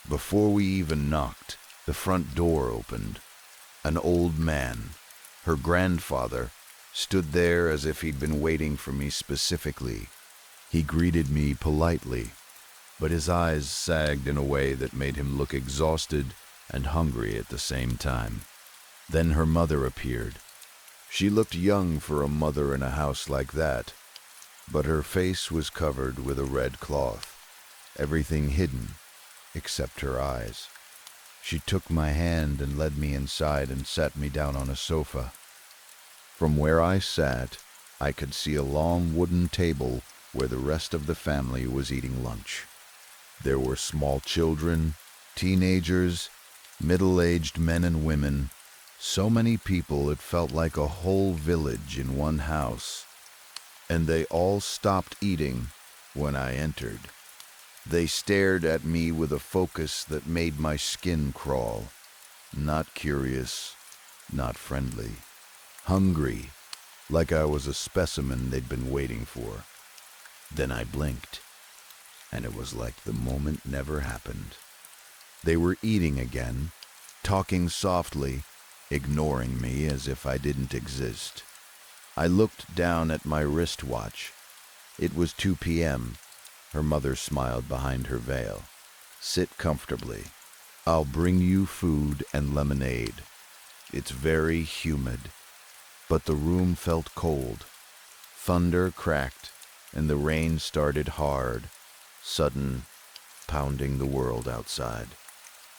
Speaker 1: Before we even knocked, the front door opened. An old man, her grandfather, stood there as if he'd been waiting for me specifically. He greeted me politely, but his eyes sagged in a way that made him look exhausted and hungry at the same time. Then her mother appeared. She looked young for a mother in a house like that, but her face was covered with a red cloth, everything hidden except her eyes. She took my hand and led me inside and sat me down on a sofa. From where I sat, I could see a long wooden table where the rest of the family was eating lunch. There were small children, teenagers, middle-aged men and women, so many people it felt like a whole village in one house. And they all stopped eating when I entered. They stared at me with a focus that made my skin crawl. Not curious, not friendly. Hungry, like I was a specimen they'd been waiting for. Then I blinked, and it was like the moment never happened. They were eating again, talking softly, ignoring me as if I didn't exist. I looked down at my wristwatch. It was 2 p.m. Her mother smiled behind her veil. "Sit comfortably. I'll bring you food and lemonade. It's very humid." But the room felt cold. Thunder cracked, and the rain started hard, sudden, pounding the world outside.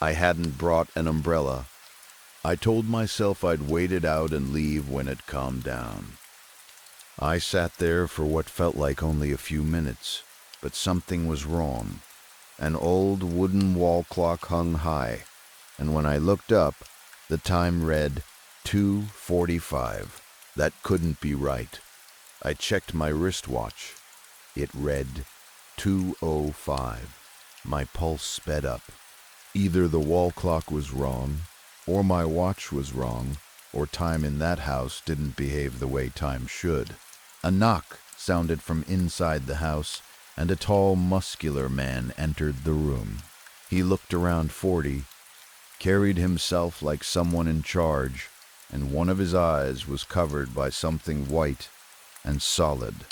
Speaker 1: I hadn't brought an umbrella. I told myself I'd wait it out and leave when it calmed down. I sat there for what felt like only a few minutes, but something was wrong. An old wooden wall clock hung high, and when I looked up, the time read 2:45. That couldn't be right. I checked my wristwatch. It read 2:05. My pulse sped up. Either the wall clock was wrong, or my watch was wrong, or time in that house didn't behave the way time should. A knock sounded from inside the house, and a tall, muscular man entered the room. He looked around 40, carried himself like someone in charge, and one of his eyes was covered by something white and solid,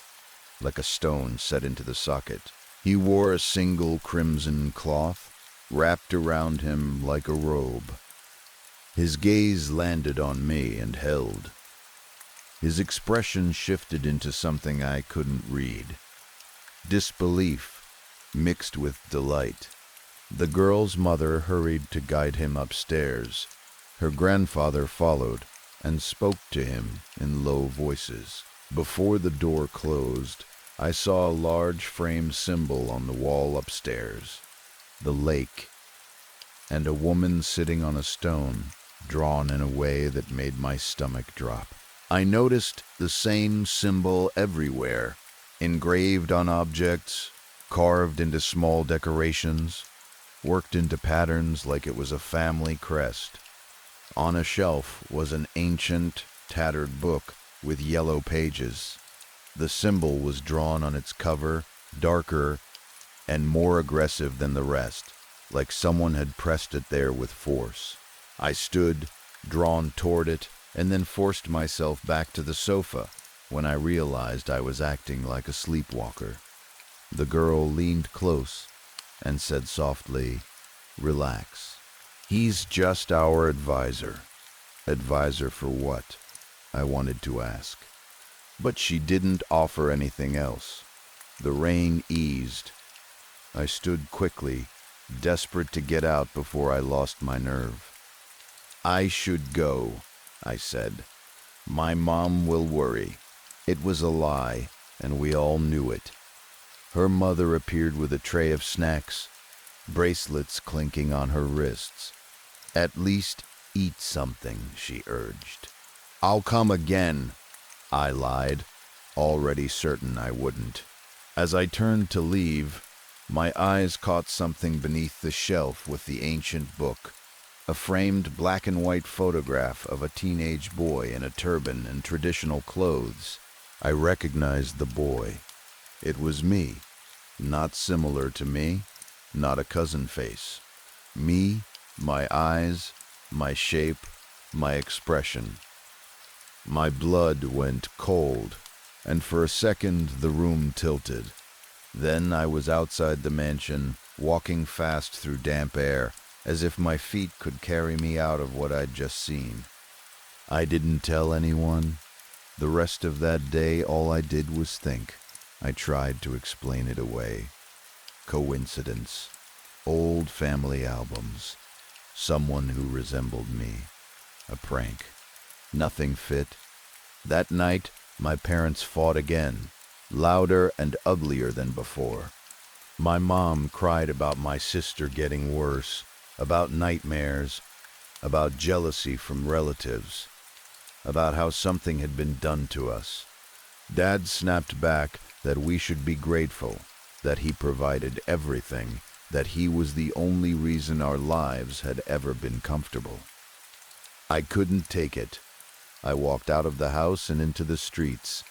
Speaker 1: like a stone set into the socket. He wore a single crimson cloth wrapped around him like a robe. His gaze landed on me and held. His expression shifted into something I couldn't read. Disbelief mixed with delight. The girl's mother hurried to guide him upstairs. Her grandfather followed and spoke to him in low voices. Before the door closed, I saw a large frame symbol on the wall upstairs, the lake, and a woman sitting on a stone, drawn in a way that made my stomach drop. I noticed the same symbol everywhere, engraved on objects, carved into small decorations, worked into patterns like it was a family crest. On a shelf was an ancient, tattered book with yellow pages. The symbol was drawn on its cover, darker and more aggressive than the rest, like someone had pressed it there with force. I stood, drawn toward it, and then forced myself back to the sofa when I realized I was acting like a sleepwalker. The girl leaned close and said softly, "Relax. He's just our advisor." Advisor for what? I wanted to ask. But she didn't offer anything else. The rain eased. I stood quickly, desperate to get out before I lost my nerve. "I should go," I said. "My mom will worry." It was a lie, and we all knew it. Her mother appeared with a tray of snacks, bracelets clinking on her wrists. "At least eat something," she urged. "I'll come again," I lied, already certain I wouldn't. As I turned to leave, my eyes caught something beneath the shelf with the ancient book, a framed black and white photograph of a teenage boy in a turban and traditional clothes. I recognized the boy. It was me. Not similar to me, not a cousin face. Me, my eyes, my shape, my expression. My blood went cold, and for a second the room tilted. Then I was outside the mansion, walking fast through damp air, as if my feet could carry me out of what I'd just seen. I didn't tell anyone. The rest of that day, all I did was think. I tried to explain it away. Coincidence. Old family albums. Someone who resembled me. A prank. Nothing fit. That night, my parents fought again, louder and uglier than before. My mom cried about my sister getting worse, about nightmares, about jealousy from relatives, about how something had been done to us. Dad snapped back that we should be grateful, that he provided everything, that he was the only reason our lives had ever been comfortable. I couldn't take it. I walked out of the house and into the streets,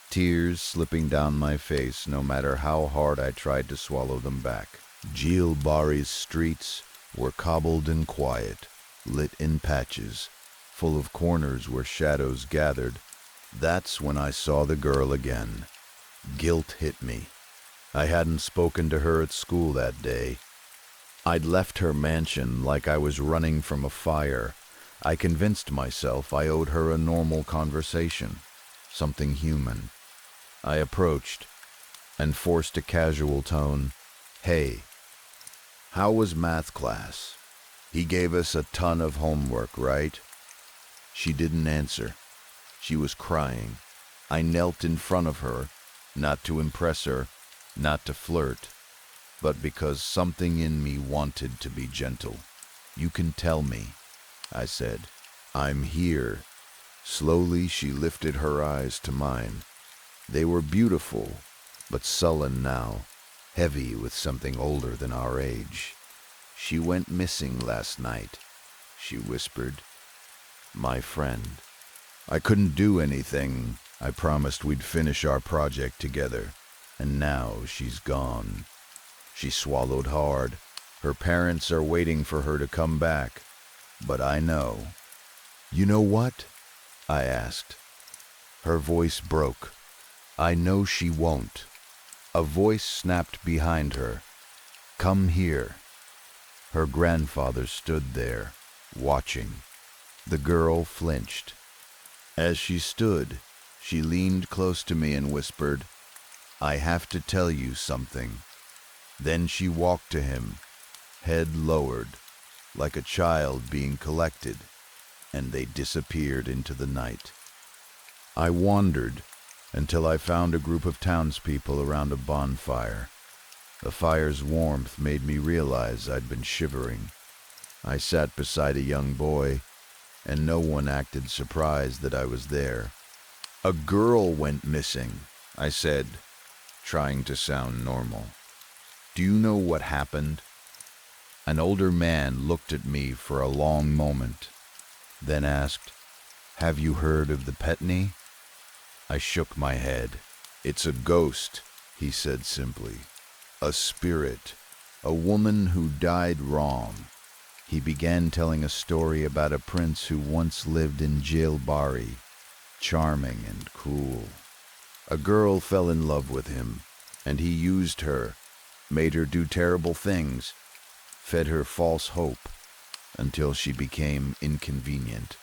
Speaker 1: tears slipping down my face no matter how hard I tried to swallow them back. Gilbari's streets were cobbled and quiet, lit in patches, full of corners where shadows gathered. That's when I saw the girl again. Guilt hit me. I hadn't spoken to her at school that day. I'd left her mansion like I was running from a fire. I convinced myself I owed her a normal conversation, something human. I approached and forced a casual tone. "Hey, how was math class?" He gave us a ton of homework, right? She didn't answer. She was crying. I knelt in front of her, not to impress her, not to flirt, but because something in me wanted to be gentle. You can tell me, I said. I'm here. Slowly she lifted her eyes to mine. They were beautiful, but sullen now, heavy with something older than our age. She went missing last night, she whispered. My friend. I couldn't do anything. I promised we'd finish our project together, and now she's gone. She swallowed hard. Her parents are waiting for her to come back, but I know. You know what? I asked. Her voice broke. I know she won't. A voice snapped behind her. Come here. Her grandfather stood there, watching. The girl flinched. As she stood, she leaned close to me and whispered, I have to tell you something. Then she walked to him, head lowered, like a child being collected, and they disappeared into the night. I wandered until I found a group of townspeople around a bonfire. The fire's warmth made me realize I'd been shivering. I sat beside a young boy, and no one acted surprised that I was there. A girl went missing, I said, trying to sound normal. Do you know what happened? An older man looked at me for a long moment, then asked, Have you heard of the Petney? I shook my head. It's a ghost, he said simply. A spirit, a woman who died wrong. He began telling a story about a prince who once lived in Jailbari, charming and cruel. A girl fell in love with him, and he used her, made her do terrible things, fed her false hope until she became inconvenient.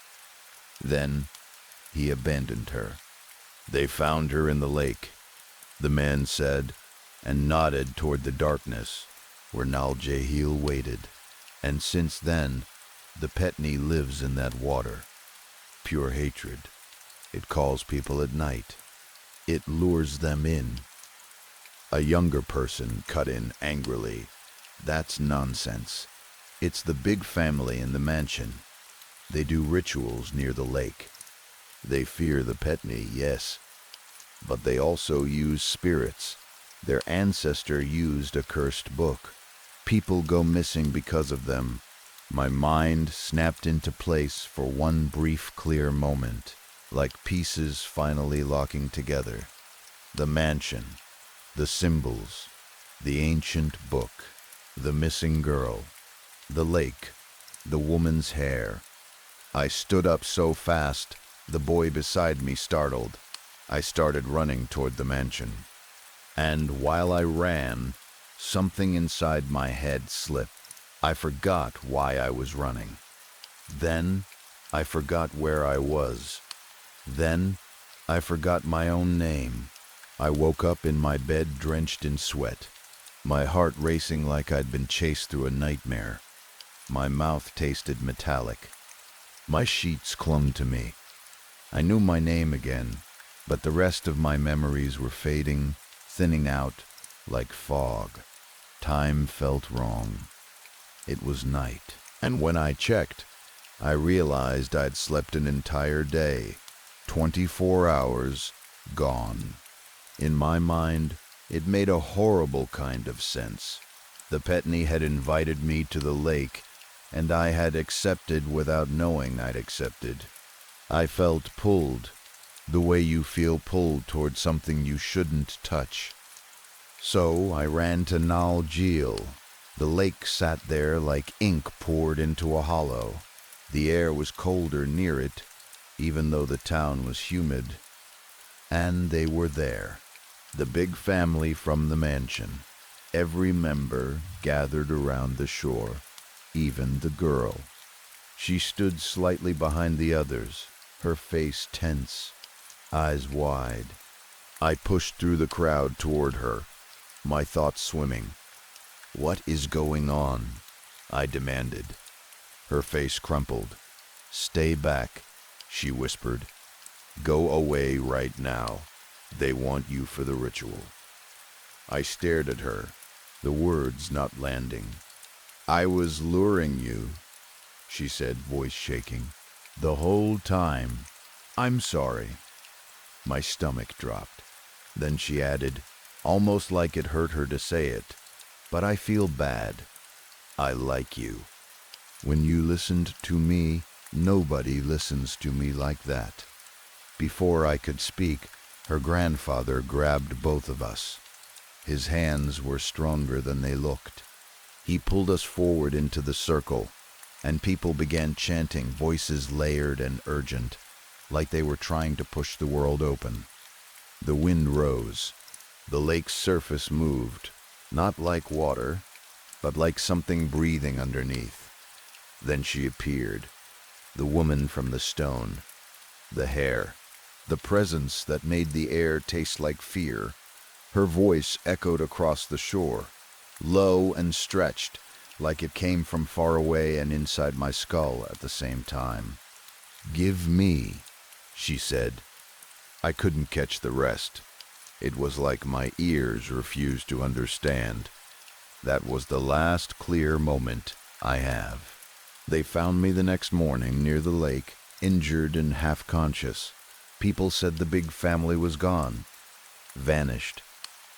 Speaker 1: Then he abandoned her. They found her in the lake, the man said, and nodded toward the darkness where Nal Jahil waited. And since then, the Petney lives in that water. Pure hatred. It calls people at night. It lures them in. A younger person cut in angrily. That's nonsense. It's the big family in the mansion. They do rituals near the lake. They fear the Petney, yes, but they also use spirits. Their ancestor used a cursed book. People go missing because of them. My mind snapped into place for one brief, clear moment, like pieces finally locking together. The mansion, the symbols, the ancient book, the missing girl, the lake, the woman's hair. I stood up so fast, the boy beside me startled. I started running toward the mansion. And while I ran, something inside my head slipped. I forgot why I was running. Then I forgot where I was. Then I forgot my own name. I woke up in my bed drenched in sweat, my heart racing like I'd been chased through a nightmare. My mouth tasted metallic. My sheets clung to me. I knew my name again, but the rest of my memories were fading, thinning out like fog. Time felt wrong. It was night, and when I checked, I realized I'd slept an entire day. 24 hours gone. In my mind, it made a horrible kind of sense. The Petney had invited me to the lake, and I had accepted without knowing I'd accepted. I felt pulled, the way you feel pulled toward something you shouldn't touch. So I ran to Nal Jahil. The lake sat there like ink poured into a hollow. The air was colder near it, even though the town was humid. And they were there, the big family from the mansion. Every member gathered around the shore, even the girl. She stood slightly behind the others, her face tense, eyes wide. I pushed through the crowd toward her, my thoughts swimming. What is going on? I demanded. Her face crumpled. "Stay back," she whispered. "Go away right now. They want you for the ritual." I stared at her, the words not landing. "I was luring you," she said, voice shaking. "The whole time. I'm sorry." My stomach dropped. Then she added, almost like it hurt her to say it, "But I feel bad. I like you. When you listened to me, nobody listens to me like that." Before I could speak, her grandfather grabbed both of us. His hands were stronger than they looked. He pulled us forward into the circle, and people began chanting, voices layered and urgent, like they were trying to push the world open. The wind rose. The lake's surface moved, not like water, but like something breathing underneath. Then she appeared, the woman from the stone. The hair, the presence that made the air taste like fear. Her voice echoed across the shore, low and stretched, like it came from far away and inside my skull at the same time. "Give me," she said. I couldn't catch the rest. It was like my ears refused to understand. That was the last clear moment I have. They found me the next morning near the lake, injured and half-conscious. People said the big family was gone, vanished,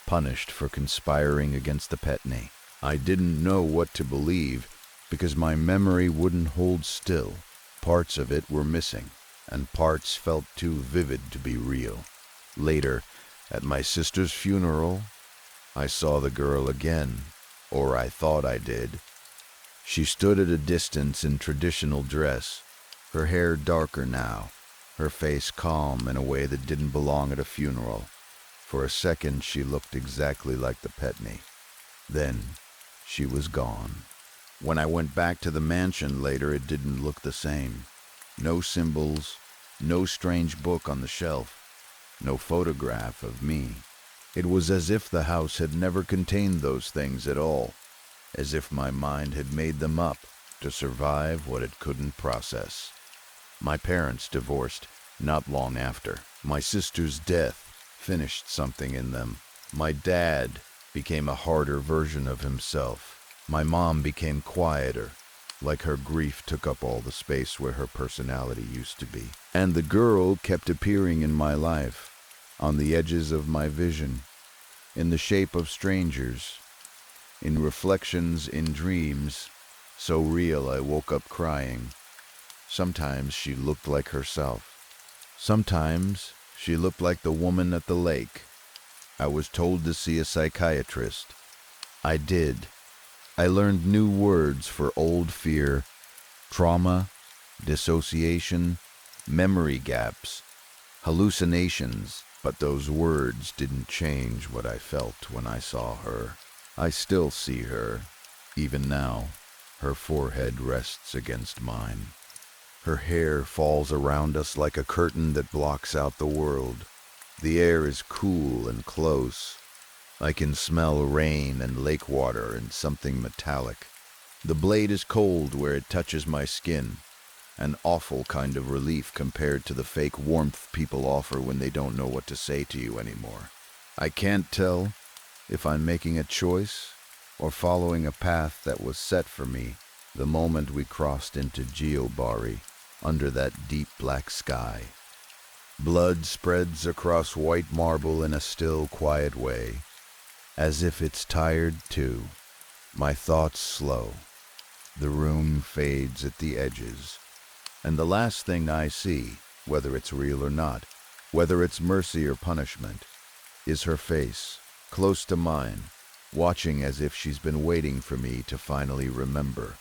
Speaker 1: punished for conspiring against the Petney. I didn't know what to believe because my memory wouldn't hold still. Parts of it were missing, and parts felt too vivid to be real. Later, at my sister's funeral, I saw the girl again, or I thought I did. She stood at a distance in traditional dress, her hair darker now, her face calm in a way that didn't belong at a funeral. For a second, she looked exactly like the Petney. Then, she was gone. When I went back to the mansion later, it didn't look the same. No symbols, no strange book on the shelf, no photograph of me. It was as if the house had never contained those things at all, as if my mind had made them up to survive what it couldn't process. My parents divorced not long after. My sister's death finished something in them. My dad became a harder version of himself. My mom became quieter, like her grief took up all the space where her personality used to be. And the girl kept appearing in my life, on the edges of my vision, in the shape of strangers, in reflections in dreams, so real I woke up crying. Sometimes she looked like herself. Sometimes she looked like the woman at the lake. I was told to see a psychiatrist. I did. I learned new words for old fear, trauma, dissociation, memory gaps, hallucinations, but those words didn't change what I felt when I saw her. I still see her, even now. Her forehead rests against mine. Her hair falls around us like a curtain that blocks out the world. The air is cool and close. I can smell rain and lake water and something metallic. The blade is cold where it touches my skin, an awful kind of relief compared to the fake warmth people offer when they don't know what to say to you anymore. I can't tell if I'm making a choice or following a path that was set for me the moment we crossed into Geobari under that deep black sky. Blood spreads across white marble in a still, quiet way, as if it's tired too. My thoughts slow. The room fades at the edges, and the last thing I see, whether it's real or not, whether it's mercy or punishment, is her face, close to mine, watching as if she's been waiting for me to finally remember.